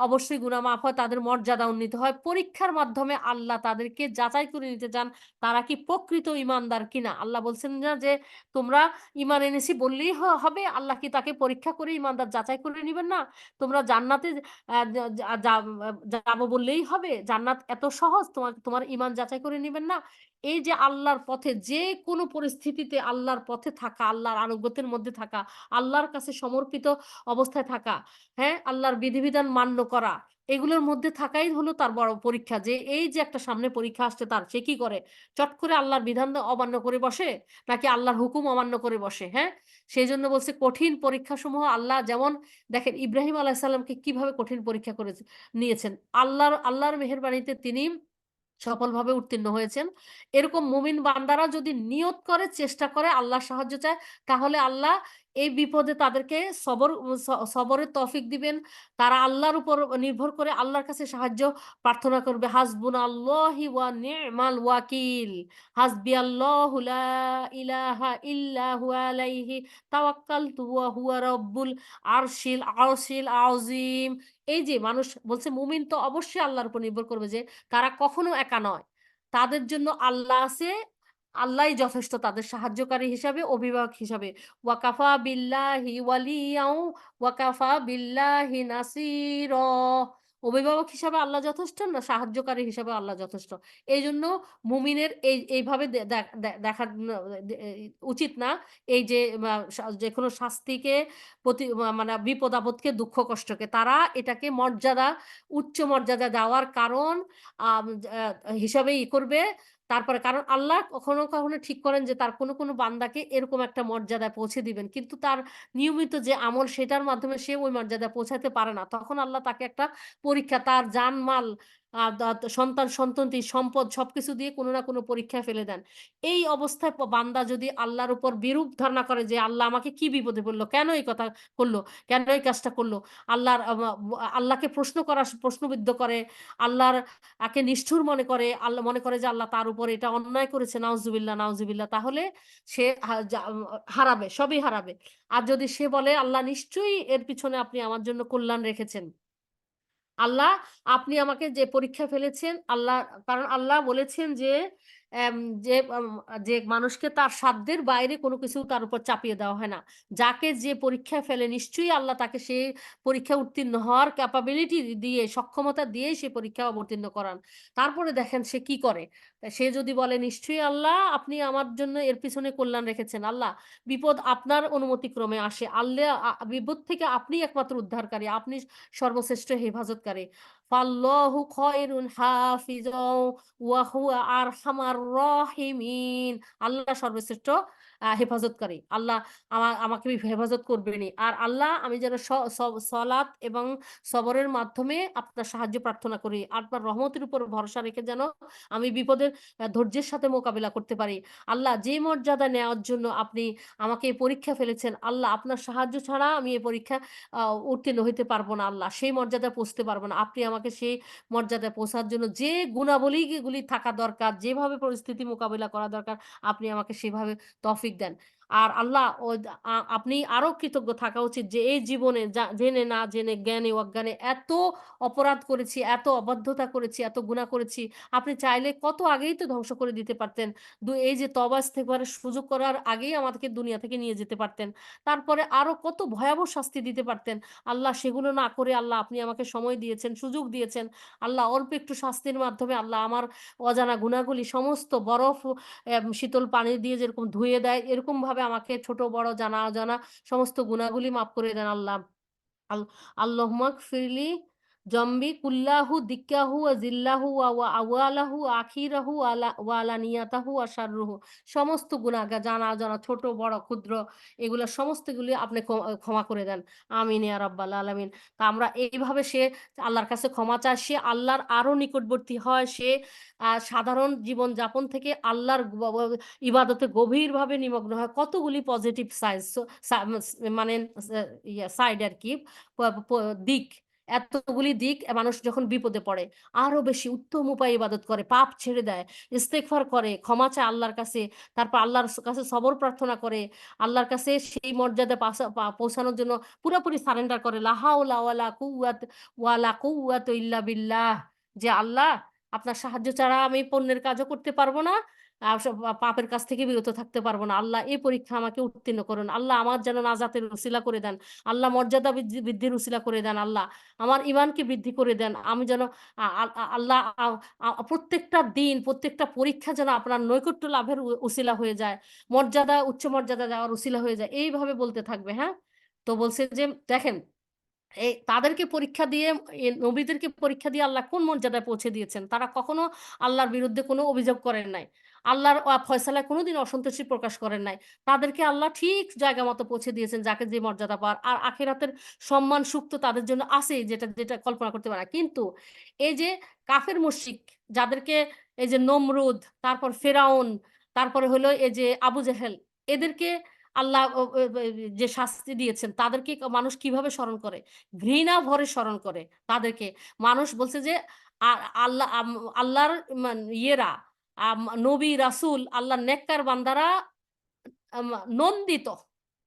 অবশ্যই গুনাহ মাফ হয়, তাদের মর্যাদা উন্নীত হয়। পরীক্ষার মাধ্যমে আল্লাহ তাদেরকে যাচাই করে নিতে চান তারা কি প্রকৃত ঈমানদার কিনা। আল্লাহ বলছেন না যে তোমরা ঈমান এনেছি বললেই হবে, আল্লাহ কি তাকে পরীক্ষা করে ঈমানদার যাচাই করে নিবেন না? তোমরা জান্নাতে যাবো বললেই হবে? জান্নাত এত সহজ, তোমার ঈমান যাচাই করে নিবেন না? এই যে আল্লাহর পথে যে কোনো পরিস্থিতিতে আল্লাহর পথে থাকা, আল্লাহর আনুগত্যের মধ্যে থাকা, আল্লাহর কাছে সমর্পিত অবস্থায় থাকা, হ্যাঁ, আল্লাহর বিধিবিধান মান্য করা, এগুলোর মধ্যে থাকাই হলো তার বড় পরীক্ষা। যে এই যে একটা সামনে পরীক্ষা আসছে তার, সে কি করে? চট করে আল্লাহর বিধান অমান্য করে বসে নাকি আল্লাহর হুকুম অমান্য করে বসে? হ্যাঁ, সেইজন্য বলছে কঠিন পরীক্ষাসমূহ আল্লাহ, যেমন দেখেন ইব্রাহিম আলাইহিস সালামকে কিভাবে কঠিন পরীক্ষা নিয়েছেন। আল্লাহর মেহেরবানিতে তিনি সফলভাবে উত্তীর্ণ হয়েছেন। এরকম মুমিন বান্দারা যদি নিয়ত করে, চেষ্টা করে, আল্লাহর সাহায্য চায়, তাহলে আল্লাহ এই বিপদে তাদেরকে সবরের তৌফিক দিবেন। তারা আল্লাহর উপর নির্ভর করে আল্লাহর কাছে সাহায্য প্রার্থনা করবে। হাসবুনাল্লাহি ওয়া নি'মাল ওয়াকিল। হাসবিয়াল্লাহু লা ইলাহা ইল্লা হুয়া আলাইহি তাওয়াক্কালতু ওয়া হুয়া রাব্বুল আরশিল আযীম। এই যে মানুষ বলছে মুমিন তো অবশ্যই আল্লাহর উপর নির্ভর করবে, যে তারা কখনো একা নয়। তাদের জন্য আল্লাহ আছে। আল্লাহই যথেষ্ট তাদের সাহায্যকারী হিসাবে, অভিভাবক হিসাবে। ওয়াকাফা বিল্লাহি ওয়ালিয়াও ওয়াকাফা বিল্লাহি নাসিরা। অভিভাবক হিসাবে আল্লাহ যথেষ্ট, না সাহায্যকারী হিসাবে আল্লাহ যথেষ্ট। এইজন্য মুমিনের এইভাবে দেখা উচিত না। এই যে যেকোনো শাস্তিকে মানে বিপদ আপদকে, দুঃখ কষ্টকে তারা এটাকে উচ্চ মর্যাদা দেওয়ার কারণ হিসাবেই করবে। তারপরে কারণ আল্লাহ কখনো কখনো ঠিক করেন যে তার কোনো বান্দাকে এরকম একটা মর্যাদায় পৌঁছে দিবেন, কিন্তু তার নিয়মিত যে আমল সেটার মাধ্যমে সে ওই মর্যাদায় পৌঁছাতে পারে না, তখন আল্লাহ তাকে একটা পরীক্ষা, তার জানমাল সন্তান সন্ততি সম্পদ সবকিছু দিয়ে কোনো না কোনো পরীক্ষায় ফেলে দেন। এই অবস্থায় বান্দা যদি আল্লাহর উপর বিরূপ ধারণা করে যে আল্লাহ আমাকে কি বিপদে ফেললো, কেন এই কথা করলো, কেন এই কাজটা করলো, আল্লাহকে প্রশ্নবিদ্ধ করে, আল্লাহর আকে নিষ্ঠুর মনে করে, আল্লাহ মনে করে যে আল্লাহ তার উপর এটা অন্যায় করেছে, নাউজুবিল্লাহ নাউজুবিল্লাহ, তাহলে সে হারাবে, সবই হারাবে। আর যদি সে বলে আল্লাহ নিশ্চয়ই এর পিছনে আপনি আমার জন্য কল্যাণ রেখেছেন, আল্লাহ আপনি আমাকে যে পরীক্ষায় ফেলেছেন, আল্লাহ, কারণ আল্লাহ বলেছেন যে এম যে আম যে মানুষকে তার সাধ্যের বাইরে কোনো কিছু তার উপর চাপিয়ে দেওয়া হয় না। যাকে যে পরীক্ষায় ফেলে নিশ্চয়ই আল্লাহ তাকে সেই পরীক্ষায় উত্তীর্ণ হওয়ার ক্যাপাবিলিটি দিয়ে, সক্ষমতা দিয়েই সে পরীক্ষা অবতীর্ণ করান। তারপরে দেখেন সে কি করে। সে যদি বলে নিশ্চয়ই আল্লাহ আপনি আমার জন্য এর পিছনে কল্যাণ রেখেছেন। আল্লাহ বিপদ আপনার অনুমতিক্রমে আসে। বিপদ থেকে আপনিই একমাত্র উদ্ধারকারী। আপনি সর্বশ্রেষ্ঠ হেফাজতকারী। ফাল্লাহু খায়রুন হাফিজাও ওয়া হুয়া আরহামার রাহিমিন। আল্লাহ সর্বশ্রেষ্ঠ হেফাজতকারী। আল্লাহ আমাকে হেফাজত করবেনই। আর আল্লাহ আমি যেন সলাত এবং সবরের মাধ্যমে আপনার সাহায্য প্রার্থনা করি। আপনার রহমতের উপর ভরসা রেখে যেন আমি বিপদের ধৈর্যের সাথে মোকাবিলা করতে পারি। আল্লাহ যে মর্যাদা নেওয়ার জন্য আপনি আমাকে এই পরীক্ষা ফেলেছেন, আল্লাহ আপনার সাহায্য ছাড়া আমি এই পরীক্ষা আ উত্তীর্ণ হইতে পারবো না আল্লাহ। সেই মর্যাদায় পৌঁছতে পারবো না। আপনি আমাকে সেই মর্যাদায় পৌঁছার জন্য যে গুণাবলীগুলি থাকা দরকার, যেভাবে পরিস্থিতি মোকাবিলা করা দরকার, আপনি আমাকে সেভাবে তৌফিক দেন। আর আল্লাহ আপনি আরো কৃতজ্ঞ থাকা উচিত যে এই জীবনে জেনে না জেনে, জ্ঞানে অজ্ঞানে এত অপরাধ করেছি, এত অবাধ্যতা করেছি, এত গুনাহ করেছি। আপনি চাইলে কত আগেই তো ধ্বংস করে দিতে পারতেন। এই যে তওবা ইস্তেগফারের সুযোগ করার আগেই আমাদেরকে দুনিয়া থেকে নিয়ে যেতে পারতেন। তারপরে আরো কত ভয়াবহ শাস্তি দিতে পারতেন। আল্লাহ সেগুলো না করে আল্লাহ আপনি আমাকে সময় দিয়েছেন, সুযোগ দিয়েছেন। আল্লাহ অল্প একটু শাস্তির মাধ্যমে আল্লাহ আমার অজানা গুনাহগুলি সমস্ত বরফ শীতল পানি দিয়ে যেরকম ধুয়ে দেয়, এরকমভাবে আমাকে ছোট বড় জানা অজানা সমস্ত গুনাহগুলি মাফ করে দেন আল্লাহ। আল আল্লাহুম্মা গফিরলি জম্বি কুল্লাহু দিক্কাহু ওয়া জিল্লাহু ওয়া আওয়ালাহু আখিরাহু ওয়া আলানিয়াতাহু ওয়া শাররুহু। সমস্ত গুনাহ জানা অজানা ছোট বড় ক্ষুদ্র এগুলা সমস্তগুলি আপনি ক্ষমা করে দেন। আমিন ইয়া রাব্বাল আলামিন। তা আমরা এইভাবে আল্লাহর কাছে ক্ষমা চায়, সে আল্লাহর আরো নিকটবর্তী হয়। সে সাধারণ জীবনযাপন থেকে আল্লাহর ইবাদতে গভীরভাবে নিমগ্ন হয়। কতগুলি পজিটিভ সাইজ মানে সাইড আরকি। প প দিক, এতগুলি দিক মানুষ যখন বিপদে পড়ে, আরো বেশি উত্তম উপায়ে ইবাদত করে, পাপ ছেড়ে দেয়, ইস্তেগফার করে, ক্ষমা চায় আল্লাহর কাছে, তারপর আল্লাহর কাছে সবর প্রার্থনা করে, আল্লাহর কাছে সেই মর্যাদায় পৌঁছানোর জন্য পুরাপুরি সারেন্ডার করে। লা হাওলা ওয়ালা কুওয়াতা ইল্লা বিল্লাহ। যে আল্লাহ আপনার সাহায্য ছাড়া আমি পুণ্যের কাজও করতে পারবো না, পাপের কাছ থেকে বিরত থাকতে পারবো না। আল্লাহ এই পরীক্ষা আমাকে উত্তীর্ণ করুন। আল্লাহ আমার যেন নাজাতের উসিলা করে দেন। আল্লাহ মর্যাদা বৃদ্ধির উসিলা করে দেন। আল্লাহ আমার ঈমানকে বৃদ্ধি করে দেন। আমি যেন আল্লাহ প্রত্যেকটা দিন, প্রত্যেকটা পরীক্ষা যেন আপনার নৈকট্য লাভের উসিলা হয়ে যায়। উচ্চ মর্যাদা যাওয়ার উসিলা হয়ে যায়। এইভাবে বলতে থাকবে, হ্যাঁ? তো বলছে যে দেখেন তাদেরকে পরীক্ষা দিয়ে, নবীদেরকে পরীক্ষা দিয়ে আল্লাহ কোন মর্যাদায় পৌঁছে দিয়েছেন। তারা কখনো আল্লাহর বিরুদ্ধে কোনো অভিযোগ করেন নাই। আল্লাহর ফয়সালায় কোনোদিন অসন্তুষ্টি প্রকাশ করেন নাই। তাদেরকে আল্লাহ ঠিক জায়গা মতো পৌঁছে দিয়েছেন যাকে যে মর্যাদা পাওয়ার। আর আখিরাতের সম্মান সুখ তো তাদের জন্য আছেই, যেটা কল্পনা করতে পারে না। কিন্তু এই যে কাফের মুশরিক যাদেরকে, এই যে নমরুদ, তারপর ফেরাউন, তারপরে হলো এই যে আবু জেহেল, এদেরকে আল্লাহ ও ও ও যে শাস্তি দিয়েছেন তাদেরকে মানুষ কিভাবে স্মরণ করে? ঘৃণা ভরে স্মরণ করে তাদেরকে। মানুষ বলছে যে আ আল্লাহ আল্লাহর ইয়েরা, নবী, রাসূল, আল্লাহর নেককার বান্দারা নন্দিত।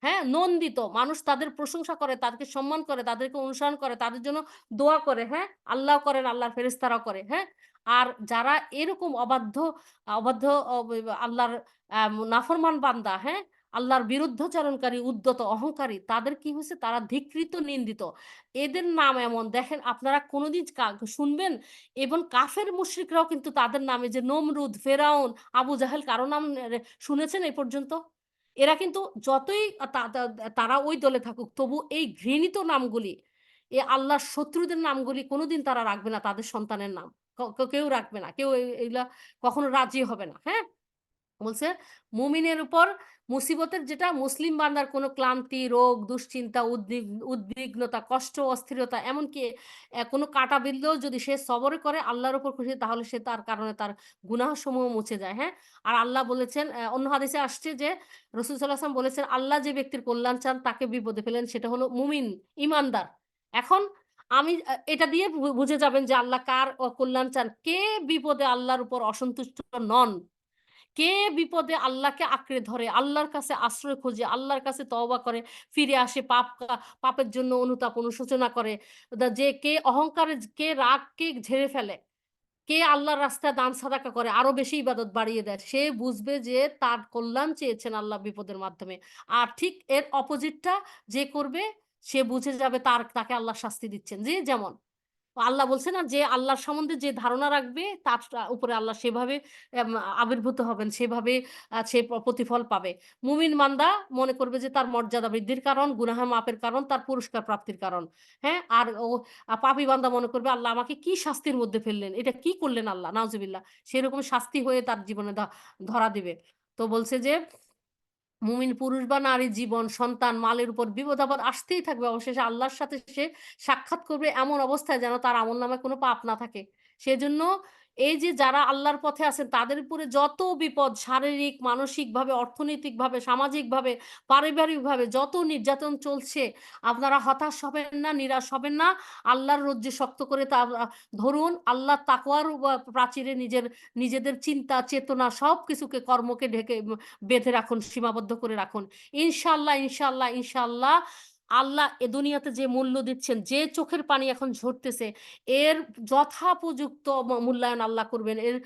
হ্যাঁ? নন্দিত। মানুষ তাদের প্রশংসা করে, তাদেরকে সম্মান করে, তাদেরকে অনুসরণ করে, তাদের জন্য দোয়া করে, হ্যাঁ? আল্লাহ করেন, আল্লাহর ফেরেশতারাও করে, হ্যাঁ? আর যারা এরকম অবাধ্য আল্লাহর নাফরমান বান্দা, হ্যাঁ? আল্লাহর বিরুদ্ধাচরণকারী, উদ্যত, অহংকারী, তাদের কি হইছে? তারা ধিক্কৃত, নিন্দিত। এদের নাম এমন দেখেন আপনারা কোনদিন শুনবেন? এবং কাফের মুশরিকরাও কিন্তু তাদের নামে, যে নমরুদ, ফেরাউন, আবু জাহেল, কারো নাম শুনেছেন এ পর্যন্ত? এরা কিন্তু যতই তা তা তারা ওই দলে থাকুক, তবু এই ঘৃণিত নামগুলি, আল্লাহর শত্রুদের নামগুলি কোনদিন তারা রাখবে না তাদের সন্তানের নাম। কেউ রাখবে না। কেউ এগুলা কখনো রাজি হবে না। হ্যাঁ? বলছে মুমিনের উপর মুসিবতের যেটা মুসলিম বান্দার কোনো ক্লান্তি, রোগ, দুশ্চিন্তা, উদ্বিগ্নতা, কষ্ট, অস্থিরতা, এমনকি কোনো কাঁটা বিঁধলেও যদি সে সবর করে আল্লাহর উপর খুশি, তাহলে সে তার কারণে তার গুনাহসমূহ মুছে যায়। হ্যাঁ, আর আল্লাহ বলেছেন, অন্য হাদিসে আসছে যে রাসূল সাল্লাল্লাহু আলাইহি ওয়াসাল্লাম বলেছেন, আল্লাহ যে ব্যক্তির কল্যাণ চান তাকে বিপদে ফেলেন, সেটা হলো মুমিন, ইমানদার। এখন আমি এটা দিয়ে বুঝে যাবেন যে আল্লাহ কার কল্যাণ চান। কে বিপদে আল্লাহর উপর অসন্তুষ্ট নন, কে বিপদে আল্লাহকে আঁকড়ে ধরে, আল্লাহর কাছে আশ্রয় খোঁজে, আল্লাহর কাছে তওবা করে, ফিরে আসে, পাপের জন্য অনুতাপ অনুশোচনা করে, যে কে অহংকারে, কে রাগকে ঝেড়ে ফেলে, কে আল্লাহর রাস্তায় দান সাদাকা করে, আরো বেশি ইবাদত বাড়িয়ে দেয়, সে বুঝবে যে তার কল্যাণ চেয়েছেন আল্লাহ বিপদের মাধ্যমে। আর ঠিক এর অপোজিটটা যে করবে, সে বুঝে যাবে তাকে আল্লাহ শাস্তি দিচ্ছেন। যে যেমন আল্লাহ বলছে না, যে আল্লাহর সম্বন্ধে যে ধারণা রাখবে তার উপরে আল্লাহ সেভাবে এম, আবির্ভূত হবেন, সেভাবে সে প্রতিফল পাবে। মুমিন বান্দা মনে করবে যে তার মর্যাদা বৃদ্ধির কারণ, গুনাহ মাপের কারণ, তার পুরস্কার প্রাপ্তির কারণ। হ্যাঁ, আর ও পাপী বান্দা মনে করবে আল্লাহ আমাকে কি শাস্তির মধ্যে ফেললেন, এটা কি করলেন আল্লাহ, নাউজুবিল্লাহ, সেরকম শাস্তি হয়ে তার জীবনে ধরা দিবে। তো বলছে যে মুমিন পুরুষ বা নারী জীবন, সন্তান, মালের উপর বিপদ-আপদ আসতেই থাকবে। অবশেষে আল্লাহর সাথে সে সাক্ষাৎ করবে এমন অবস্থায় যেন তার আমলনামায় কোনো পাপ না থাকে। সেজন্য এই যে যারা আল্লাহর পথে আছেন তাদের উপরে যত বিপদ, শারীরিক, মানসিকভাবে, অর্থনৈতিকভাবে, সামাজিকভাবে, পারিবারিকভাবে যত নির্যাতন চলছে, আপনারা হতাশ হবেন না, নিরাশ হবেন না। আল্লাহর রজ্জু শক্ত করে ধরুন। আল্লাহর তাকওয়ার প্রাচীরে নিজেদের চিন্তা, চেতনা সবকিছুকে, কর্মকে ঢেকে বেঁধে রাখুন, সীমাবদ্ধ করে রাখুন। ইনশাআল্লাহ, ইনশাআল্লাহ, ইনশাআল্লাহ আল্লাহ এ দুনিয়াতে যে মূল্য দিচ্ছেন, যে চোখের পানি এখন ঝরতেছে, এর যথাপযুক্ত মূল্যায়ন আল্লাহ করবেন। এর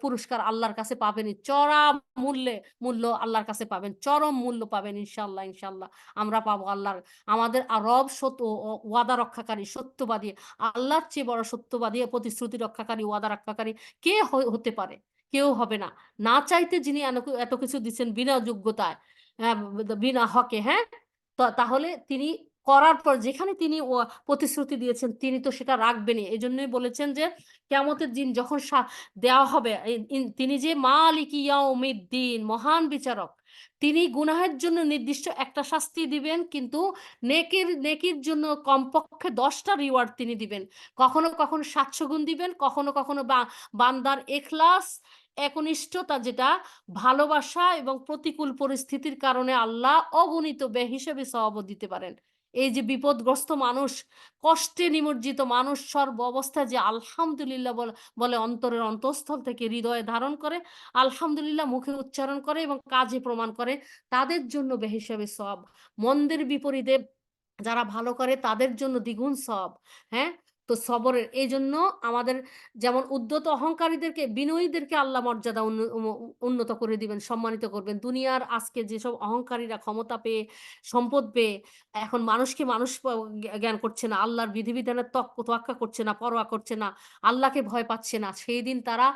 পুরস্কার আল্লাহর কাছে পাবেনই। চড়া মূল্য আল্লাহর কাছে পাবেন, চরম মূল্য পাবেন ইনশাআল্লাহ, ইনশাআল্লাহ আমরা পাবো আল্লাহর। আমাদের রব সত্য, ওয়াদা রক্ষাকারী, সত্যবাদী, আল্লাহর চেয়ে বড় সত্যবাদী, প্রতিশ্রুতি রক্ষাকারী, ওয়াদা রক্ষাকারী কে হতে পারে? কেউ হবে না। না চাইতে যিনি এত কিছু দিচ্ছেন বিনা যোগ্যতায়, হ্যাঁ, বিনা হকে, হ্যাঁ, তাহলে তিনি করার পর যেখানে তিনি প্রতিশ্রুতি দিয়েছেন তিনি তো সেটা রাখবেনই। এই জন্যই বলেছেন যে কিয়ামতের দিন যখন দেওয়া হবে, তিনি যে মালিক ইয়াউমিদ্দিন, মহান বিচারক, তিনি গুনাহের জন্য নির্দিষ্ট একটা শাস্তি দিবেন, কিন্তু নেকির জন্য কমপক্ষে 10টা রিওয়ার্ড তিনি দিবেন। কখনো কখনো 700 গুণ দিবেন, কখনো কখনো বান্দার এখলাস, একনিষ্ঠতা, যেটা ভালোবাসা এবং প্রতিকূল পরিস্থিতির কারণে আল্লাহ অগণিত বেহিসাবি সওয়াবও দিতে পারেন। এই যে বিপদগ্রস্ত মানুষ, কষ্টে নিমজ্জিত মানুষ সর্ব অবস্থায় যে আলহামদুলিল্লাহ বলে অন্তরের অন্তঃস্থল থেকে হৃদয়ে ধারণ করে, আলহামদুলিল্লাহ মুখে উচ্চারণ করে এবং কাজে প্রমাণ করে, তাদের জন্য বেহিসাবি সওয়াব। মন্দের বিপরীতে যারা ভালো করে তাদের জন্য দ্বিগুণ সওয়াব। হ্যাঁ, তো সবরের এই জন্য আমাদের যেমন উদ্যত অহংকারীদেরকে, বিনয়ীদেরকে আল্লাহ মর্যাদা উন্নত করে দিবেন, সম্মানিত করবেন। দুনিয়ার আজকে যেসব অহংকারীরা ক্ষমতা পেয়ে, সম্পদ পেয়ে এখন মানুষ জ্ঞান করছে না, আল্লাহর বিধিবিধানের তোয়াক্কা করছে না, পরোয়া করছে না, আল্লাহকে ভয় পাচ্ছে না, সেই দিন তারা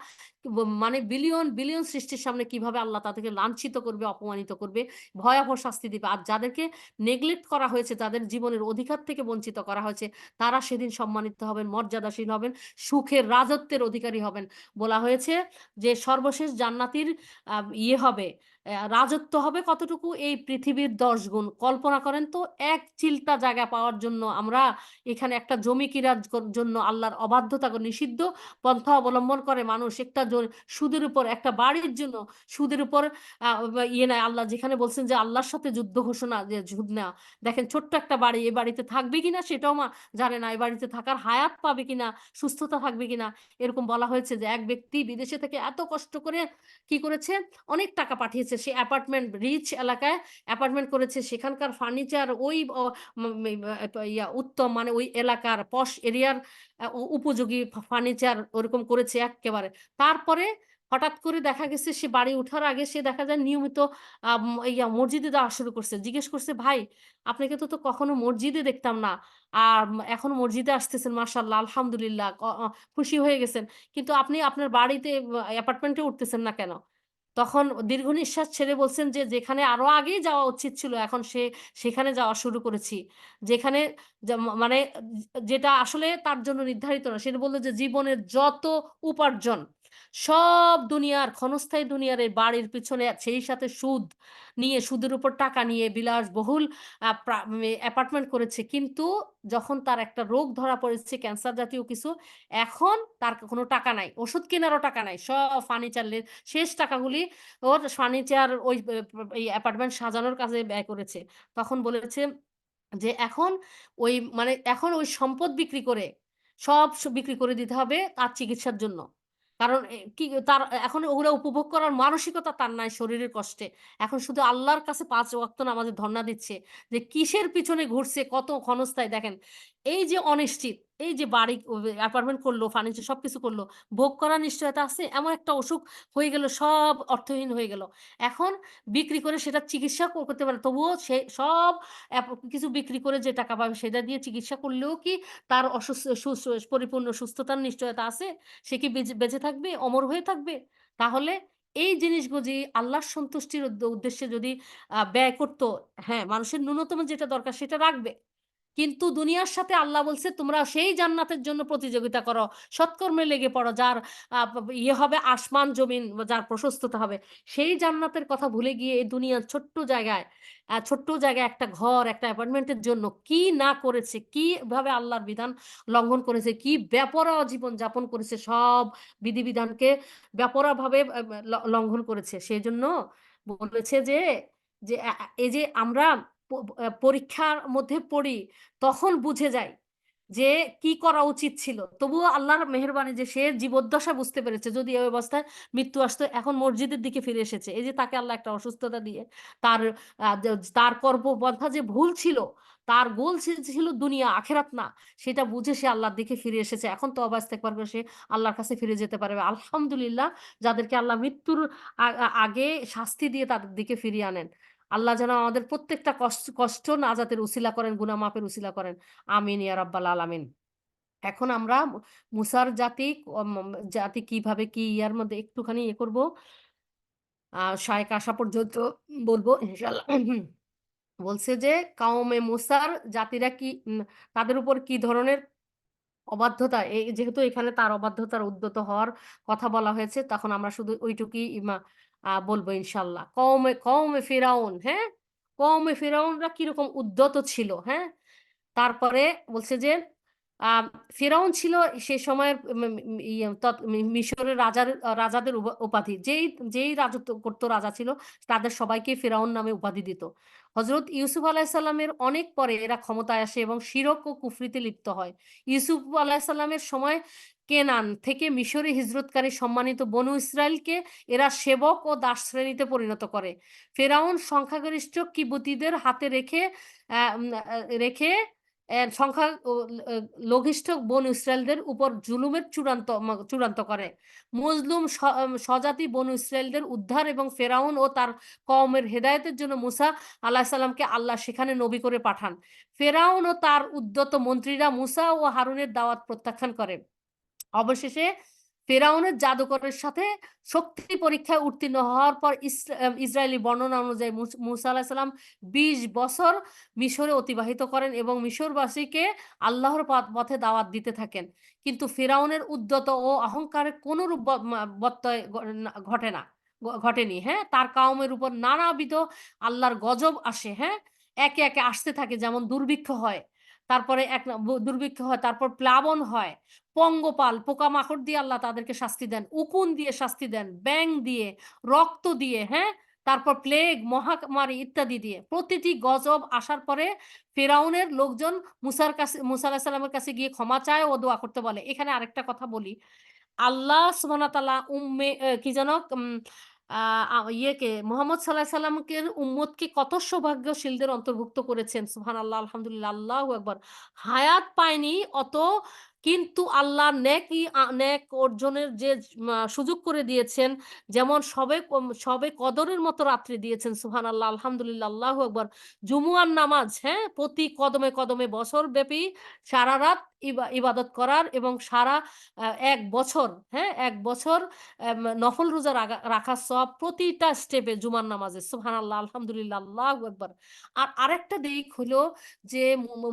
মানে বিলিয়ন বিলিয়ন সৃষ্টির সামনে কিভাবে আল্লাহ তাদেরকে লাঞ্ছিত করবে, অপমানিত করবে, ভয়াবহ শাস্তি দিবে। আর যাদেরকে নেগলেক্ট করা হয়েছে, যাদের জীবনের অধিকার থেকে বঞ্চিত করা হয়েছে, তারা সেদিন সম্মানিত হবেন, মর্যাদাশীল হবেন, সুখের রাজত্বের অধিকারী হবেন। বলা হয়েছে যে সর্বশেষ জান্নাতীর হবে, রাজত্ব হবে কতটুকু, এই পৃথিবীর 10 গুণ। কল্পনা করেন তো, এক চিলতা জায়গা পাওয়ার জন্য আমরা এখানে একটা জমি কিনার জন্য আল্লাহর অবাধ্যতা, নিষিদ্ধ পন্থা অবলম্বন করে মানুষ, একটা সুদের উপর, একটা বাড়ির জন্য সুদের উপর নেয়। আল্লাহ যেখানে বলছেন যে আল্লাহর সাথে যুদ্ধ ঘোষণা, যে যুদ্ধ নেওয়া, দেখেন ছোট্ট একটা বাড়ি, এই বাড়িতে থাকবে কিনা সেটাও জানে না, এই বাড়িতে থাকার হায়াত পাবে কিনা, সুস্থতা থাকবে কিনা। এরকম বলা হয়েছে যে এক ব্যক্তি বিদেশে থেকে এত কষ্ট করে কি করেছে, অনেক টাকা পাঠিয়েছে, সে অ্যাপার্টমেন্ট, রিচ এলাকায় অ্যাপার্টমেন্ট করেছে, সেখানকার ফার্নিচার ওই উত্তম, মানে ওই এলাকার পশ এরিয়ার উপযোগী ফার্নিচার ওরকম করেছে একেবারে। তারপরে হঠাৎ করে দেখা গেছে সে বাড়ি ওঠার আগে সে দেখা যায় নিয়মিত মসজিদে যাওয়া শুরু করছে। জিজ্ঞেস করছে, ভাই আপনাকে তো কখনো মসজিদে দেখতাম না, আর এখন মসজিদে আসতেছেন, মাশাআল্লাহ, আলহামদুলিল্লাহ, খুশি হয়ে গেছেন, কিন্তু আপনি আপনার বাড়িতে অ্যাপার্টমেন্টে উঠতেছেন না কেন? তখন দীর্ঘ নিঃশ্বাস ছেড়ে বলছেন যে যেখানে আরো আগেই যাওয়া উচিত ছিল, এখন সেখানে যাওয়া শুরু করেছি, যেখানে মানে যেটা আসলে তার জন্য নির্ধারিত না। সেটা বললো যে জীবনের যত উপার্জন, সব দুনিয়ার ক্ষণস্থায়ী দুনিয়ার এই বাড়ির পিছনে সেই সাথে সুদ নিয়ে, সুদের উপর টাকা নিয়ে বিলাসবহুল অ্যাপার্টমেন্ট করেছে। কিন্তু যখন তার একটা রোগ ধরা পড়েছে ক্যান্সার জাতীয় কিছু, এখন তার কোনো টাকা নাই। ওষুধ কেনারও টাকা নাই। সব ফার্নিচার শেষ টাকাগুলি ওর ফার্নিচার ওই এই অ্যাপার্টমেন্ট সাজানোর কাজে ব্যয় করেছে। তখন বলেছে যে এখন ওই সম্পদ বিক্রি করে সব বিক্রি করে দিতে হবে তার চিকিৎসার জন্য। কারণ কি তার এখন ওগুলা উপভোগ করার মানসিকতা তার নাই শরীরের কষ্টে। এখন শুধু আল্লাহর কাছে ৫ ওয়াক্ত নামাজের ধর্ণা দিচ্ছে যে কিসের পিছনে ঘুরছে কত ক্ষণস্থায়ী দেখেন। এই যে অনিশ্চিত, এই যে বাড়ি অ্যাপার্টমেন্ট করলো, ফার্নিচার সবকিছু করলো, ভোগ করার নিশ্চয়তা আছে? এমন একটা অসুখ হয়ে গেল, সব অর্থহীন হয়ে গেল। এখন বিক্রি করে সেটার চিকিৎসা করতে পারে। তবুও সে সব কিছু বিক্রি করে যে টাকা পাবে সেটা দিয়ে চিকিৎসা করলেও কি তার পরিপূর্ণ সুস্থতার নিশ্চয়তা আছে? সে কি বেঁচে থাকবে? অমর হয়ে থাকবে? তাহলে এই জিনিসগুলো যে আল্লাহর সন্তুষ্টির উদ্দেশ্যে যদি ব্যয় করত, হ্যাঁ, মানুষের ন্যূনতম যেটা দরকার সেটা রাখবে। কিন্তু দুনিয়ার সাথে আল্লাহ বলছে, "তোমরা সেই জান্নাতের জন্য প্রতিযোগিতা করো। সৎকর্মে লেগে পড়ো। যার আ ইয়ে হবে আসমান জমিন যার প্রশস্ততা হবে।" সেই জান্নাতের কথা ভুলে গিয়ে এই দুনিয়ার ছোট্ট জায়গায় একটা ঘর, একটা অ্যাপার্টমেন্টের জন্য কি না করেছে, কিভাবে আল্লাহর বিধান লঙ্ঘন করেছে, কি বেপরোয়া জীবন যাপন করেছে, সব বিধিবিধানকে বেপরোয়াভাবে লঙ্ঘন করেছে। সেজন্য বলেছে যে, যে এই যে আমরা পরীক্ষার মধ্যে পড়ি, তখন বুঝে যাই যে কি করা উচিত ছিল। তবুও আল্লাহর মেহেরবানি যে সে জীবদ্দশা বুঝতে পেরেছে। যদি এই অবস্থায় মৃত্যু আসতো, এখন মসজিদের দিকে ফিরে এসেছে। এই যে তাকে আল্লাহ একটা অসুস্থতা দিয়ে তার আ য তার কর্মপন্থা যে ভুল ছিল, তার গোল ছিল দুনিয়া, আখেরাত না। সেটা বুঝে সে আল্লাহর দিকে ফিরে এসেছে। এখন তওবা ইস্তেগফার করে সে আল্লাহর কাছে ফিরে যেতে পারবে। আলহামদুলিল্লাহ, যাদেরকে আল্লাহ মৃত্যুর আ আ আগে শাস্তি দিয়ে তাদের দিকে ফিরিয়ে আনেন। আল্লাহ যেন আমাদের প্রত্যেকটা কষ্ট নাজাতের উসিলা করেন, গুনাহ মাফের উসিলা করেন। আমিন ইয়া রাব্বাল আলামিন। এখন আমরা মুসার জাতি কিভাবে কি ইয়ার মধ্যে একটুখানি করব। শায়েখ আসা পর্যন্ত বলবো ইনশাআল্লাহ। বলছে যে কাউমে মুসার জাতিরা কি তাদের উপর কি ধরনের অবাধ্যতা, যেহেতু এখানে তার অবাধ্যতার উদ্যত হওয়ার কথা বলা হয়েছে, তখন আমরা শুধু ওইটুকুই বলবো ইনশাআল্লাহ। কওমে কওমে ফিরাউন, হ্যাঁ? কওমে ফিরাউনরা কিরকম উদ্যত ছিল, হ্যাঁ? তারপরে বলছে যে আম ফিরআউন ছিল সে সময়ের ম ম ইয়ে মিশরের রাজাদের উপাধি। যেই রাজত্ব করত রাজা ছিল তাদের সবাইকে ফিরআউন নামে উপাধি দিত। হযরত ইউসুফ আলাইহিস সালামের অনেক পরে এরা ক্ষমতায় আসে এবং শিরক ও কুফরিতে লিপ্ত হয়। ইউসুফ আলাইহিস সালামের সময় কেনান থেকে মিশরে হিজরতকারী সম্মানিত বনু ইসরাইলকে এরা সেবক ও দাস শ্রেণীতে পরিণত করে। ফিরআউন সংখ্যাগরিষ্ঠ কিবতীদের হাতে আ উম আ রেখে সংখ্যা ও আ লঘিষ্ঠ বনু ইসরায়েলদের উপর জুলুমের চূড়ান্ত করে। মজলুম স্বজাতি বনু ইসরায়েলদের উদ্ধার এবং ফেরাউন ও তার কওমের হেদায়েতের জন্য মুসা আলাইহিস সালামকে আল্লাহ সেখানে নবী করে পাঠান। ফেরাউন ও তার উদ্ধত মন্ত্রীরা মুসা ও হারুনের দাওয়াত প্রত্যাখ্যান করে। অবশেষে ফেরাউনের জাদুকরের সাথে শক্তি পরীক্ষায় উত্তীর্ণ হওয়ার পর ইসরায়েলি বর্ণনা অনুযায়ী মুসা আলাইহিস সালাম ২০ বছর মিশরে অতিবাহিত করেন এবং মিশরবাসীকে আল্লাহর পথে দাওয়াত দিতে থাকেন। কিন্তু ফিরআউনের উদ্যত ও অহংকারের কোনরূপ ব্যত্যয় ঘটে না ঘটেনি, হ্যাঁ? তার কওমের উপর নানাবিধ আল্লাহর গজব আসে, হ্যাঁ? একে আসতে থাকে, যেমন দুর্ভিক্ষ হয়। তারপরে এক না দুর্ভিক্ষ হয়, তারপর প্লাবন হয়। পঙ্গপাল, পোকামাকড় দিয়ে আল্লাহ তাদেরকে শাস্তি দেন। উকুন দিয়ে শাস্তি দেন, ব্যাঙ দিয়ে, রক্ত দিয়ে, হ্যাঁ? তারপর প্লেগ, মহামারী ইত্যাদি দিয়ে। প্রতিটি গজব আসার পরে ফিরআউনের লোকজন মুসা আলাইহিস সালামের কাছে গিয়ে ক্ষমা চায় ও দোয়া করতে বলে। এখানে আরেকটা কথা বলি। আল্লাহ সুবহানাহু ওয়া তাআলা কি যেন আ আ ইয়েকে মুহাম্মদ সাঃ সাল্লামকে উম্মতকে কত সৌভাগ্যশীলদের অন্তর্ভুক্ত করেছেন। সুবহানাল্লাহ, আলহামদুলিল্লাহ, আল্লাহু আকবার। হায়াত পায়নি অত, কিন্তু আল্লাহ নেক অর্জনের যে সুযোগ করে দিয়েছেন। যেমন সবে কদরের মতো রাত্রি দিয়েছেন। সুবহানাল্লাহ, আলহামদুলিল্লাহ, আল্লাহু আকবার। জুমুয়ার নামাজ, হ্যাঁ? প্রতি কদমে বছরব্যাপী সারারাত ইবাদত করার এবং সারা ১ বছর, হ্যাঁ? ১ বছর নফল রোজা রাখার সওয়াব প্রতিটা স্টেপে জুমার নামাজে। সুবহানাল্লাহ, আলহামদুলিল্লাহ, আল্লাহু আকবার। আর আরেকটা দিক হলো যে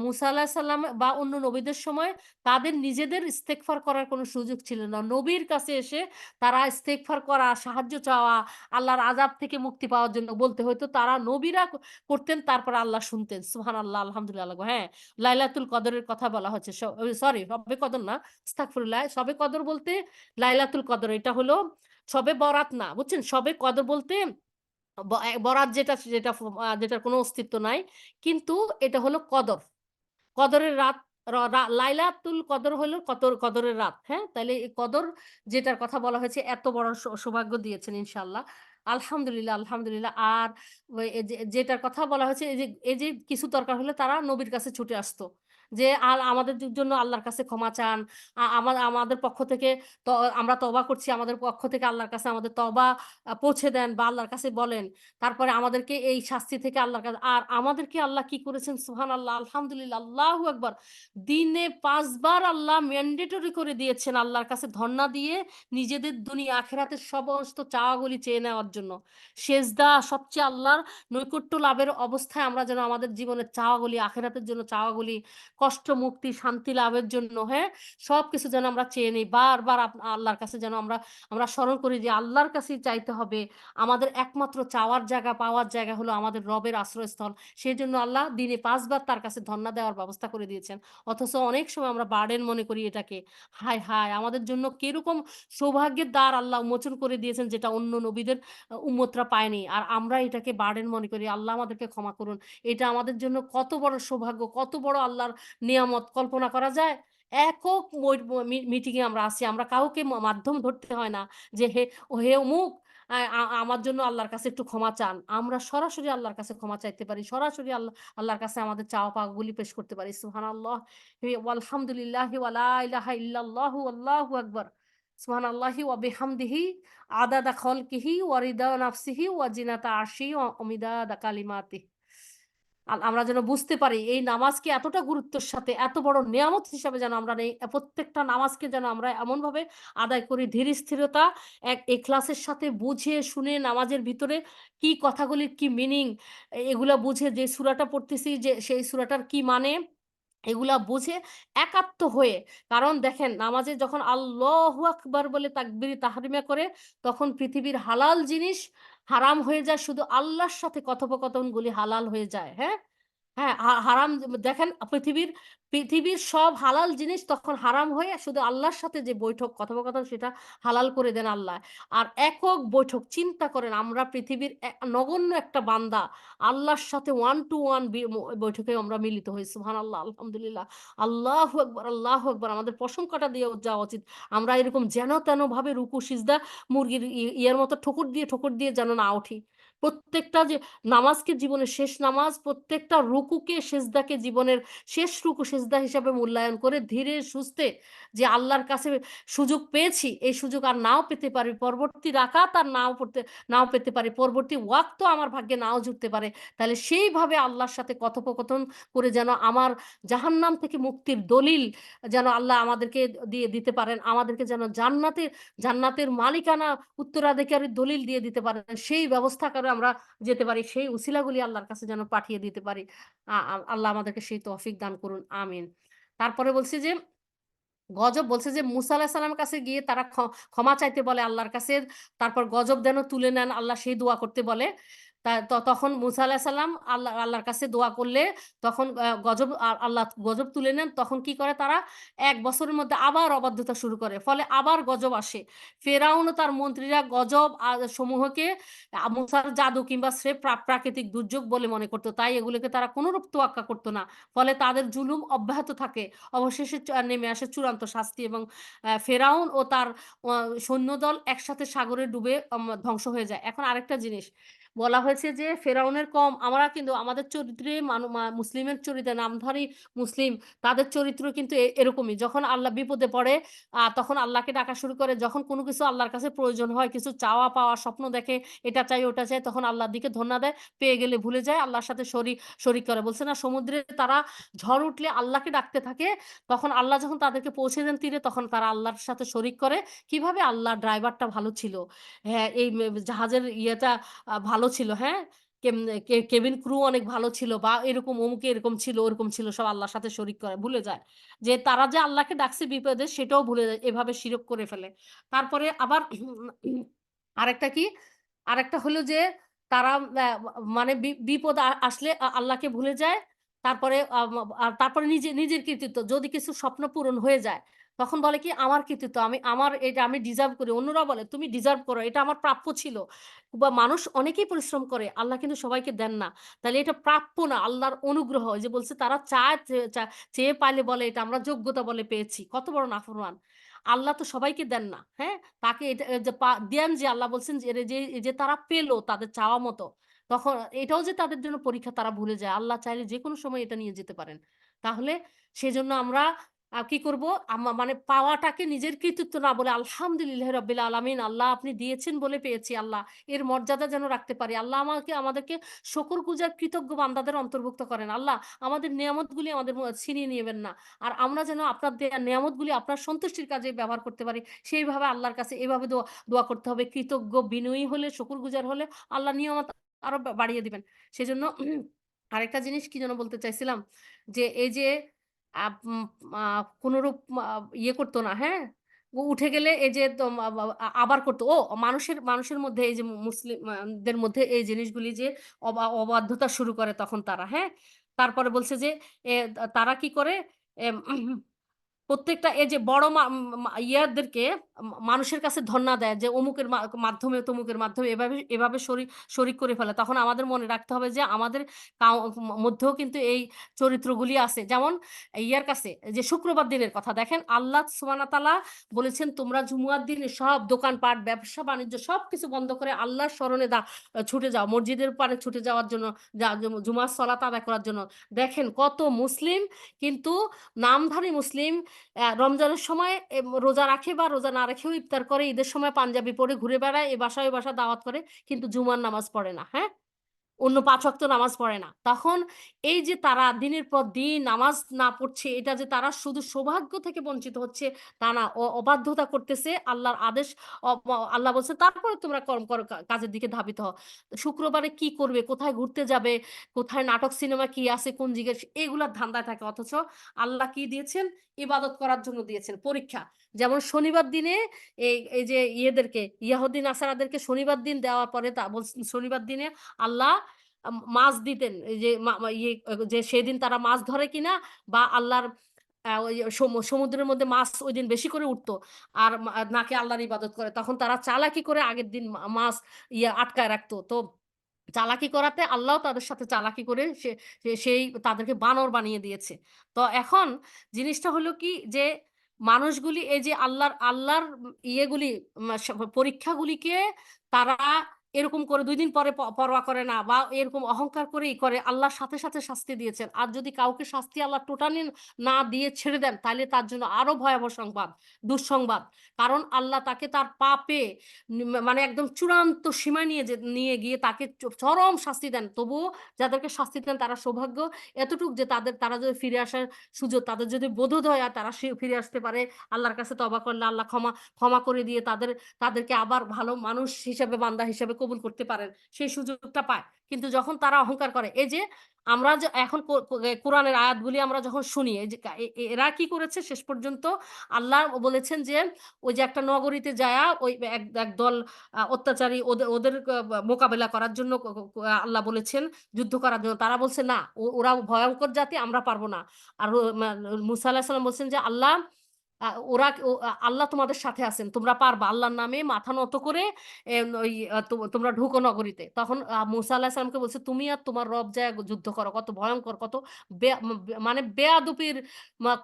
মুসা আলাইহিস সালাম বা অন্য নবীদের সময় তাদের নিজেদের ইস্তেগফার করার কোনো সুযোগ ছিল না। নবীর কাছে এসে তারা ইস্তেগফার করা, সাহায্য চাওয়া, আল্লাহর আযাব থেকে মুক্তি পাওয়ার জন্য বলতে হইতো। তারা নবীরা করতেন, তারপরে আল্লাহ শুনতেন। সুবহানাল্লাহ, আলহামদুলিল্লাহ। হ্যাঁ, লাইলাতুল কদরের কথা বলা হচ্ছে। সরি, শবে কদর না, আস্তাগফিরুল্লাহ। শবে কদর বলতে লাইলাতুল কদর, এটা হলো শবে বরাত না, বুঝছেন? শবে কদর বলতে বরাত যেটা, যেটার কোনো অস্তিত্ব নাই। কিন্তু এটা হলো কদর। কদরের রাত, র রা লাইলাতুল কদর হলো কদরের রাত। হ্যাঁ? তাইলে এই কদর যেটার কথা বলা হয়েছে, এত বড় সৌভাগ্য দিয়েছেন ইনশাআল্লাহ। আলহামদুলিল্লাহ, আলহামদুলিল্লাহ। আর ওই যেটার কথা বলা হয়েছে, এই যে কিছু দরকার হলে তারা নবীর কাছে ছুটে আসতো। যে আমাদের জন্য আল্লাহর কাছে ক্ষমা চান। আমাদের পক্ষ থেকে ত আমরা তওবা করছি। আমাদের পক্ষ থেকে আল্লাহর কাছে আমাদের তওবা পৌঁছে দেন বা আল্লাহর কাছে বলেন। তারপরে আমাদেরকে এই শাস্তি থেকে আল্লাহর কাছে, আর আমাদেরকে আল্লাহ কি করেছেন, সুবহানাল্লাহ, আলহামদুলিল্লাহ, আল্লাহু আকবার। দিনে ৫ বার আল্লাহ ম্যান্ডেটরি করে দিয়েছেন আল্লাহর কাছে ধর্ণা দিয়ে নিজেদের দুনিয়া আখিরাতের সমস্ত চাওয়াগুলি চেয়ে নেওয়ার জন্য। সেজদা সবচেয়ে আল্লাহর নৈকট্য লাভের অবস্থায় আমরা যেন আমাদের জীবনের চাওয়াগুলি, আখিরাতের জন্য চাওয়াগুলি, কষ্ট মুক্তি, শান্তি লাভের জন্য, হ্যাঁ? সবকিছু যেন আমরা চেয়ে নিই। বারবার আল্লাহর কাছে যেন আমরা স্মরণ করি যে আল্লাহর কাছেই চাইতে হবে। আমাদের একমাত্র চাওয়ার জায়গা, পাওয়ার জায়গা হলো আমাদের রবের আশ্রয়স্থল। সেজন্য আল্লাহ দিনে ৫ বার তার কাছে ধর্ণা দেওয়ার ব্যবস্থা করে দিয়েছেন। অথচ অনেক সময় আমরা বার্ডেন মনে করি এটাকে। হায়, হায়! আমাদের জন্য কিরকম সৌভাগ্যের দ্বার আল্লাহ উন্মোচন করে দিয়েছেন, যেটা অন্য নবীদের উম্মতরা পায়নি। আর আমরা এটাকে বার্ডেন মনে করি। আল্লাহ আমাদেরকে ক্ষমা করুন। এটা আমাদের জন্য কত বড় সৌভাগ্য, কত বড় আল্লাহর নেয়ামত, কল্পনা করা যায়? একক মিটিং এ আমরা আছি। আমরা কাউকে মাধ্যম ধরতে হয় না যে হে অমুক, আ আ আমার জন্য আল্লাহর কাছে একটু ক্ষমা চান। আমরা সরাসরি আল্লাহর কাছে ক্ষমা চাইতে পারি। সরাসরি আল্লাহর কাছে আমাদের চাওয়া পাওয়াগুলি পেশ করতে পারি। সুবহানাল্লাহ ওয়ালহামদুলিল্লাহি ওয়া লা ইলাহা ইল্লাল্লাহু আল্লাহু আকবার। সুবহানাল্লাহি ওয়া বিহামদিহি আদাদা খালকিহি ওয়া রিদা নাফসিহি ওয়া জিনাতা আরশিহি ওয়া মিদাদা কালিমাতিহি। আমরা যেন বুঝতে পারি এই নামাজকে এতটা গুরুত্বের সাথে, এত বড় নেয়ামত হিসাবে যেন আমরা নেই। প্রত্যেকটা নামাজকে যেন আমরা এমনভাবে আদায় করি, ধীর স্থিরতা, ইখলাসের সাথে বুঝে শুনে নামাজের ভিতরে কি কথাগুলির কি মিনিং, এগুলা বুঝে যে সূরাটা পড়তেছি, যে সেই সূরাটার কি মানে, এগুলা বুঝে একাত্ম হয়ে। কারণ দেখেন, নামাজে যখন আল্লাহু আকবার বলে তাকবীর তাহরিমা করে, তখন পৃথিবীর হালাল জিনিস হারাম হয়ে যায়। শুধু আল্লাহর সাথে কথোপকথনগুলি হালাল হয়ে যায়। হ্যাঁ? হ্যাঁ, হারাম, দেখেন, পৃথিবীর সব হালাল জিনিস তখন হারাম হয়ে শুধু আল্লাহর সাথে যে বৈঠক, কথোপকথন, সেটা হালাল করে দেন আল্লাহ। আর একক বৈঠক, চিন্তা করেন, আমরা পৃথিবীর নগণ্য একটা বান্দা আল্লাহর সাথে ওয়ান টু ওয়ান বৈঠকে আমরা মিলিত হই। সুবহানাল্লাহ, আলহামদুলিল্লাহ, আল্লাহু আকবার, আল্লাহু আকবার। আমাদের প্রশংসাটা দিয়ে যাওয়া উচিত। আমরা এরকম যেন তেনভাবে রুকু সিজদা মুরগির ইয়ের মতো ঠোকর দিয়ে যেন না উঠি। প্রত্যেকটা যে নামাজকে জীবনের শেষ নামাজ, প্রত্যেকটা রুকুকে সেজদাকে জীবনের শেষ রুকু সেজদা হিসাবে মূল্যায়ন করে ধীরে সুস্থে যে আল্লাহর কাছে সুযোগ পেয়েছি, এই সুযোগ আর নাও পেতে পারি, পরবর্তী রাকাত আর নাও পেতে পারি, পরবর্তী ওয়াক্তও আমার ভাগ্যে নাও জুটতে পারে। তাহলে সেইভাবে আল্লাহর সাথে কথোপকথন করে যেন আমার জাহান্নাম থেকে মুক্তির দলিল যেন আল্লাহ আমাদেরকে দিয়ে দিতে পারেন। আমাদেরকে যেন জান্নাতের মালিকানা, উত্তরাধিকারীর দলিল দিয়ে দিতে পারেন। সেই ব্যবস্থা করে আমরা যেতে পারি। সেই উসিলাগুলি আল্লাহর কাছে যেন পাঠিয়ে দিতে পারি। আ আ আল্লাহ আমাদেরকে সেই তৌফিক দান করুন। আমিন। তারপরে বলছি যে গজব, বলছে যে মুসা আলাইহিস সালামের কাছে গিয়ে তারা ক্ষমা চাইতে বলে আল্লাহর কাছে। তারপর গজব যেন তুলে নেন, আল্লাহ সেই দোয়া করতে বলে। তখন মুসা আলাইহিস সালাম আল্লাহর কাছে দোয়া করলে তখন আল্লাহ গজব তুলে নেন। তখন কি করে তারা? ১ বছরের মধ্যে আবার অবাধ্যতা শুরু করে। ফলে আবার গজব আসে। ফেরাউন ও তার মন্ত্রীরা গজব সমূহকে মুসার জাদু কিংবা স্রেফ প্রাকৃতিক দুর্যোগ বলে মনে করত। তাই এগুলোকে তারা কোনরূপ তোয়াক্কা করত না। ফলে তাদের জুলুম অব্যাহত থাকে। অবশেষে নেমে আসে চূড়ান্ত শাস্তি, এবং ফেরাউন ও তার অ সৈন্যদল একসাথে সাগরে ডুবে ধ্বংস হয়ে যায়। এখন আরেকটা জিনিস বলা হয়েছে যে ফেরাউনের কম, আমরা কিন্তু আমাদের চরিত্রে মুসলিমের চরিত্রে, নামধারী মুসলিম, তাদের চরিত্র কিন্তু এরকমই। যখন আল্লাহ বিপদে পড়ে তখন আল্লাহকে ডাকা শুরু করে। যখন কোনো কিছু আল্লাহর কাছে প্রয়োজন হয়, কিছু চাওয়া পাওয়া, স্বপ্ন দেখে, এটা চাই ওটা চাই, তখন আল্লাহর দিকে ধন্না দেয়। পেয়ে গেলে ভুলে যায়, আল্লাহর সাথে শরিক করে। বলছে না, সমুদ্রে তারা ঝড় উঠলে আল্লাহকে ডাকতে থাকে। তখন আল্লাহ যখন তাদেরকে পৌঁছে দেন তীরে, তখন তারা আল্লাহর সাথে শরিক করে। কিভাবে? আল্লাহর ড্রাইভারটা ভালো ছিল। হ্যাঁ, এই জাহাজের ইয়েটা ভালো ছিল। হ্যাঁ? কেবিন ক্রু অনেক ভালো ছিল, বা এরকম অমুকে এরকম ছিল ওরকম ছিল, সব আল্লাহর সাথে শরিক করে ভুলে যায় যে তারা যে আল্লাহকে ডাকছে বিপদে সেটাও ভুলে যায়, এভাবে শিরক করে ফেলে। তারপরে আবার আরেকটা কি, আরেকটা হলো যে তারা মানে বিপদ আসলে আল্লাহকে ভুলে যায়। তারপরে আর তারপরে নিজের কৃতিত্ব যদি কিছু স্বপ্ন পূরণ হয়ে যায় তখন বলে কি আমার কৃতিত্ব, আমার এটা আমি ডিজার্ভ করি। অন্যরা বলে তুমি ডিজার্ভ করো, এটা আমার প্রাপ্য ছিল। বা মানুষ অনেকেই পরিশ্রম করে, আল্লাহ কিন্তু সবাইকে দেন না। তাহলে এটা প্রাপ্য না, আল্লাহর অনুগ্রহ। ওই যে বলছে তারা চায় চেয়ে পাইলে বলে এটা আমরা যোগ্যতা বলে পেয়েছি। কত বড় নাফরমান! আল্লাহ তো সবাইকে দেন না, হ্যাঁ? তাকে এটা যে দেন, যে আল্লাহ বলছেন যে যে তারা পেল তাদের চাওয়া মতো। তখন এটাও যে তাদের জন্য পরীক্ষা তারা ভুলে যায়। আল্লাহ চাইলে যেকোনো সময় এটা নিয়ে যেতে পারেন। তাহলে সেজন্য আমরা কি করব? মানে পাওয়াটাকে নিজের কৃতিত্ব না বলে আলহামদুলিল্লাহ রাব্বিল আলামিন, আল্লাহ আপনি দিয়েছেন বলে পেয়েছি আল্লাহ। এর মর্যাদা যেন রাখতে পারি। আল্লাহ আমাদেরকে শকরগুজার কৃতজ্ঞ বান্দাদের অন্তর্ভুক্ত করেন। আল্লাহ আমাদের নিয়ামতগুলি আমাদের ছিনিয়ে নিবেন না। আর আমরা যেন আপনার দেয়া নিয়ামতগুলি আপনার সন্তুষ্টির কাজে ব্যবহার করতে পারি। সেইভাবে আল্লাহর কাছে এভাবে দোয়া করতে হবে। কৃতজ্ঞ বিনয়ী হলে, শকরগুজার হলে আল্লাহ নিয়ামত আরো বাড়িয়ে দিবেন। সেজন্য আরেকটা জিনিস কি যেন বলতে চাইছিলাম? যে এই যে আপ উম আ কোনরূপ ইয়ে করত না, হ্যাঁ? উঠে গেলে এই যে তো আবার করত। মানুষের মধ্যে এই যে মুসলিম দের মধ্যে এই জিনিসগুলি যে অবাধ্যতা শুরু করে তখন তারা, হ্যাঁ? তারপরে বলছে যে তারা কি করে? এম প্রত্যেকটা এই যে বড় ইয়াদেরকে মানুষের কাছে ধন্না দেয় যে অমুকের মাধ্যমে তমুকের মাধ্যমে এভাবে শরিক করে ফেলে। তখন আমাদের মনে রাখতে হবে যে আমাদের কাও মধ্যেও কিন্তু এই চরিত্রগুলি আছে। যেমন ইয়ার কাছে যে শুক্রবার দিনের কথা দেখেন, আল্লাহ সুবহানাহু ওয়া তাআলা বলেছেন তোমরা জুমুয়ার দিনে সব দোকানপাট, ব্যবসা-বাণিজ্য সবকিছু বন্ধ করে আল্লাহর স্মরণে ছুটে যাও। মসজিদের পানে ছুটে যাওয়ার জন্য, জুমার সালাত আদায় করার জন্য। দেখেন কত মুসলিম কিন্তু নামধারী মুসলিম রমজানের সময় রোজা রাখে বা রোজা না রেখেও ইফতার করে, ঈদের সময় পাঞ্জাবি পরে ঘুরে বেড়ায়, এ বাসায় ওই বাসায় দাওয়াত করে, কিন্তু জুমার নামাজ পড়ে না, হ্যাঁ? অন্য ৫ ওয়াক্ত নামাজ পড়ে না। তখন এই যে তারা দিনের পর দিন নামাজ না পড়ছে, এটা যে তারা শুধু সৌভাগ্য থেকে বঞ্চিত হচ্ছে তা না, অবাধ্যতা করতেছে আল্লাহর আদেশ। আল্লাহ বলছেন তারপরে তোমরা কর্ম করো, কাজের দিকে ধাবিত হও। শুক্রবারে কি করবে, কোথায় ঘুরতে যাবে, কোথায় নাটক সিনেমা কি আছে, কোন জিজ্ঞেস এগুলার ধান্দায় থাকে। অথচ আল্লাহ কি দিয়েছেন? ইবাদত করার জন্য দিয়েছেন পরীক্ষা। যেমন শনিবার দিনে এই যে ইয়েদেরকে ইয়াহুদ্দিন নাসারাদেরকে শনিবার দিন দেওয়ার পরে তা বলছেন শনিবার দিনে আল্লাহ মাছ দিতেন। এই যে ইয়ে যে সেদিন তারা মাছ ধরে কিনা, বা আল্লাহর ওই সমুদ্রের মধ্যে মাছ ঐদিন বেশি করে উঠতো। আর নাকি আল্লাহর ইবাদত করে। তখন তারা চালাকি করে আগের দিন মাছ আটকায় রাখতো। তো চালাকি করাতে আল্লাহও তাদের সাথে চালাকি করে সেই তাদেরকে বানর বানিয়ে দিয়েছে। তো এখন জিনিসটা হলো কি যে মানুষগুলি এই যে আল্লাহর ইয়েগুলি পরীক্ষাগুলিকে তারা এরকম করে ২ দিন পরে পরোয়া করে না, বা এরকম অহংকার করেই করে, আল্লাহর সাথে, সাথে শাস্তি দিয়েছেন। আর যদি কাউকে শাস্তি আল্লাহ টোটালি না দিয়ে ছেড়ে দেন তাহলে তার জন্য আরো ভয়াবহ দুঃসংবাদ। কারণ আল্লাহ তাকে তার পাপে মানে একদম চূড়ান্ত সীমায় নিয়ে গিয়ে তাকে চরম শাস্তি দেন। তবুও যাদেরকে শাস্তি দেন তারা সৌভাগ্য এতটুক যে তারা যদি ফিরে আসার সুযোগ, তাদের যদি বোধোদয় হয় তারা ফিরে আসতে পারে। আল্লাহর কাছে তওবা করলে আল্লাহ ক্ষমা করে দিয়ে তাদেরকে আবার ভালো মানুষ হিসেবে, বান্দা হিসেবে কবুল করতে পারেন। সেই সুযোগটা পায়। কিন্তু যখন তারা অহংকার করে, এই যে আমরা যে এখন কোরআনের আয়াতগুলি আমরা যখন শুনি, এই যে এরা কি করেছে শেষ পর্যন্ত আল্লাহ বলেছেন যে ওই যে একটা নগরীতে যায়া ওই একদল অত্যাচারী ওদের মোকাবেলা করার জন্য আল্লাহ বলেছেন যুদ্ধ করার জন্য। তারা বলছে না, ওরা ভয়ংকর জাতি, আমরা পারব না। আর মুসা আলাইহিস সালাম বলছেন যে আল্লাহ আ ওরা ও আল্লাহ তোমাদের সাথে আছেন। তোমরা পারবা। আল্লাহর নামে মাথা নত করে ওই তোমরা ঢুকো নগরীতে। তখন মুসা আলাইহিস সালামকে বলছে, "তুমি আর তোমার রব যায়া যুদ্ধ করো।" কত ভয়ংকর, কত মানে বেয়াদবির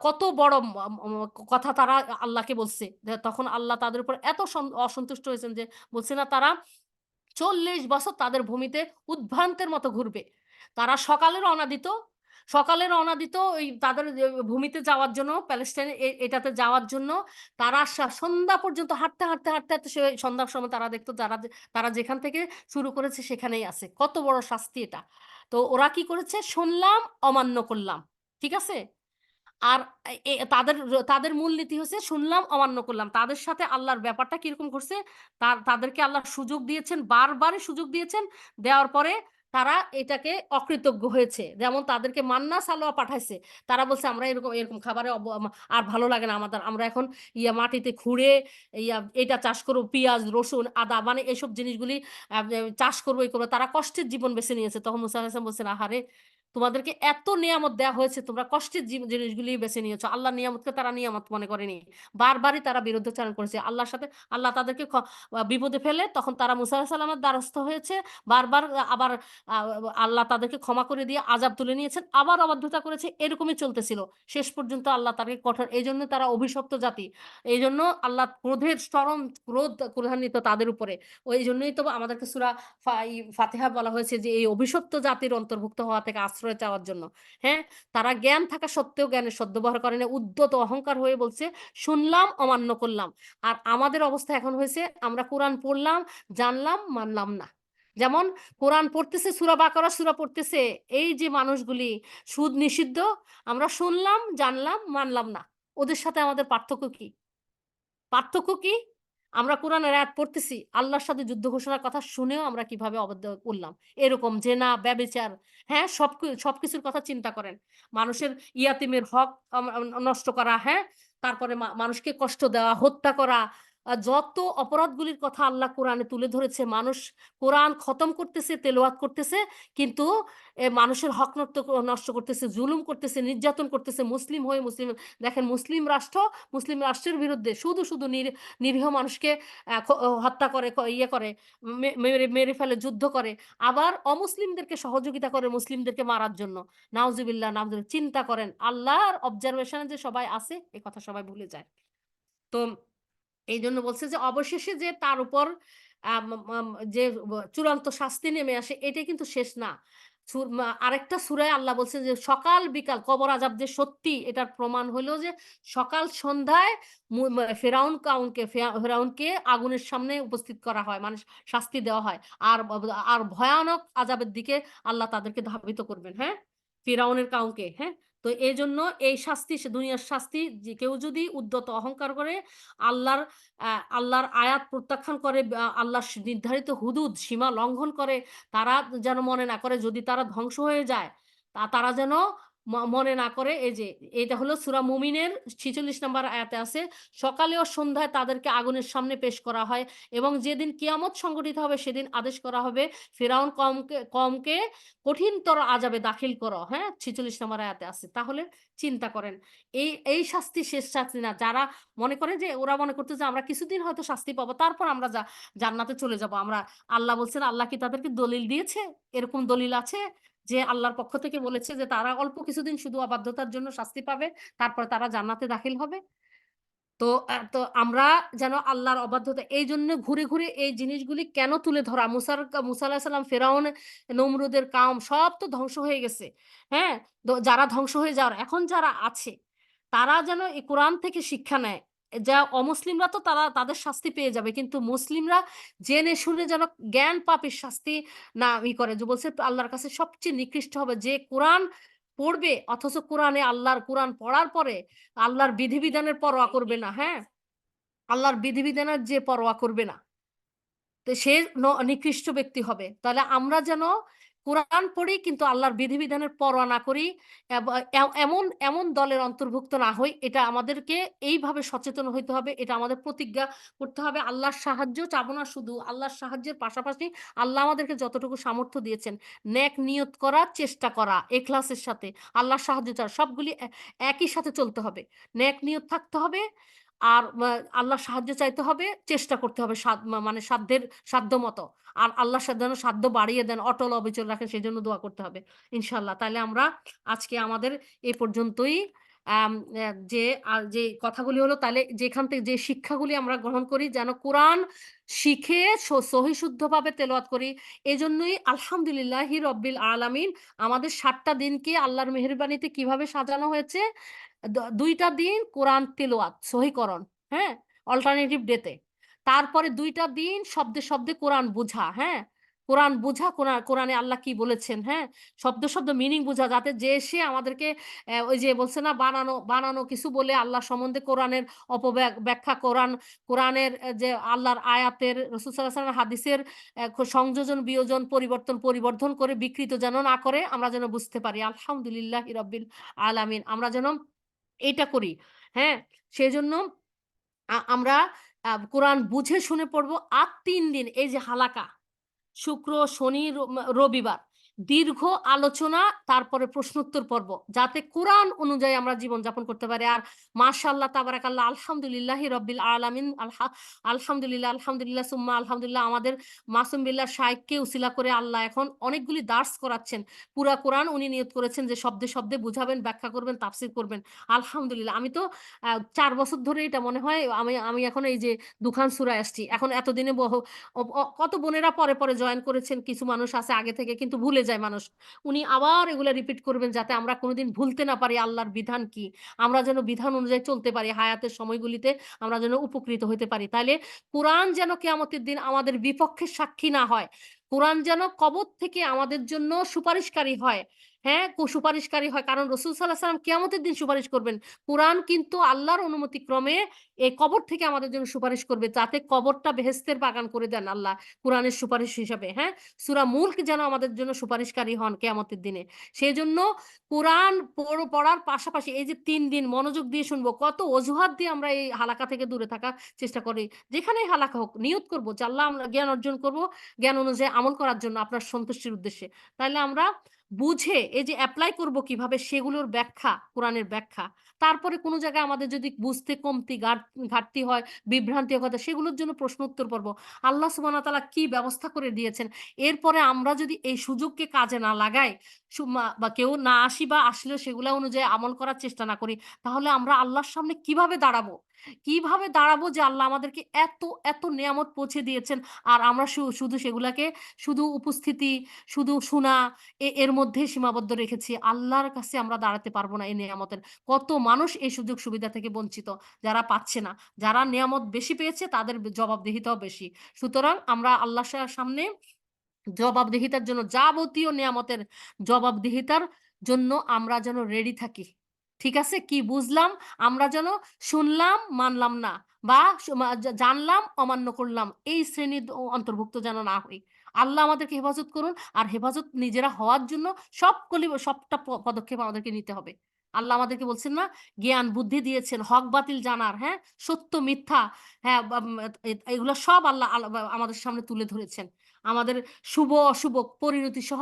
কত বড় কথা তারা আল্লাহকে বলছে। তখন আল্লাহ তাদের উপর এত অসন্তুষ্ট হয়েছেন যে বলছে না, তারা ৪০ বছর তাদের ভূমিতে উদ্ভ্রান্তের মতো ঘুরবে। তারা সকালে রওনা দিত ওই তাদের ভূমিতে যাওয়ার জন্য, প্যালেস্টাইনে এটাতে যাওয়ার জন্য। তারা সন্ধ্যা পর্যন্ত হাঁটতে সে সন্ধ্যার সময় তারা দেখত তারা যেখান থেকে শুরু করেছে সেখানেই আছে। কত বড় শাস্তি এটা। তো ওরা কি করেছে? শুনলাম, অমান্য করলাম। ঠিক আছে? আর তাদের মূলনীতি হচ্ছে শুনলাম, অমান্য করলাম। তাদের সাথে আল্লাহর ব্যাপারটা কিরকম ঘটছে? তাদেরকে আল্লাহ সুযোগ দিয়েছেন, বারবারই সুযোগ দিয়েছেন। দেওয়ার পরে তারা এটাকে অকৃতজ্ঞ হয়েছে। যেমন তাদেরকে মান্না সালোয়া পাঠাইছে। তারা বলছে আমরা এরকম, এরকম খাবারে আর ভালো লাগে না আমাদের। আমরা এখন মাটিতে খুঁড়ে এটা চাষ করব, পিঁয়াজ, রসুন, আদা মানে এসব জিনিসগুলি চাষ করবো, এই করবো। তারা কষ্টের জীবন বেছে নিয়েছে। তখন মুসা আলাইহিস সালাম বলছেন, আহারে তোমাদেরকে এত নিয়ামত দেওয়া হয়েছে, তোমরা কষ্টের জিনিসগুলি বেছে নিয়েছো। আল্লাহর নিয়ামতকে তারা নিয়ামত মনে করেনি। বারবারই তারা বিরুদ্ধাচরণ করেছে আল্লাহর সাথে। আল্লাহ তাদেরকে বিপদে ফেলে তখন তারা মুসা আলাইহিস সালামের দ্বারস্থ হয়েছে। বারবার আবার আল্লাহ তাদেরকে ক্ষমা করে দিয়ে আযাব তুলে নিয়েছেন, আবার অবাধ্যতা করেছে, এরকমই চলতেছিল। শেষ পর্যন্ত আল্লাহ তাদেরকে কঠোর, এই জন্য তারা অভিশপ্ত জাতি। এই জন্য আল্লাহ ক্রোধের চরম ক্রোধান্বিত তাদের উপরে। ওই জন্যই তো আমাদেরকে সূরা ফাতিহা বলা হয়েছে যে এই অভিশপ্ত জাতির অন্তর্ভুক্ত হওয়া থেকে আশ্রয় চাওয়ার জন্য। হ্যাঁ, তারা জ্ঞান থাকা সত্ত্বেও জ্ঞানের সদ্ব্যবহার করে না, উদ্যত অহংকার হয়ে বলছে শুনলাম অমান্য করলাম। আর আমাদের অবস্থা এখন হয়েছে আমরা কোরআন পড়লাম, জানলাম, মানলাম না। যেমন কোরআন পড়তেছে, সূরা বাকারা সূরা পড়তেছে, এই যে মানুষগুলি সুদ নিষিদ্ধ, আমরা শুনলাম, জানলাম, মানলাম না। ওদের সাথে আমাদের পার্থক্য কি? পার্থক্য কি? আমরা কোরআনের আয়াত পড়তেছি, আল্লাহর সাথে যুদ্ধ ঘোষণার কথা শুনেও আমরা কিভাবে অবাধ্য করলাম। এরকম জেনা, ব্যভিচার, হ্যাঁ, সবকিছুর কথা চিন্তা করেন। মানুষের ইয়াতিমের হক নষ্ট করা, হ্যাঁ? তারপরে মানুষকে কষ্ট দেওয়া, হত্যা করা, যত অপরাধগুলির কথা আল্লাহ কোরআনে তুলে ধরেছে, মানুষ কোরআন খতম করতেছে, তেলাওয়াত করতেছে, কিন্তু মানুষের হক নষ্ট করতেছে, জুলুম করতেছে, নির্যাতন করতেছে, মুসলিম হয়ে মুসলিম। দেখেন মুসলিম রাষ্ট্র, মুসলিম রাষ্ট্রের বিরুদ্ধে শুধু নিরীহ মানুষকে হত্যা করে, ইয়ে করে, মেরে মেরে ফেলে, যুদ্ধ করে। আবার অমুসলিমদেরকে সহযোগিতা করে মুসলিমদেরকে মারার জন্য। নাউজুবিল্লাহ, নাউজুবিল্লাহ। চিন্তা করেন আল্লাহর অবজারভেশনে যে সবাই আছে, এ কথা সবাই ভুলে যায়। তো এই জন্য বলছে যে অবশেষে যে তার উপর যে চূড়ান্ত শাস্তি নেমে আসে, এটাই কিন্তু শেষ না। আরেকটা সূরায় আল্লাহ বলছে যে সকাল বিকাল কবর আযাব যে সত্যি, এটার প্রমাণ হলো যে সকাল সন্ধ্যায় ফেরাউনকে আগুনের সামনে উপস্থিত করা হয়, মানে শাস্তি দেওয়া হয়। আর আর ভয়ানক আযাবের দিকে আল্লাহ তাদেরকে ধাবিত করবেন, হ্যাঁ? ফিরাউনের কাউমকে, হ্যাঁ? তো এজন্য এই শাস্তি, দুনিয়ার শাস্তি, যে কেউ যদি উদ্যত অহংকার করে, আল্লাহর আল্লাহর আয়াত প্রত্যাখ্যান করে, আল্লাহর নির্ধারিত হুদুদ সীমা লঙ্ঘন করে, তারা যেন মনে না করে যদি তারা ধ্বংস হয়ে যায়, তারা যেন মনে না করে। এই যে এটা হলো সূরা মুমিনের ৪৬ নম্বর আয়াতে আছে, সকালে ও সন্ধ্যায় তাদেরকে আগুনের সামনে পেশ করা হয় এবং যেদিন কিয়ামত সংঘটিত হবে সেদিন আদেশ করা হবে ফিরআউন কওমকে কঠিনতর আযাবে দাখিল করো। হ্যাঁ, ৪৬ নম্বর আয়াতে আছে। তাহলে চিন্তা করেন, এই শাস্তি শেষ শাস্তি না। যারা মনে করে যে ওরা মনে করতো যে আমরা কিছুদিন হয়তো শাস্তি পাবো, তারপর আমরা জান্নাতে চলে যাব। আল্লাহ বলছেন, আল্লাহ কি তাদেরকে দলিল দিয়েছে? এরকম দলিল আছে যে আল্লাহর পক্ষ থেকে বলেছে যে তারা অল্প কিছুদিন শুধু অবাধ্যতার জন্য শাস্তি পাবে, তারপর তারা জান্নাতে দাখিল হবে? তো আমরা যেন আল্লাহর অবাধ্যতা, এই জন্য ঘুরে ঘুরে এই জিনিসগুলি কেন তুলে ধরা? মুসা আলাহিসাল্লাম, ফেরাউন, নমরুদের কাউম সব তো ধ্বংস হয়ে গেছে। হ্যাঁ, যারা ধ্বংস হয়ে যাওয়ার, এখন যারা আছে তারা যেন এই কোরআন থেকে শিক্ষা নেয়। যা অমুসলিমরা তো তারা তাদের শাস্তি পেয়ে যাবে, কিন্তু মুসলিমরা জেনে শুনে যেন জ্ঞান পাপের শাস্তি না করে। যে বলছে আল্লাহর কাছে সবচেয়ে নিকৃষ্ট হবে যে কোরআন পড়বে অথচ কোরআন পড়ার পরে আল্লাহর বিধিবিধানের পরোয়া করবে না, হ্যাঁ? আল্লাহর বিধিবিধানের যে পরোয়া করবে না, তো সে নিকৃষ্ট ব্যক্তি হবে। তাহলে আমরা যেন কোরআন পড়ি কিন্তু আল্লাহর বিধিবিধানের পরোয়া না করি, এমন এমন দলের অন্তর্ভুক্ত না হই। এটা আমাদেরকে এইভাবে সচেতন হইতে হবে। এটা আমাদের প্রতিজ্ঞা করতে হবে। আল্লাহর সাহায্য চাবো না, শুধু আল্লাহর সাহায্যের পাশাপাশি আল্লাহ আমাদেরকে যতটুকু সামর্থ্য দিয়েছেন, নেক নিয়ত করার চেষ্টা করা, এখলাসের সাথে আল্লাহর সাহায্য চাওয়া, সবগুলি একই সাথে চলতে হবে। নেক নিয়ত থাকতে হবে, আর আল্লাহর সাহায্য চাইতে হবে, চেষ্টা করতে হবে মানে সাধ্য মতো। আর আল্লাহ যেন সাধ্য বাড়িয়ে দেন, অটল অবিচল রাখেন, সেজন্য দোয়া করতে হবে ইনশাআল্লাহ। তাহলে আমরা আজকে আমাদের এ পর্যন্তই। আম যে কথাগুলি হলো, তাহলে যেখান থেকে যে শিক্ষাগুলি আমরা গ্রহণ করি, যেন কোরআন শিখে সহি শুদ্ধভাবে তেলাওয়াত করি। এজন্যই আলহামদুলিল্লাহি রব্বিল আলামিন আমাদের ৭ টা দিনকে আল্লাহর মেহেরবানিতে কিভাবে সাজানো হয়েছে, ২ টা দিন কোরআন তিলাওয়াত সহিকরণ, হ্যাঁ? অল্টারনেটিভ ডে তে। তারপরে ২ টা দিন শব্দে শব্দে কোরআন বুঝা, হ্যাঁ? কোরআন বুঝা, কোরআনে আল্লাহ কি বলেছেন, হ্যাঁ? শব্দ, শব্দ মিনিং বুঝা, যাতে যে এসে আমাদেরকে ওই যে বলছে না, বানানো, বানানো কিছু বলে আল্লাহ সম্বন্ধে কোরআনের ব্যাখ্যা, কোরআনের যে আল্লাহর আয়াতের, রাসূল সাল্লাল্লাহু আলাইহি ওয়াসাল্লামের হাদিসের সংযোজন, বিয়োজন, পরিবর্ধন করে বিকৃত যেন না করে, আমরা যেন বুঝতে পারি। আলহামদুলিল্লাহি রাব্বিল আলামিন। আমরা যেন এইটা করি। হ্যাঁ? সেজন্য আমরা কোরআন বুঝে শুনে পড়বো। আর ৩ দিন এই যে হালাকা, শুক্র, শনি, রবিবার দীর্ঘ আলোচনা, তারপরে প্রশ্নোত্তর পর্ব। যাতে কোরআন অনুযায়ী আমরা জীবনযাপন করতে পারি। আর মাশাআল্লাহ, তাবারাকাল্লাহ, আলহামদুলিল্লাহি রাব্বিল আলামিন, আলহামদুলিল্লাহ, আলহামদুলিল্লাহ সুম্মা আলহামদুলিল্লাহ। আমাদের মাসুম বিল্লাহ শাইখকে উসিলা করে আল্লাহ এখন অনেকগুলি দার্স করাচ্ছেন। পুরা কোরআন উনি নিয়ত করেছেন যে শব্দে, শব্দে বুঝাবেন, ব্যাখ্যা করবেন, তাফসীর করবেন। আলহামদুলিল্লাহ। আমি তো ৪ বছর ধরে এটা মনে হয় আমি এখন এই যে দুখান সূরায় আসছি। এখন এতদিনে কত বোনেরা পরে জয়েন করেছেন। কিছু মানুষ আছে আগে থেকে, কিন্তু ভুলে যায় মানুষ। উনি আবার এগুলা রিপিট করবেন যাতে আমরা কোনদিন ভুলতে না পারি আল্লাহর বিধান কি। আমরা যেন বিধান অনুযায়ী চলতে পারি। হায়াতের সময়গুলিতে আমরা যেন উপকৃত হইতে পারি। তাইলে কোরআন যেন কিয়ামতের দিন আমাদের বিপক্ষে সাক্ষী না হয়। কোরআন যেন কবর থেকে আমাদের জন্য সুপারিশকারী হয়। হ্যাঁ? সুপারিশকারী হয়। কারণ রাসূল সাল্লাল্লাহু আলাইহি ওয়াসাল্লাম কিয়ামতের দিন সুপারিশ করবেন। কোরআন কিন্তু আল্লাহর অনুমতিক্রমে এই কবর থেকে আমাদের জন্য সুপারিশ করবে, যাতে কবরটা বেহেশতের বাগান করে দেন আল্লাহ কোরআনের সুপারিশ হিসাবে। হ্যাঁ? সূরা মুলক যেন আমাদের জন্য সুপারিশকারী হন কিয়ামতের দিনে। সেজন্য কোরআন পড়ার পাশাপাশি এই যে ৩ দিন মনোযোগ দিয়ে শুনবো, কত অজুহাত দিয়ে আমরা এই হালাকা থেকে দূরে থাকার চেষ্টা করি। যেখানেই হালাকা হোক নিয়ত করব যে আল্লাহ, আমরা জ্ঞান অর্জন করব, জ্ঞান অনুযায়ী আমল করার জন্য আপনার সন্তুষ্টির উদ্দেশ্যে। তাইলে আমরা বুঝে এই যে এপ্লাই করব কিভাবে, সেগুলোর ব্যাখ্যা, কোরআনের ব্যাখ্যা। তারপরে কোন জায়গায় আমাদের যদি বুঝতে কমতি, ঘাটতি হয়, বিভ্রান্তি হয়, সেগুলোর জন্য প্রশ্ন উত্তর পর্ব। আল্লাহ সুবহানাহু ওয়া তাআলা কি ব্যবস্থা করে দিয়েছেন। এরপরে আমরা যদি এই সুযোগকে কাজে না লাগাই, বা কেউ না আসি, বা আসলেও সেগুলা অনুযায়ী আমল করার চেষ্টা না করি, তাহলে আমরা আল্লাহর সামনে কিভাবে দাঁড়াবো? কিভাবে দাঁড়াবো যে আল্লাহ আমাদেরকে এত নেয়ামত পৌঁছে দিয়েছেন, আর আমরা শুধু সেগুলাকে শুধু উপস্থিতি, শুধু শোনা, এর মধ্যেই সীমাবদ্ধ রেখেছি। আল্লাহর কাছে আমরা দাঁড়াতে পারবো না এই নেয়ামতের। কত মানুষ এই সুযোগ সুবিধা থেকে বঞ্চিত, যারা পাচ্ছে না। যারা নেয়ামত বেশি পেয়েছে তাদের জবাবদিহিতাও বেশি। সুতরাং আমরা আল্লাহর সামনে জবাবদিহিতার জন্য, যাবতীয় নেয়ামতের জবাবদিহিতার জন্য আমরা যেন রেডি থাকি। ঠিক আছে? কি বুঝলাম? আমরা যেন শুনলাম, মানলাম না, বা জানলাম, অমান্য করলাম। এই শ্রেণীর অন্তর্ভুক্ত যেন না হই। আল্লাহ আমাদেরকে হেফাজত করুন। আর হেফাজত নিজেরা হওয়ার জন্য সবটা পদক্ষেপ আমাদেরকে নিতে হবে। আল্লাহ আমাদেরকে বলছেন না? জ্ঞান বুদ্ধি দিয়েছেন হক বাতিল জানার, হ্যাঁ? সত্য মিথ্যা, হ্যাঁ? এগুলা সব আল্লাহ আমাদের সামনে তুলে ধরেছেন। আমাদের শুভ অশুভ পরিণতি সহ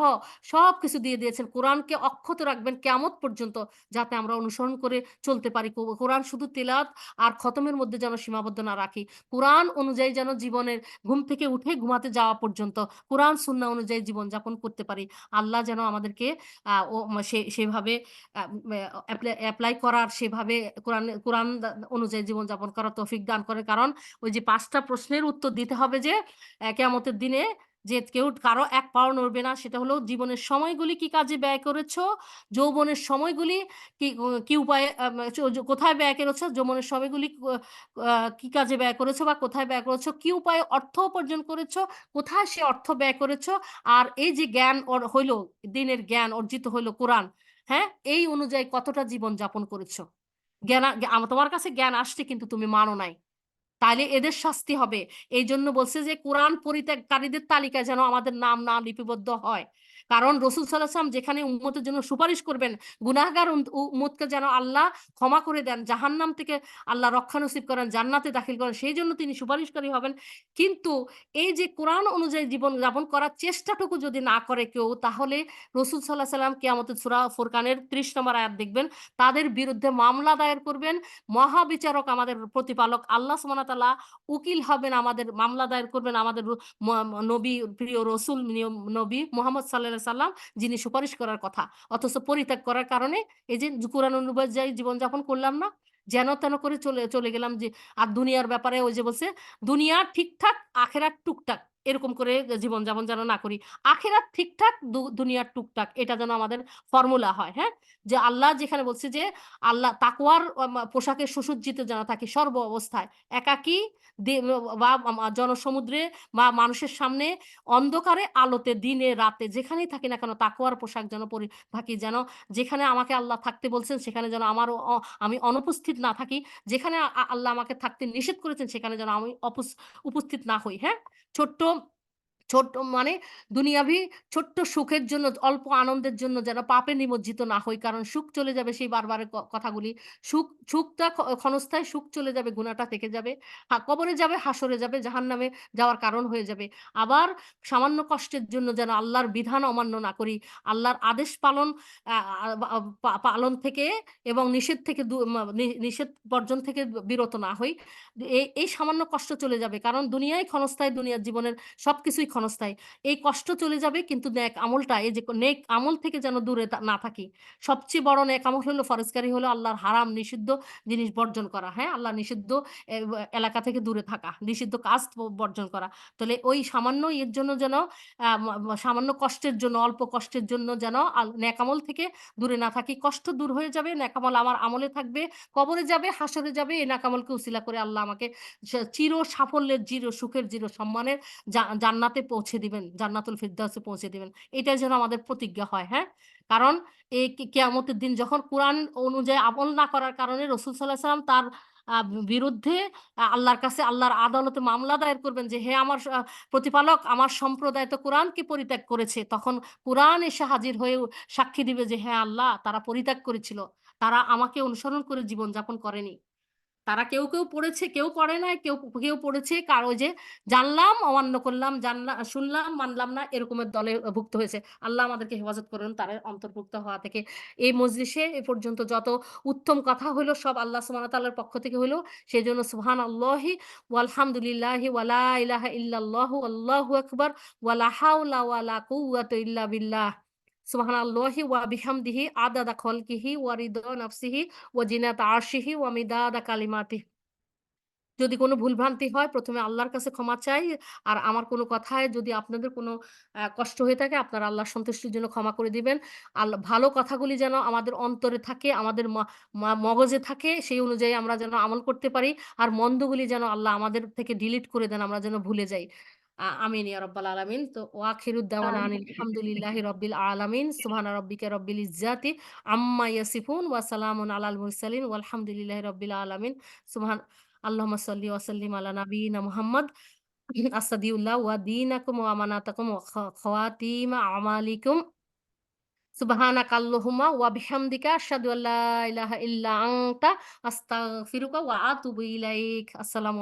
সবকিছু দিয়ে দিয়েছেন। কোরআনকে অক্ষত রাখবেন কিয়ামত পর্যন্ত, যাতে আমরা অনুসরণ করে চলতে পারি। কোরআন শুধু তিলাওয়াত আর খতমের মধ্যে যেন সীমাবদ্ধ না রাখি। কোরআন অনুযায়ী যেন জীবনের ঘুম থেকে উঠে ঘুমাতে যাওয়া পর্যন্ত কোরআন সুন্নাহ অনুযায়ী জীবনযাপন করতে পারি। আল্লাহ যেন আমাদেরকে ও সেভাবে আ এপ্লাই করার, সেভাবে কোরআন অনুযায়ী জীবনযাপন করার তৌফিক দান করেন। কারণ ওই যে ৫ টা প্রশ্নের উত্তর দিতে হবে যে কিয়ামতের দিনে, যে কেউ কারো এক পাও নড়বে না। সেটা হলো জীবনের সময়গুলি কি কাজে ব্যয় করেছো? যৌবনের সময়গুলি কি উপায়ে কোথায় ব্যয় করেছো? যৌবনের সময়গুলি কি কাজে ব্যয় করেছো, বা কোথায় ব্যয় করেছো? কি উপায়ে অর্থ উপার্জন করেছো? কোথায় সে অর্থ ব্যয় করেছো? আর এই যে জ্ঞান হইলো, দ্বীনের জ্ঞান অর্জিত হইলো কোরআন, হ্যাঁ? এই অনুযায়ী কতটা জীবন যাপন করেছো? তোমার কাছে জ্ঞান আসছে কিন্তু তুমি মানো নাই। তাইলে এদের শাস্তি হবে। এইজন্য বলছে যে কোরআন পরিত্যাগকারীদের তালিকায় যেন আমাদের নাম না লিপিবদ্ধ হয়। কারণ রাসূল সাল্লাল্লাহু আলাইহি ওয়াসাল্লাম যেখানে উম্মতের জন্য সুপারিশ করবেন, গুনাহগার উম্মতকে যেন আল্লাহ ক্ষমা করে দেন, জাহান্নাম থেকে আল্লাহ রক্ষা নসিব করেন, জান্নাতে দাখিল করেন, সেইজন্য তিনি সুপারিশকারী হবেন। কিন্তু এই যে কোরআন অনুযায়ী জীবন যাপন করার চেষ্টাটুকু যদি না করে কেউ, তাহলে রাসূল সাল্লাল্লাহু আলাইহি ওয়াসাল্লাম কিয়ামতের সূরা ফুরকানের ৩০ নম্বর আয়াত দেখবেন, তাদের বিরুদ্ধে মামলা দায়ের করবেন। মহাবিচারক আমাদের প্রতিপালক আল্লাহ সুবহানাহু ওয়া তাআলা উকিল হবেন, আমাদের মামলা দায়ের করবেন, আমাদের নবী, প্রিয় রসুল, নবী মুহাম্মদ সাল্লাল্লাহু আলাইহি সাল্লাম, যিনি সুপারিশ করার কথা। অথচ পরিত্যাগ করার কারণে এই যে কোরআন অনুযায়ী জীবনযাপন করলাম না, যেন তেন করে চলে চলে গেলাম। যে আর দুনিয়ার ব্যাপারে ওই যে বলছে, দুনিয়া ঠিকঠাক, আখেরাত টুকটাক। এরকম করে জীবনযাপন যেন না করি। আখিরাত ঠিকঠাক, দুনিয়ার টুকটাক। এটা যেন আমাদের ফর্মুলা হয়, হ্যাঁ? যে আল্লাহ যেখানে বলছে যে আল্লাহ তাকওয়ার পোশাকে সুসজ্জিত যেন থাকি সর্ব অবস্থায়। একাকী বা জনসমুদ্রে বা মানুষের সামনে অন্ধকারে, আলোতে, দিনে, রাতে যেখানেই থাকি না কেন তাকওয়ার পোশাক যেন থাকি। যেন যেখানে আমাকে আল্লাহ থাকতে বলছেন সেখানে যেন আমারও আমি অনুপস্থিত না থাকি। যেখানে আল্লাহ আমাকে থাকতে নিষেধ করেছেন সেখানে যেন আমি উপস্থিত না হই, হ্যাঁ? ছোট্ট ছোট্ট মানে দুনিয়াবি ছোট্ট সুখের জন্য, অল্প আনন্দের জন্য যেন পাপে নিমজ্জিত না হই। কারণ সুখ চলে যাবে, সেই বারবার কথাগুলি। সুখটা ক্ষণস্থায়ী, সুখ চলে যাবে, গুনাহটা থেকে যাবে। কবরে যাবে, হাসরে যাবে, জাহান্নামে যাওয়ার কারণ হয়ে যাবে। আবার সামান্য কষ্টের জন্য যেন আল্লাহর বিধান অমান্য না করি। আল্লাহর আদেশ পালন আ আ বা পালন থেকে এবং নিষেধ থেকে নিষেধ বর্জন থেকে বিরত না হই। এই সামান্য কষ্ট চলে যাবে। কারণ দুনিয়াই ক্ষণস্থায়ী, দুনিয়ার জীবনের সবকিছুই ক্ষণস্থায়ী। এই কষ্ট চলে যাবে কিন্তু নেক আমলটা, এই যে নেক আমল থেকে যেন দূরে না থাকি। সবচেয়ে বড় নেক আমল হলো ফরজকারী হলো আল্লাহর হারাম নিষিদ্ধ জিনিস বর্জন করা। হ্যাঁ? আল্লাহ নিষিদ্ধ এ এলাকা থেকে দূরে থাকা। নিষিদ্ধ কাজ বর্জন করা। তাহলে ওই সামান্য ইয়ের জন্য যেন সামান্য কষ্টের জন্য, অল্প কষ্টের জন্য যেন নেক আমল থেকে দূরে না থাকি। কষ্ট দূর হয়ে যাবে, নেক আমল আমার আমলে থাকবে। কবরে যাবে, হাসরে যাবে, এই নেক আমলকে উসিলা করে আল্লাহ আমাকে চির সাফল্যের, সুখের, সম্মানের জান্নাতে পৌঁছে দিবেন। জান্নাতুল ফিরদাউসে পৌঁছে দিবেন। এটাই যেন আমাদের প্রতিজ্ঞা হয়, হ্যাঁ? কারণ এই কিয়ামতের দিন যখন কোরআন অনুযায়ী আমল না করার কারণে রাসূল সাল্লাল্লাহু আলাইহি ওয়াসাল্লাম তার বিরুদ্ধে আল্লাহর কাছে, আল্লাহর আদালতে মামলা দায়ের করবেন যে, "হে আমার প্রতিপালক, আমার সম্প্রদায় তো কোরআনকে পরিত্যাগ করেছে।" তখন কোরআন এসে হাজির হয়ে সাক্ষী দিবে যে, "হ্যাঁ আল্লাহ, তারা পরিত্যাগ করেছিল। তারা আমাকে অনুসরণ করে জীবনযাপন করেনি।" তারা কেউ পড়েছে, কেউ পড়ে নাই, কেউ পড়েছে। ওই যে জানলাম, অমান্য করলাম, শুনলাম, মানলাম না, এরকমের দলে ভুক্ত হয়েছে। আল্লাহ আমাদেরকে হেফাজত করুন তার অন্তর্ভুক্ত হওয়া থেকে। এই মজলিসে এ পর্যন্ত যত উত্তম কথা হইলো সব আল্লাহ সুবহানাহু ওয়া তাআলার পক্ষ থেকে হইলো। সেজন্য সুবহানাল্লাহি ওয়ালহামদুলিল্লাহি ওয়া লা ইলাহা ইল্লাল্লাহু আল্লাহু আকবার ওয়া লা হাওলা ওয়া লা কুওয়াতা ইল্লা বিল্লাহ। সুবহানাল্লাহি ওয়া বিহামদিহি আদাদা খলকিহি ওয়া রিদা নাফসিহি ওয়া জিনাতা আরশিহি ওয়া মিদাদা কালিমাতিহি। যদি কোনো ভুলভ্রান্তি হয় ১ম এ আল্লাহর কাছে ক্ষমা চাই। আর আমার কোনো কথায় যদি আপনাদের কোনো কষ্ট হয়ে থাকে আপনারা আল্লাহর সন্তুষ্টির জন্য ক্ষমা করে দিবেন। ভালো কথাগুলি যেন আমাদের অন্তরে থাকে, আমাদের ম ম মগজে থাকে, সেই অনুযায়ী আমরা যেন আমল করতে পারি। আর মন্দগুলি যেন আল্লাহ আমাদের থেকে ডিলিট করে দেন, আমরা যেন ভুলে যাই। আমিন ইয়া রাব্বাল আলামিন। তো ওয়া আখিরুদ দাওয়ানা আনিল হামদুলিল্লাহি রাব্বিল আলামিন। সুবহানা রাব্বিকা রাব্বিল ইজ্জাতি আম্মা ইয়াসিফুন ওয়া সালামুন আলাল মুরসালিন ওয়াল হামদুলিল্লাহি রাব্বিল আলামিন। সুবহান আল্লাহুম্মা সাল্লি ওয়া সাল্লিম আলা নাবিয়িনা মুহাম্মদ। আস্তাগফিরুল্লাহ ওয়া দীনাকুম ওয়া আমানাতাকুম ওয়া খাওয়াতিমা আমালিকুম। সুবহানাকা আল্লাহুম্মা ওয়া বিহামদিকা আশহাদু আল্লা ইলাহা ইল্লা আনতা আস্তাগফিরুকা ওয়া আতুবু ইলাইক। আসসালামু